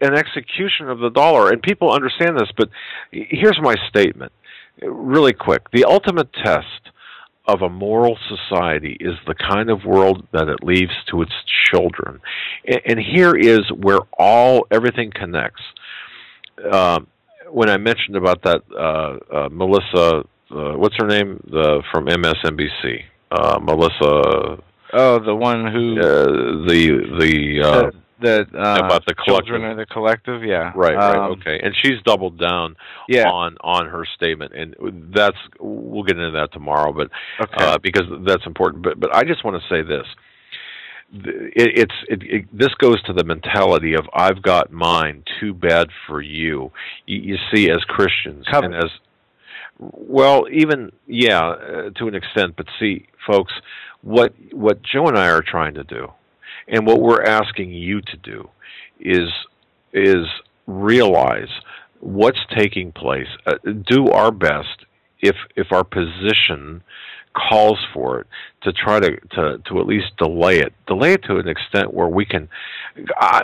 an execution of the dollar, and people understand this. But here's my statement, really quick: the ultimate test of a moral society is the kind of world that it leaves to its children, and here is where everything connects. When I mentioned about that Melissa, what's her name, from MSNBC, Melissa. Oh, the one who about the children of the collective, yeah. Right, okay. And she's doubled down on her statement, and we'll get into that tomorrow, but because that's important. But I just want to say this. This goes to the mentality of I've got mine, too bad for you. You see, as Christians and as well, even to an extent. But see, folks, what Joe and I are trying to do, and what we're asking you to do, is realize what's taking place. Do our best, if our position calls for it, to try to at least delay it to an extent where we can.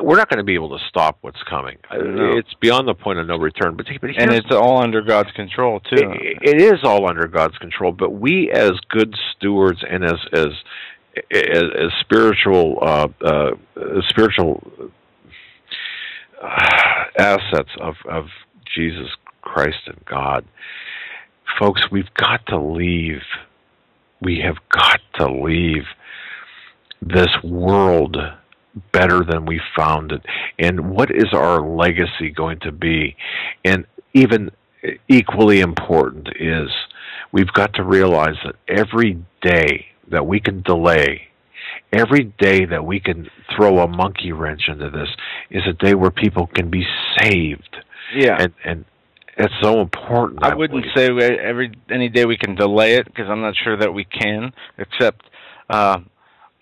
We're not going to be able to stop what's coming. It's beyond the point of no return. But and it's all under God's control too. It is all under God's control. But we, as good stewards and as spiritual assets of Jesus Christ and God. Folks, we've got to leave. We have got to leave this world better than we found it. And what is our legacy going to be? And even equally important is we've got to realize that every day that we can delay, every day that we can throw a monkey wrench into this is a day where people can be saved. Yeah. And it's so important. I wouldn't say any day we can delay it, because I'm not sure that we can, except the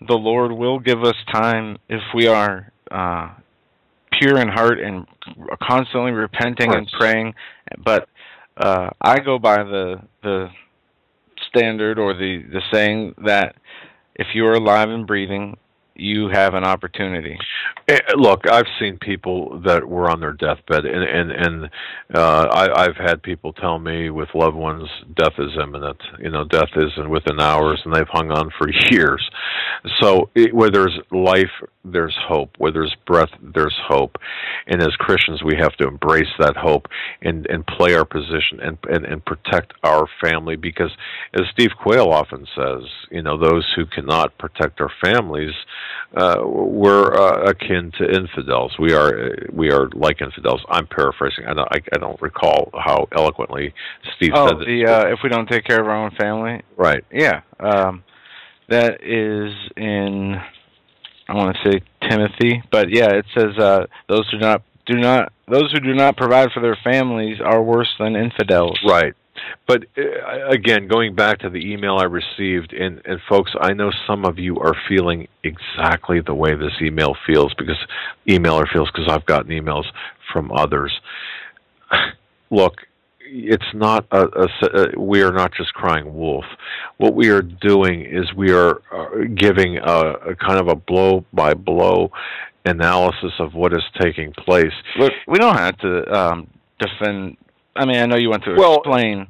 Lord will give us time if we are pure in heart and constantly repenting and praying. But I go by the standard or the saying that if you are alive and breathing, you have an opportunity. Look, I've seen people that were on their deathbed, and I've had people tell me with loved ones, death is imminent. You know, death is within hours, and they've hung on for years. So where there's life, there's hope. Where there's breath, there's hope. And as Christians, we have to embrace that hope and play our position and protect our family, because as Steve Quayle often says, you know, those who cannot protect our families, we're akin to infidels. We are like infidels. I'm paraphrasing. I don't recall how eloquently Steve said this. If we don't take care of our own family, right? Yeah, that is in, I want to say Timothy, but yeah, it says those who do not provide for their families are worse than infidels. Right. But again, going back to the email I received, and folks, I know some of you are feeling exactly the way this emailer feels, because I've gotten emails from others. Look, it's not we are not just crying wolf. What we are doing is we are giving a kind of a blow-by-blow analysis of what is taking place. Look, we don't have to defend. I mean, I know you want to explain.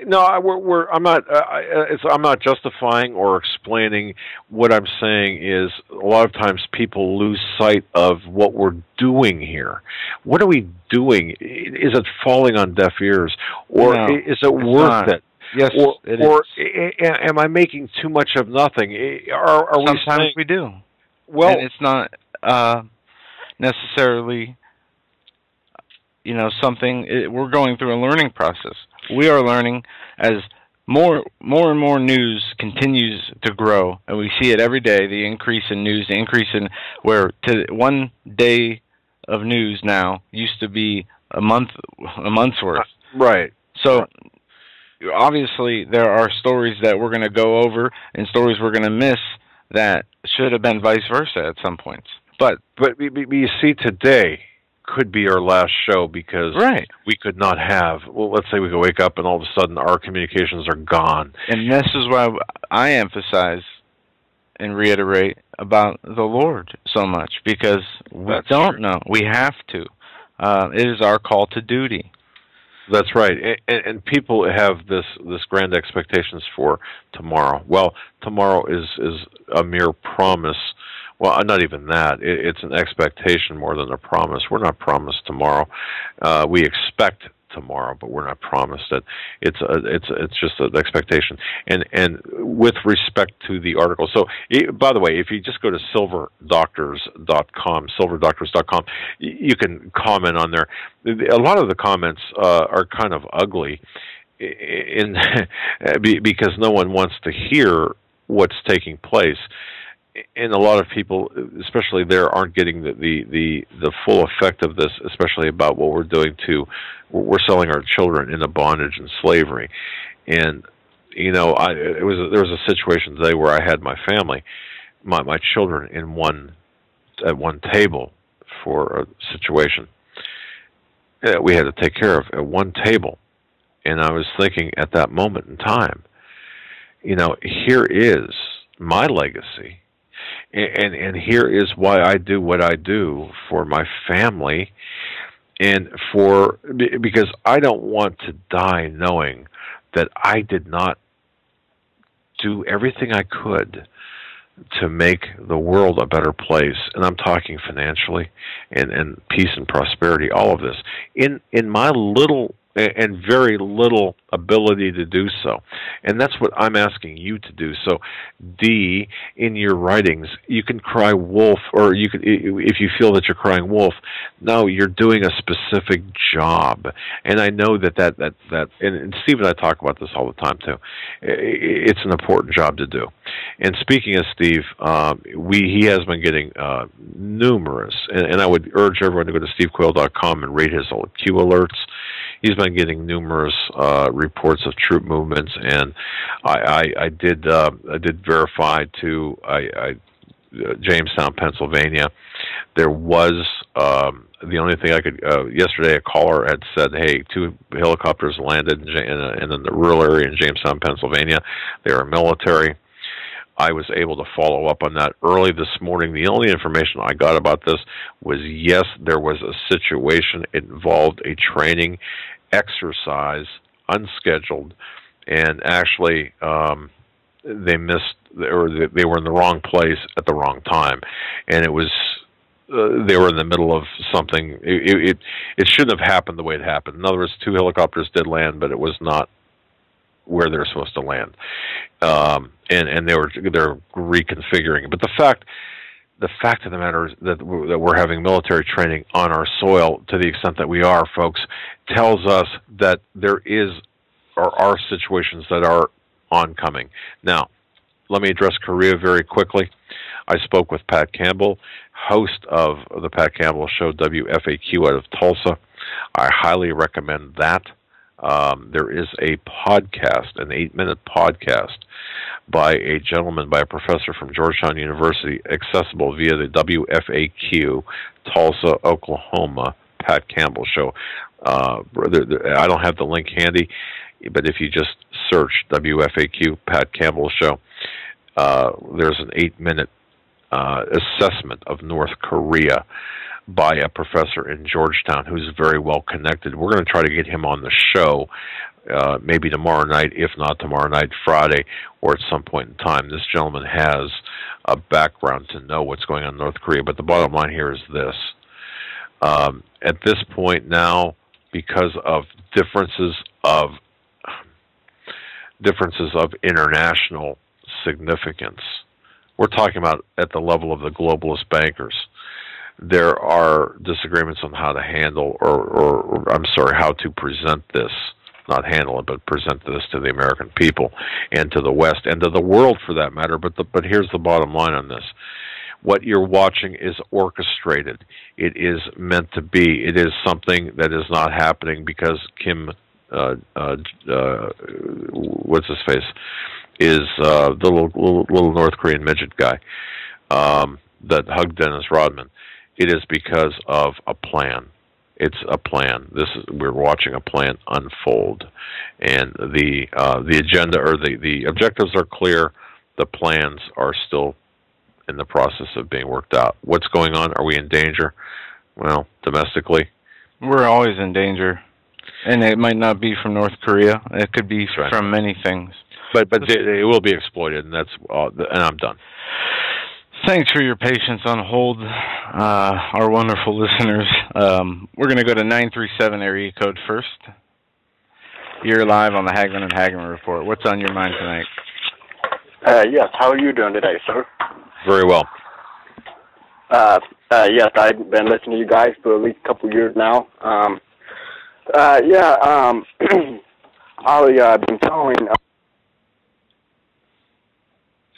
No, I'm not justifying or explaining. What I'm saying is, a lot of times people lose sight of what we're doing here. What are we doing? Is it falling on deaf ears, or is it worth it? Yes, it is. Am I making too much of nothing? Are Sometimes we do. Well, and it's not necessarily, you know, we're going through a learning process. We are learning as more and more news continues to grow, and we see it every day, the increase in news, the increase in where one day of news now used to be a month's worth. Right. So obviously there are stories that we're going to go over and stories we're going to miss that should have been vice versa at some points. But you see, today could be our last show, because we could not have, well, let's say we could wake up and all of a sudden our communications are gone. And this is why I emphasize and reiterate about the Lord so much, because we don't know. We have to. It is our call to duty. That's right. And people have this grand expectations for tomorrow. Well, tomorrow is a mere promise. Well, not even that. It's an expectation more than a promise. We're not promised tomorrow. We expect tomorrow, but we're not promised it. It's just an expectation. And with respect to the article, so by the way, if you just go to silverdoctors.com, silverdoctors.com, you can comment on there. A lot of the comments are kind of ugly, because no one wants to hear what's taking place. And a lot of people, especially there, aren't getting the full effect of this, especially about what we're doing we're selling our children into bondage and slavery. And, you know, there was a situation today where I had my family, my children at one table for a situation that we had to take care of at one table. And I was thinking at that moment in time, you know, here is my legacy. And here is why I do what I do for my family, and because I don't want to die knowing that I did not do everything I could to make the world a better place. And I'm talking financially and peace and prosperity, all of this. In my little and very little ability to do so. And that's what I'm asking you to do. So, D, in your writings, you can cry wolf, or you could, if you feel that you're crying wolf, no, you're doing a specific job. And I know that and Steve and I talk about this all the time too. It's an important job to do. And speaking of Steve, he has been getting numerous, and I would urge everyone to go to stevequayle.com and read his Q alerts. He's been getting numerous reports of troop movements, and I did verify to Jamestown, Pennsylvania. There was the only thing I could. Yesterday, a caller had said, "Hey, 2 helicopters landed in the rural area in Jamestown, Pennsylvania. They are military." I was able to follow up on that early this morning. The only information I got about this was, yes, there was a situation. It involved a training exercise, unscheduled, and actually they missed, or they were in the wrong place at the wrong time, and it was they were in the middle of something. It shouldn't have happened the way it happened. In other words, 2 helicopters did land, but it was not where they're supposed to land, and they're reconfiguring. But the fact of the matter is that we're having military training on our soil to the extent that we are, folks, tells us that there are situations that are oncoming. Now, let me address Korea very quickly. I spoke with Pat Campbell, host of the Pat Campbell Show, WFAQ, out of Tulsa. I highly recommend that. There is a podcast, an 8-minute podcast by a gentleman, by a professor from Georgetown University, accessible via the WFAQ Tulsa, Oklahoma Pat Campbell Show. I don't have the link handy, but if you just search WFAQ Pat Campbell Show, there's an 8-minute assessment of North Korea by a professor in Georgetown who's very well connected. We're going to try to get him on the show maybe tomorrow night, if not tomorrow night, Friday, or at some point in time. This gentleman has a background to know what's going on in North Korea. But the bottom line here is this. At this point now, because of differences of international significance, we're talking about at the level of the globalist bankers. There are disagreements on how to handle, or how to present this, not handle it, but present this to the American people and to the West and to the world for that matter. But here's the bottom line on this. What you're watching is orchestrated. It is meant to be. It is something that is not happening because Kim, what's his face, is the little North Korean midget guy that hugged Dennis Rodman. It is because of a plan. It's a plan. We're watching a plan unfold, and the agenda, or the objectives are clear. The plans are still in the process of being worked out. What's going on? Are we in danger? Well, domestically, we're always in danger, and it might not be from North Korea. It could be from many things. But it will be exploited, and and I'm done. Thanks for your patience on hold, our wonderful listeners. We're going to go to 937 area code first. You're live on the Hagmann and Hagmann Report. What's on your mind tonight? Yes, how are you doing today, sir? Very well. Yes, I've been listening to you guys for at least a couple of years now. I've been telling...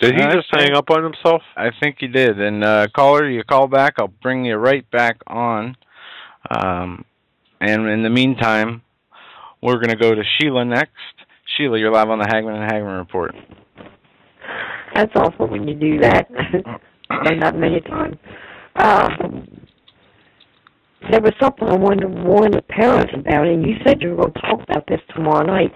Did he just hang up on himself? I think he did. And caller, you call back, I'll bring you right back on. And in the meantime, we're going to go to Sheila next. Sheila, you're live on the Hagmann and Hagmann Report. That's awful when you do that. And not many times. There was something I wanted to warn the parents about, and you said you were going to talk about this tomorrow night.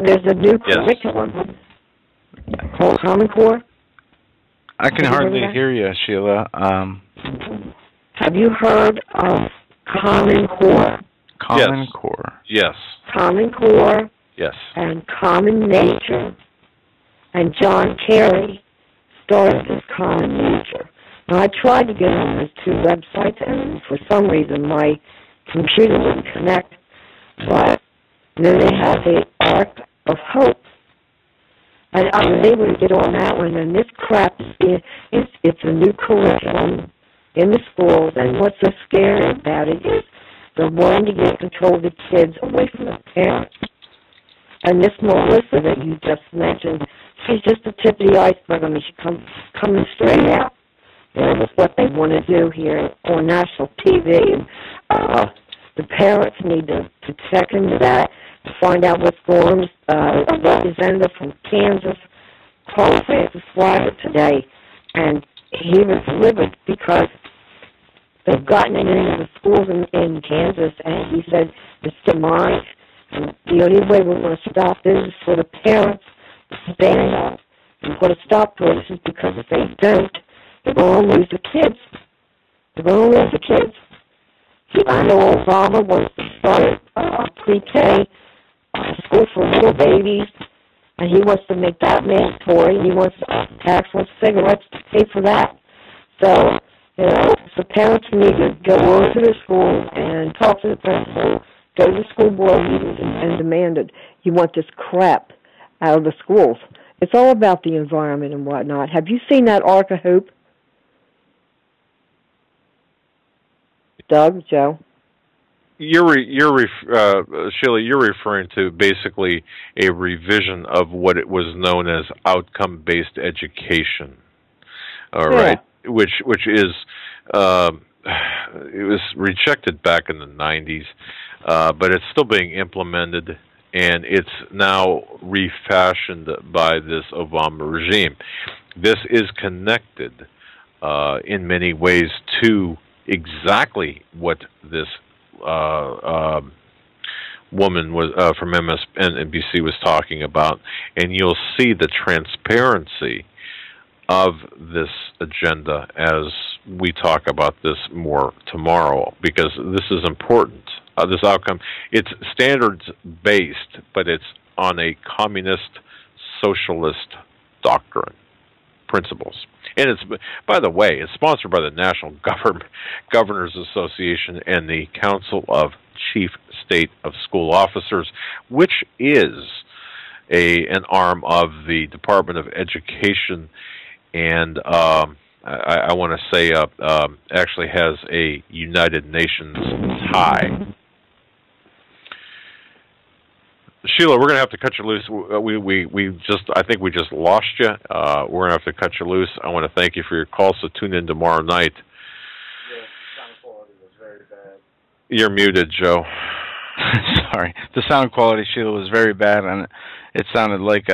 There's a new curriculum called Common Core. I can hardly hear you, Sheila. Have you heard of Common Core? Common Core. Yes. Common Core. Yes. And Common Nature. And John Kerry started this Common Nature. Now, I tried to get on those two websites, and for some reason my computer wouldn't connect. But then they have the Ark of Hope. And I was able to get on that one, and this crap it's a new curriculum in the schools, and what's so scary about it is they're wanting to get control of the kids away from the parents. And this Melissa that you just mentioned, she's just the tip of the iceberg. I mean, she's coming straight out. You know, with what they want to do here on national TV. And the parents need to check into that to find out what's going on. A representative from Kansas called Francis Flyer today, and he was livid because they've gotten it into the schools in Kansas, and he said it's demonic. And the only way we're going to stop this is for the parents to stand up and put a stop to it, is because if they don't, they're going to lose the kids. They're going to lose the kids. I know Obama wants to start pre-K school for little babies, and he wants to make that mandatory. He wants to tax on cigarettes to pay for that. So, you know, the parents need to go over to the school and talk to the principal, go to the school board meetings and demand it. You want this crap out of the schools. It's all about the environment and whatnot. Have you seen that Ark of Hope? Doug, Joe? Sheila, you're referring to basically a revision of what it was known as outcome-based education. All right, which is it was rejected back in the 90s, but it's still being implemented, and it's now refashioned by this Obama regime. This is connected in many ways to exactly what this woman was from MSNBC was talking about, and you'll see the transparency of this agenda as we talk about this more tomorrow, because this is important. This outcome, it's standards-based, but it's on a communist, socialist doctrine, principles. And it's, by the way, it's sponsored by the National Governors Association and the Council of Chief State of School Officers, which is an arm of the Department of Education, and I want to say actually has a United Nations tie. Sheila, we're going to have to cut you loose. I think we just lost you. We're going to have to cut you loose. I want to thank you for your call, so tune in tomorrow night. The sound quality was very bad. You're muted, Joe. Sorry. The sound quality, Sheila, was very bad, and it sounded like it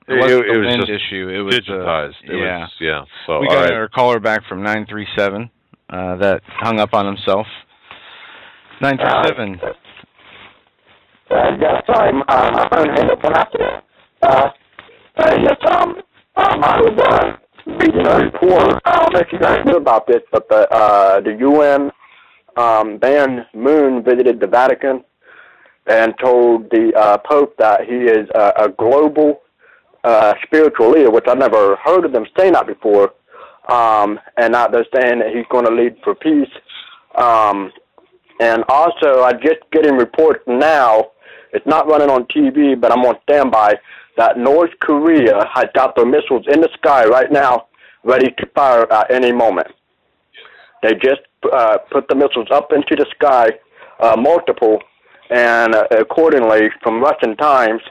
was a wind issue. It was digitized. So we got our caller back from 937 that hung up on himself. 937. Yeah, sorry, my phone hung up on accident. Yes, I was reading a report. I don't know if you guys knew about this, but the UN Ban Moon visited the Vatican and told the Pope that he is a global spiritual leader, which I've never heard of them saying that before, and that they're saying that he's going to lead for peace. And also, I'm just getting reports now. It's not running on TV, but I'm on standby, that North Korea has got their missiles in the sky right now, ready to fire at any moment. They just put the missiles up into the sky, multiple, and accordingly, from Russian times,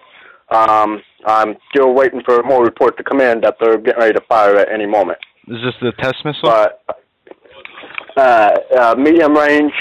I'm still waiting for more reports to come in that they're getting ready to fire at any moment. Is this the test missile? Medium range.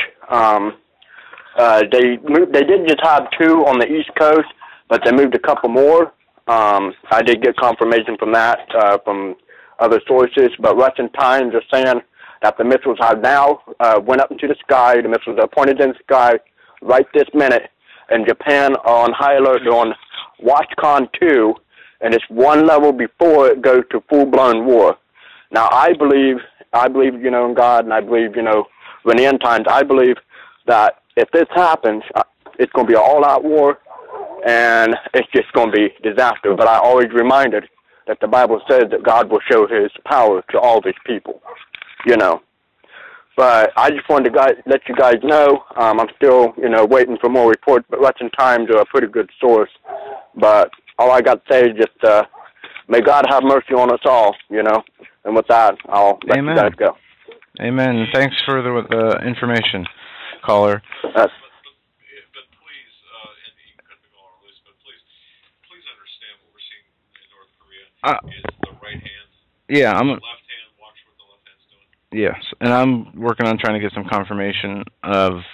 They did just have two on the East Coast, but they moved a couple more. I did get confirmation from that from other sources, but Russian Times are saying that the missiles have now went up into the sky. The missiles are pointed in the sky right this minute, and Japan are on high alert. They're on WatchCon 2, and it's one level before it goes to full-blown war. Now, I believe, in God, and I believe, in the end times, I believe that if this happens, it's going to be an all-out war, and it's just going to be disaster. But I always reminded that the Bible says that God will show his power to all of his people. you know. But I just wanted to let you guys know I'm still, you know, waiting for more reports, but Russian Times are a pretty good source. But all I got to say is just may God have mercy on us all, you know. And with that, I'll let you guys go. Amen. Thanks for the information, caller. Is the right hand. Yeah, I'm. Left hand. Watch what the left hand's doing. Yes, and I'm working on trying to get some confirmation of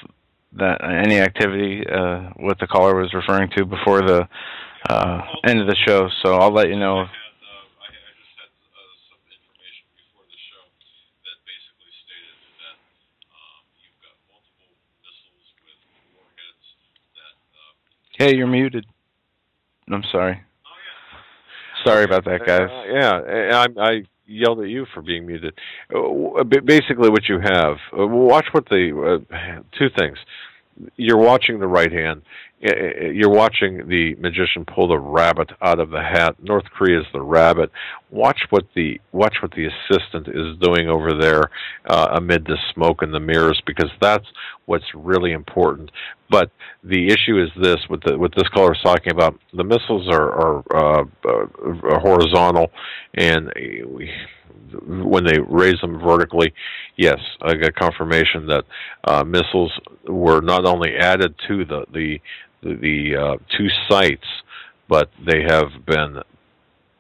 that any activity what the caller was referring to before the end of the show. So I'll let you know. I just had some information before the show that basically stated that you've got multiple missiles with warheads that. Hey, you're muted. I'm sorry. Sorry about that, guys. I yelled at you for being muted. Basically, what you have, watch what the two things. You're watching the right hand. You're watching the magician pull the rabbit out of the hat. North Korea is the rabbit. Watch what the assistant is doing over there amid the smoke and the mirrors, because that's what's really important. But the issue is this: what this caller is talking about. The missiles are horizontal, and when they raise them vertically, yes, I got confirmation that missiles were not only added to the two sites, but they have been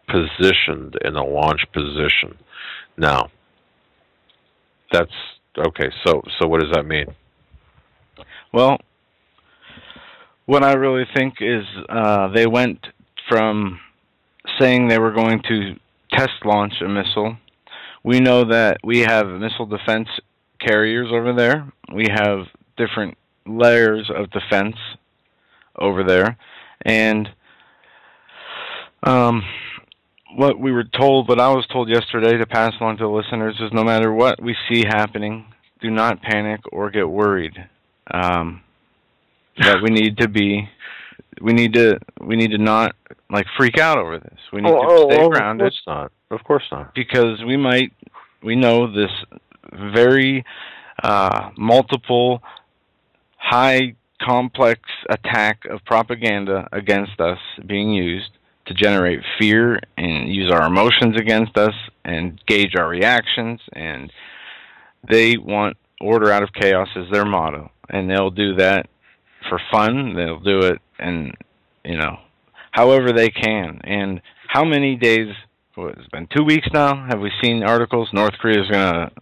positioned in a launch position. Now, that's okay. So what does that mean? Well, what I really think is they went from saying they were going to test launch a missile. We know that we have missile defense carriers over there. We have different layers of defense over there. And what I was told yesterday to pass along to the listeners is no matter what we see happening, do not panic or get worried. That we need to not like freak out over this. We need to stay grounded. Of course not. Because we know this very multiple, high complex attack of propaganda against us being used to generate fear and use our emotions against us and gauge our reactions, and they want order out of chaos as their motto, and they'll do that for fun. They'll do it, and however they can. And how many days? It's been 2 weeks now. Have we seen articles? North Korea is going to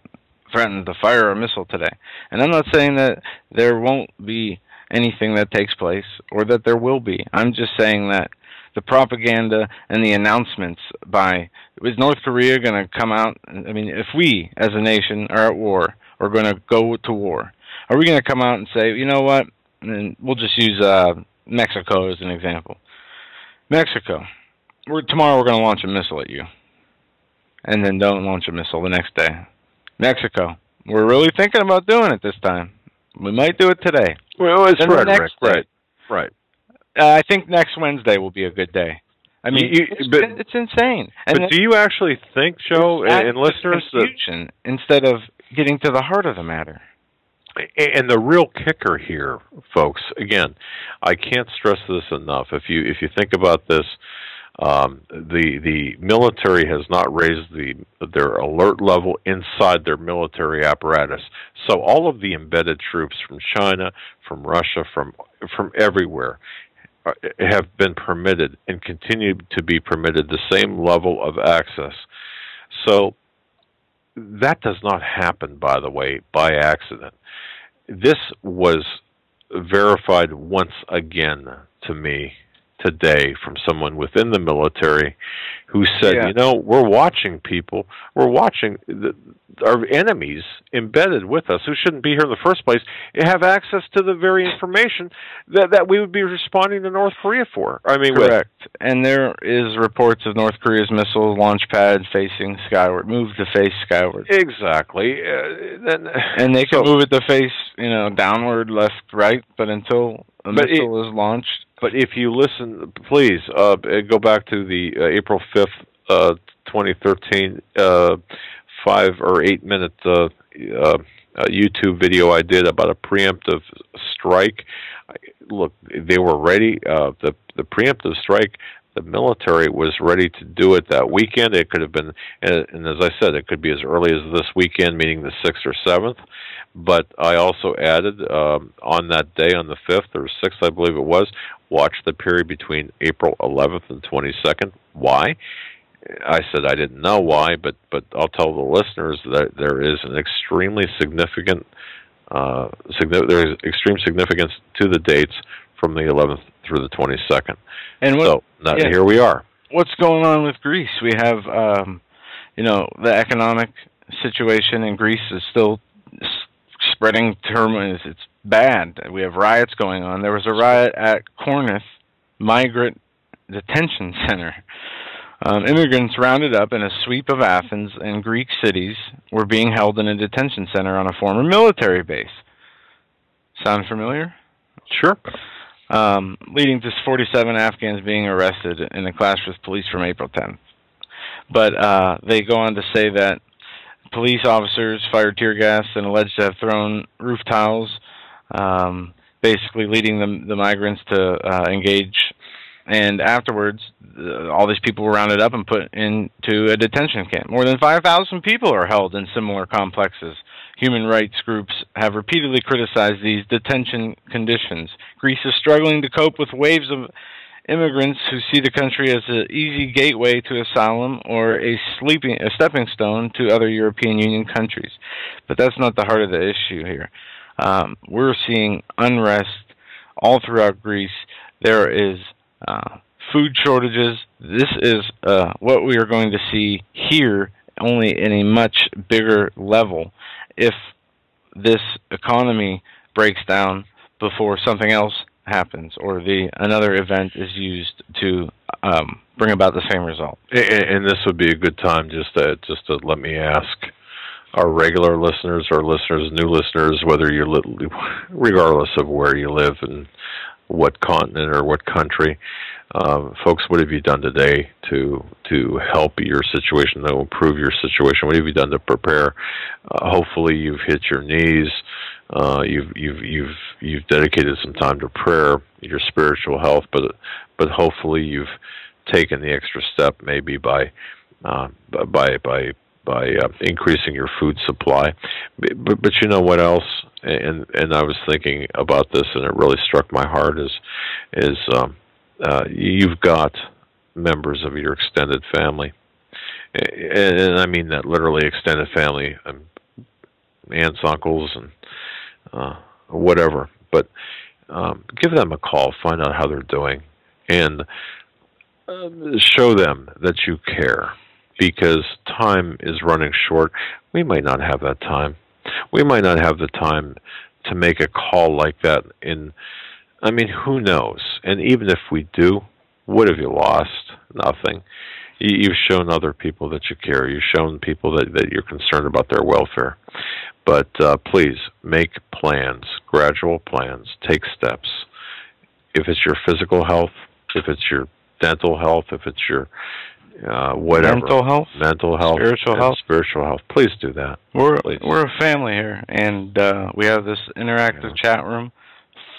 threaten to fire a missile today. And I'm not saying that there won't be anything that takes place or that there will be. I'm just saying that the propaganda and the announcements is North Korea going to come out? I mean, if we as a nation are at war or going to go to war, are we going to come out and say, you know what? And we'll just use Mexico as an example. Mexico. Tomorrow we're going to launch a missile at you. And then don't launch a missile the next day. Mexico. We're really thinking about doing it this time. We might do it today. Well, it's right. I think next Wednesday will be a good day. I mean, it's insane. But do you actually think, Joe, and listeners, that instead of getting to the heart of the matter? And the real kicker here, folks, again, I can't stress this enough. If you think about this, the military has not raised their alert level inside their military apparatus. So all of the embedded troops from China, from Russia, from everywhere have been permitted and continue to be permitted the same level of access. So that does not happen, by the way, by accident. This was verified once again to me today from someone within the military who said, we're watching people, we're watching our enemies embedded with us who shouldn't be here in the first place have access to the very information that we would be responding to North Korea for. I mean, correct. And there is reports of North Korea's missile launch pad facing skyward, move to face skyward. Exactly. And they can move it to face, downward, left, right, but until a missile is launched. But if you listen, please, go back to the April 5th, 2013 5 or 8 minute YouTube video I did about a preemptive strike. Look, they were ready. The preemptive strike, the military was ready to do it that weekend. It could have been, and as I said, it could be as early as this weekend, meaning the 6th or 7th. But I also added on that day, on the 5th or 6th, I believe it was, watch the period between April 11th and 22nd. Why? I said I didn't know why, but I'll tell the listeners that there is an extremely significant, there is extreme significance to the dates from the 11th through the 22nd. And Here we are. What's going on with Greece? We have, the economic situation in Greece is still spreading turmoil. It's bad. We have riots going on. There was a riot at Kornith Migrant Detention Center. Immigrants rounded up in a sweep of Athens and Greek cities were being held in a detention center on a former military base. Sound familiar? Sure. Leading to 47 Afghans being arrested in a clash with police from April 10th. But they go on to say that police officers fired tear gas and alleged to have thrown roof tiles, basically leading the migrants to engage. And afterwards, all these people were rounded up and put into a detention camp. More than 5,000 people are held in similar complexes. Human rights groups have repeatedly criticized these detention conditions. Greece is struggling to cope with waves of immigrants who see the country as an easy gateway to asylum or a stepping stone to other European Union countries. But that's not the heart of the issue here. We're seeing unrest all throughout Greece. There is food shortages. This is what we are going to see here, only in a much bigger level, if this economy breaks down before something else happens or another event is used to bring about the same result. And this would be a good time just to let me ask our regular listeners, our listeners, new listeners, whether you're regardless of where you live and what continent or what country, folks, what have you done today to help your situation, to improve your situation? What have you done to prepare? Hopefully, you've hit your knees. You've dedicated some time to prayer, your spiritual health, but hopefully you've taken the extra step, maybe by increasing your food supply. But you know what else? And I was thinking about this, and it really struck my heart. Is you've got members of your extended family, and I mean that literally, extended family, aunts, uncles, and whatever. But give them a call, find out how they're doing, and show them that you care. Because time is running short. We might not have that time. We might not have the time to make a call like that. Who knows? And even if we do, what have you lost? Nothing. You've shown other people that you care. You've shown people that you're concerned about their welfare. But please, make plans, gradual plans. Take steps. If it's your physical health, if it's your dental health, if it's your whatever. Mental health, spiritual health. Please do that. We're a family here, and we have this interactive chat room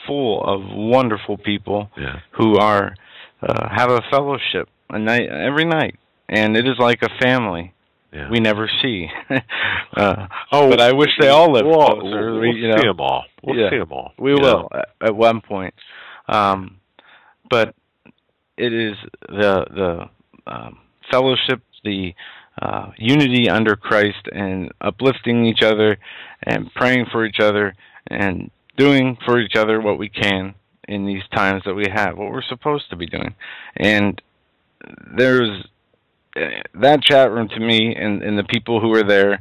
full of wonderful people who are have a fellowship every night, and it is like a family. Yeah. We never see. But I wish they all lived closer. We'll see them all. We'll see them all. We will at one point. But it is the fellowship, the unity under Christ, and uplifting each other and praying for each other and doing for each other what we can in these times that we have, what we're supposed to be doing. And there's that chat room to me, and the people who are there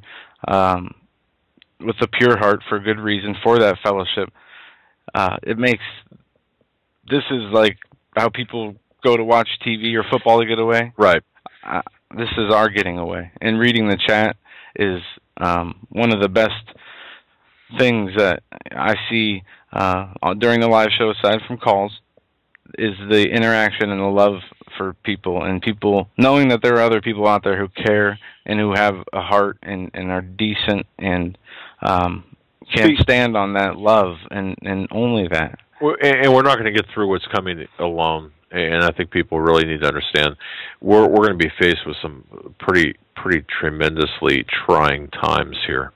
with a pure heart for good reason for that fellowship, this is like how people go to watch TV or football to get away. Right. This is our getting away. And reading the chat is one of the best things that I see during the live show, aside from calls, is the interaction and the love for people, and people knowing that there are other people out there who care and who have a heart and are decent and can stand on that love and only that. And we're not going to get through what's coming alone. And I think people really need to understand we're going to be faced with some pretty tremendously trying times here.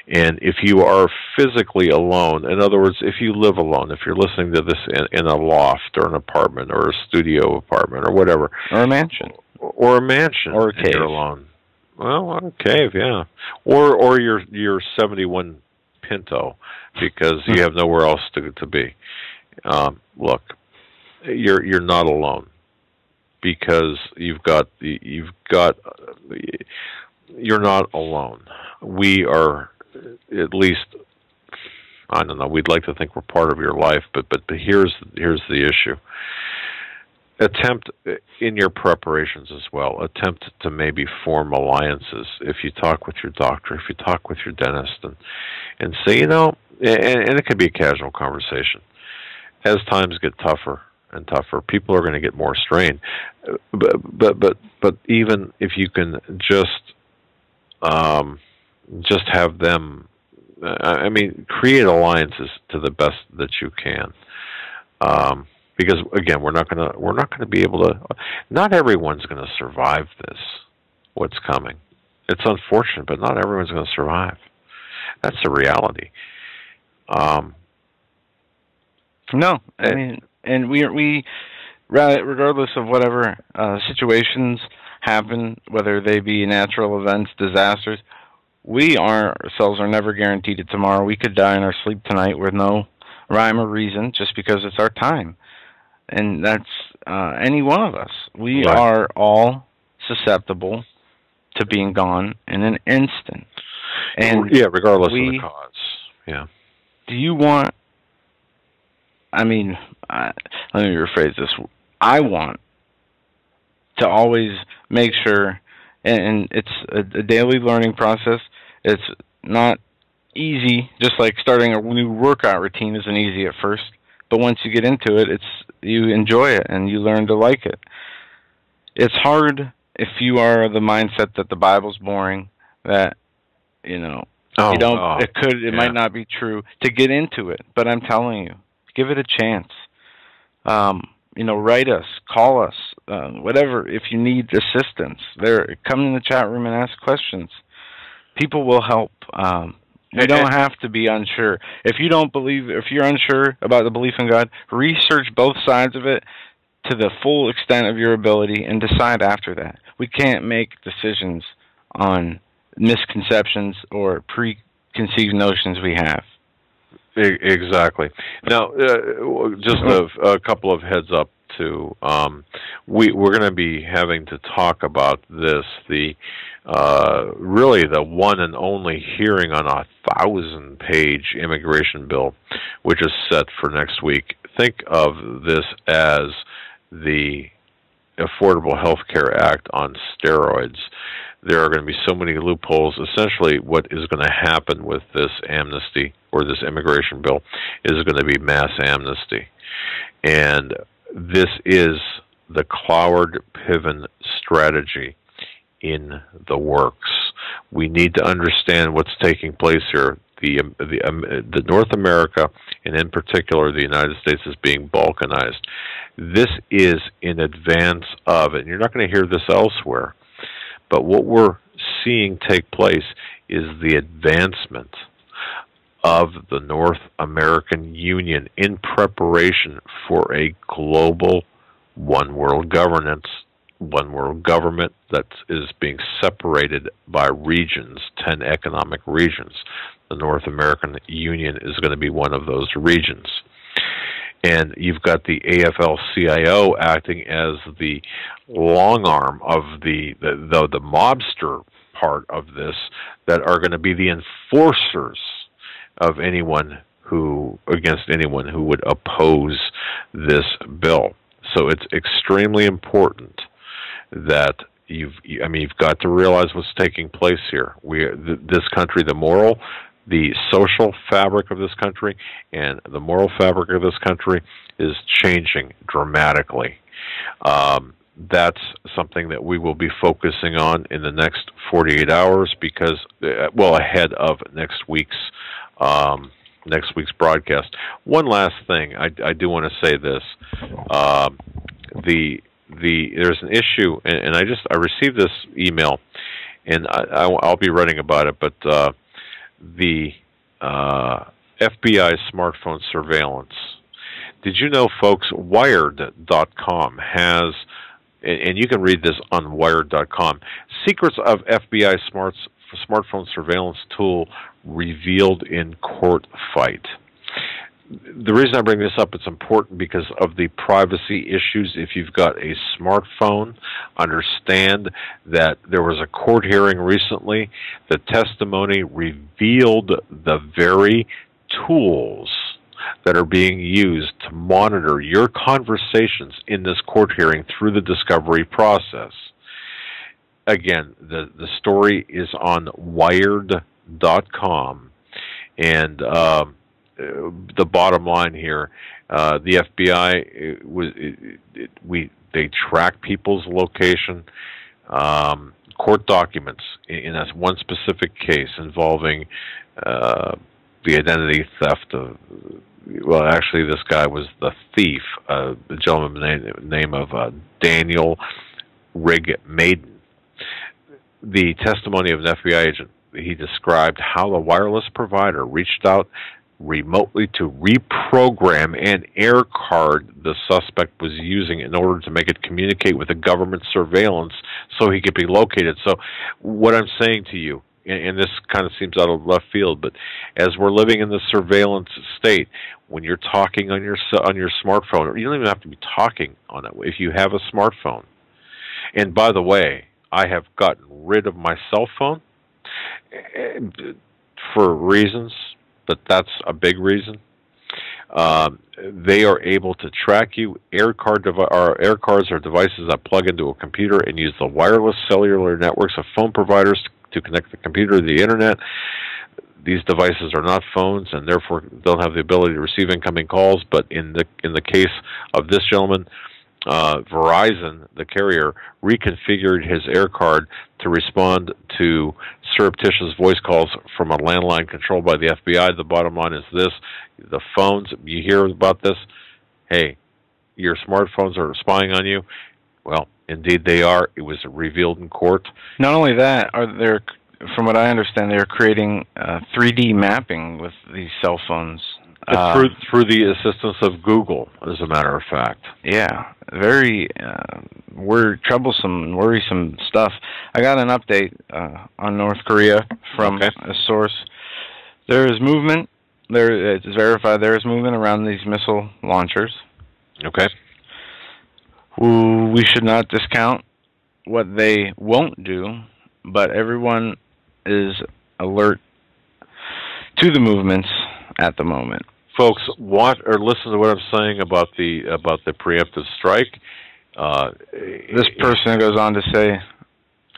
And if you are physically alone, in other words, if you live alone, if you're listening to this in a loft or an apartment or a studio apartment or whatever, or a mansion, or a mansion, or a cave, you're alone. Well, a cave, yeah, or your 71 Pinto, because you have nowhere else to be. Look. You're not alone, because you're not alone. We are, at least, I don't know, we'd like to think we're part of your life, but here's the issue. Attempt in your preparations as well. Attempt to maybe form alliances. If you talk with your doctor, if you talk with your dentist, and say, and it can be a casual conversation. As times get tougher and tougher, people are going to get more strained. But even if you can just have them, create alliances to the best that you can. Because again, we're not going to be able to. Not everyone's going to survive this. What's coming? It's unfortunate, but not everyone's going to survive. That's the reality. No, and we regardless of whatever situations happen, whether they be natural events, disasters, we ourselves are never guaranteed it tomorrow. We could die in our sleep tonight with no rhyme or reason, just because it's our time. And that's any one of us. We are all susceptible to being gone in an instant. And regardless of the cause. Yeah. Do you want? Let me rephrase this. I want to always make sure, and it's a daily learning process. It's not easy, just like starting a new workout routine isn't easy at first. But once you get into it, you enjoy it and you learn to like it. It's hard if you are the mindset that the Bible's boring, that you don't. It might not be true to get into it. But I'm telling you, give it a chance. Write us, call us, whatever. If you need assistance, come in the chat room and ask questions. People will help. You don't have to be unsure. If you're unsure about the belief in God, research both sides of it to the full extent of your ability and decide after that. We can't make decisions on misconceptions or preconceived notions we have. Exactly. Now, just a couple of heads up too. We're going to be having to talk about this. Really the one and only hearing on a 1,000-page immigration bill, which is set for next week. Think of this as the Affordable Health Care Act on steroids. There are going to be so many loopholes. Essentially, what is going to happen with this amnesty or this immigration bill is going to be mass amnesty. And this is the Cloward-Piven strategy in the works. We need to understand what's taking place here. The North America, and in particular the United States, is being balkanized. This is in advance of it. And you're not going to hear this elsewhere. But what we're seeing take place is the advancement of the North American Union in preparation for a global one-world governance, one-world government that is being separated by regions, 10 economic regions. The North American Union is going to be one of those regions. And you've got the AFL-CIO acting as the long arm of the mobster part of this, that are going to be the enforcers of against anyone who would oppose this bill. So it's extremely important that you've got to realize what's taking place here. This country, the social fabric of this country and the moral fabric of this country is changing dramatically. that's something that we will be focusing on in the next 48 hours because, ahead of next week's broadcast. One last thing, I do want to say this: there's an issue, and I received this email, and I'll be writing about it, but the FBI smartphone surveillance. Did you know, folks, Wired.com has, and you can read this on Wired.com, secrets of FBI smartphone surveillance tool revealed in court fight. The reason I bring this up, it's important because of the privacy issues. If you've got a smartphone, understand that there was a court hearing recently. The testimony revealed the very tools that are being used to monitor your conversations in this court hearing through the discovery process. Again, the story is on Wired.com, and the bottom line here, the FBI they track people's location. Court documents in one specific case involving the identity theft of. Well, actually, this guy was the thief, the gentleman name of Daniel Rigg Maiden. The testimony of an FBI agent, he described how the wireless provider reached out remotely to reprogram an air card the suspect was using in order to make it communicate with the government surveillance so he could be located. So what I'm saying to you, and this kind of seems out of left field, but as we're living in the surveillance state, when you're talking on your smartphone, or you don't even have to be talking on it, if you have a smartphone. And by the way, I have gotten rid of my cell phone for reasons, but that's a big reason. They are able to track you. Air cards are devices that plug into a computer and use the wireless cellular networks of phone providers to connect the computer to the internet. These devices are not phones and therefore don't have the ability to receive incoming calls. But in the case of this gentleman, Verizon, the carrier, reconfigured his air card to respond to surreptitious voice calls from a landline controlled by the FBI. The bottom line is this: the phones, you hear about this, hey, your smartphones are spying on you. Well, indeed they are. It was revealed in court. Not only that, from what I understand, they're creating 3D mapping with these cell phones. Through the assistance of Google, as a matter of fact. Yeah, very troublesome and worrisome stuff. I got an update on North Korea from a source. There is movement. It's verified there is movement around these missile launchers. Okay. We should not discount what they won't do, but everyone is alert to the movements at the moment. Folks, listen to what I'm saying about the preemptive strike. This person goes on to say,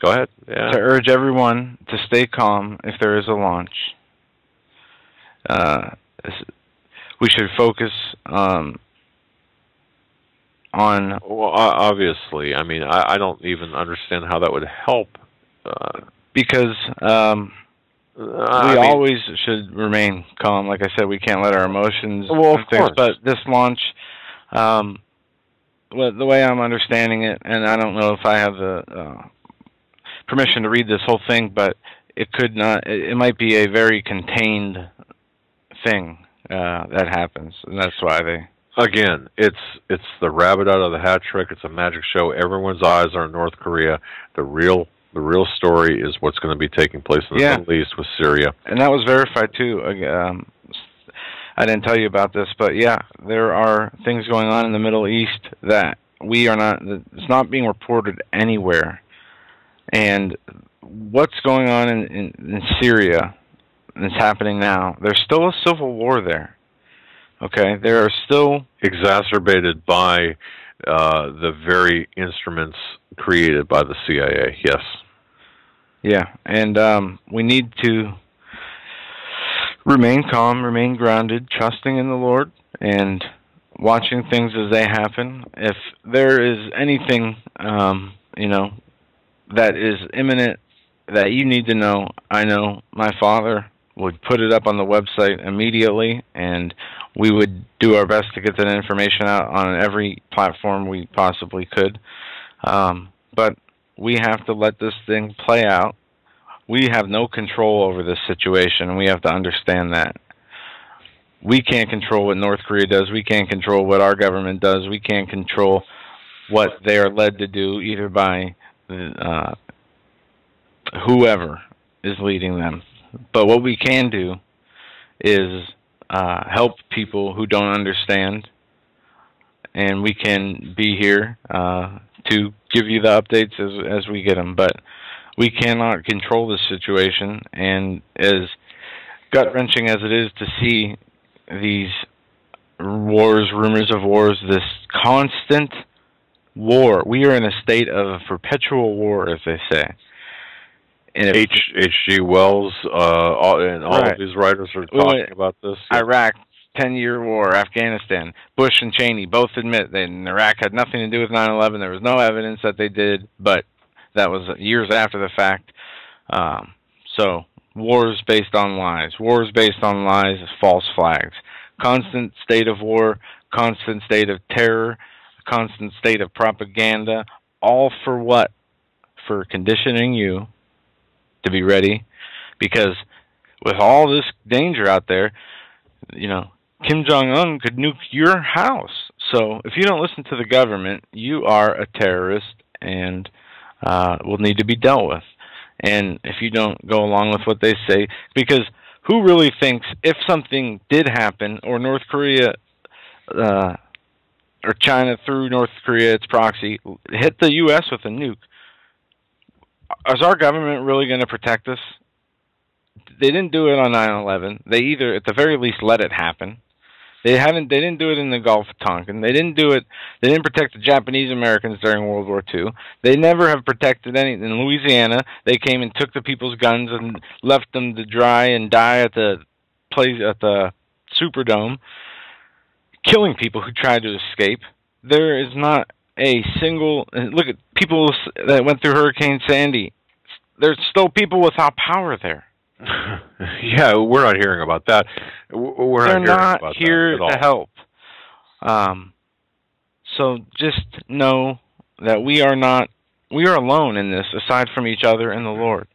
"Go ahead." Yeah. To urge everyone to stay calm if there is a launch. We should focus on. Well, obviously, I mean, I don't even understand how that would help. Because. We always should remain calm. Like I said, we can't let our emotions. Well, of course. But this launch, the way I'm understanding it, and I don't know if I have the permission to read this whole thing, but it could not. It might be a very contained thing that happens, and that's why they. Again, it's the rabbit out of the hat trick. It's a magic show. Everyone's eyes are in North Korea. The real story is what's going to be taking place in the Middle East with Syria. And that was verified, too. I didn't tell you about this, but yeah, there are things going on in the Middle East that it's not being reported anywhere. And what's going on in Syria, and it's happening now, there's still a civil war there. Okay? There are still... Exacerbated by the very instruments created by the CIA, yes. Yeah, and we need to remain calm, remain grounded, trusting in the Lord, and watching things as they happen. If there is anything, that is imminent that you need to know, I know my father would put it up on the website immediately, and we would do our best to get that information out on every platform we possibly could. But we have to let this thing play out. We have no control over this situation, and we have to understand that. We can't control what North Korea does. We can't control what our government does. We can't control what they are led to do, either by whoever is leading them. But what we can do is help people who don't understand, and we can be here to give you the updates as we get them. But we cannot control this situation, and as gut-wrenching as it is to see these wars, rumors of wars, this constant war, we are in a state of perpetual war, as they say. H.G. Wells and all of these writers are talking about this. Iraq, 10-year war, Afghanistan. Bush and Cheney both admit that Iraq had nothing to do with 9/11. There was no evidence that they did, but that was years after the fact. So wars based on lies. Wars based on lies is false flags. Constant state of war, constant state of terror, constant state of propaganda, all for what? For conditioning you to be ready, because with all this danger out there, Kim Jong-un could nuke your house. So if you don't listen to the government, you are a terrorist and will need to be dealt with. And if you don't go along with what they say, because who really thinks if something did happen, or North Korea or China through North Korea, its proxy, hit the U.S. with a nuke, is our government really going to protect us? They didn't do it on 9/11. They either, at the very least, let it happen. They didn't do it in the Gulf of Tonkin. They didn't do it. They didn't protect the Japanese Americans during World War II. They never have protected any. In Louisiana, they came and took the people's guns and left them to dry and die at the Superdome, killing people who tried to escape. There is not a single. Look at people that went through Hurricane Sandy. There's still people without power there. Yeah, we're not hearing about that. They're not here to help. So just know that we are alone in this, aside from each other and the Lord.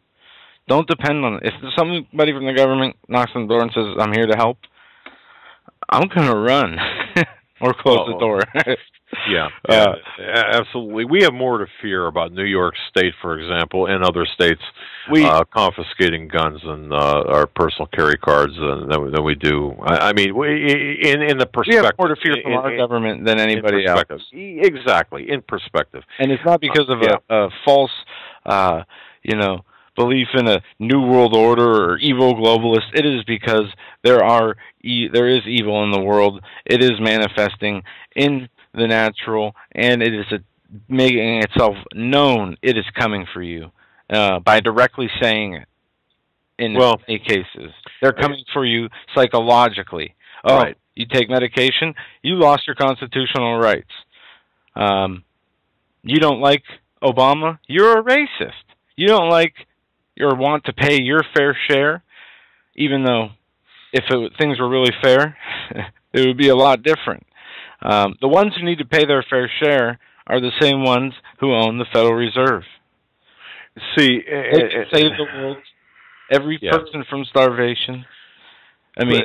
Don't depend on it. If somebody from the government knocks on the door and says, "I'm here to help," I'm going to run or close the door. Yeah, absolutely. We have more to fear about New York State, for example, and other states confiscating guns and our personal carry cards than we do. I mean, in the perspective, we have more to fear from our government than anybody else. Exactly, in perspective, and it's not because of a false, belief in a new world order or evil globalist. It is because there is evil in the world. It is manifesting in the natural, and it is making itself known. It is coming for you by directly saying it. In many cases, they're coming for you psychologically. Right. You take medication, you lost your constitutional rights. You don't like Obama, you're a racist. You don't like or want to pay your fair share, even though if things were really fair, it would be a lot different. The ones who need to pay their fair share are the same ones who own the Federal Reserve. See, they save the world, every person from starvation. I mean,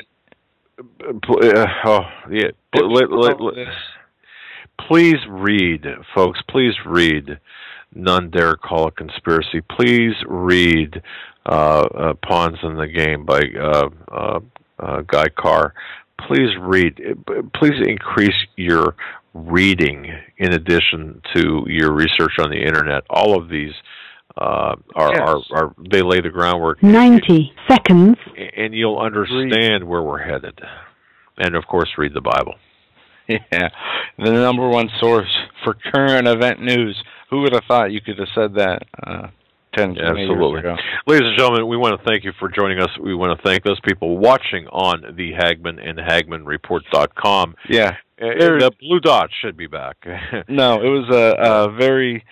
please read, folks. Please read. None Dare Call It Conspiracy. Please read Pawns in the Game by Guy Carr. Please read. Please increase your reading in addition to your research on the internet. All of these they lay the groundwork. 90 seconds. And you'll understand where we're headed. And, of course, read the Bible. Yeah, the number one source for current event news. Who would have thought you could have said that 10 absolutely. years ago? Ladies and gentlemen, we want to thank you for joining us. We want to thank those people watching on the Hagmann and HagmannReport.com. Yeah. The Blue Dot should be back. No, it was a very...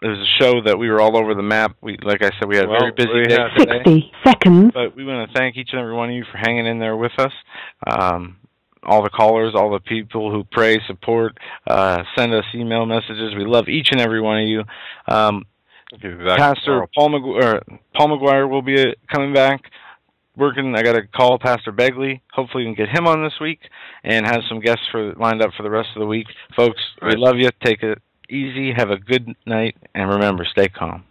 it was a show that we were all over the map. Like I said, we had a very busy day today. 60 seconds. But we want to thank each and every one of you for hanging in there with us. All the callers, all the people who pray, support, send us email messages. We love each and every one of you. Pastor Paul McGuire will be coming back. Working. I got to call Pastor Begley. Hopefully we can get him on this week and have some guests lined up for the rest of the week. Folks, we love you. Take it easy. Have a good night. And remember, stay calm.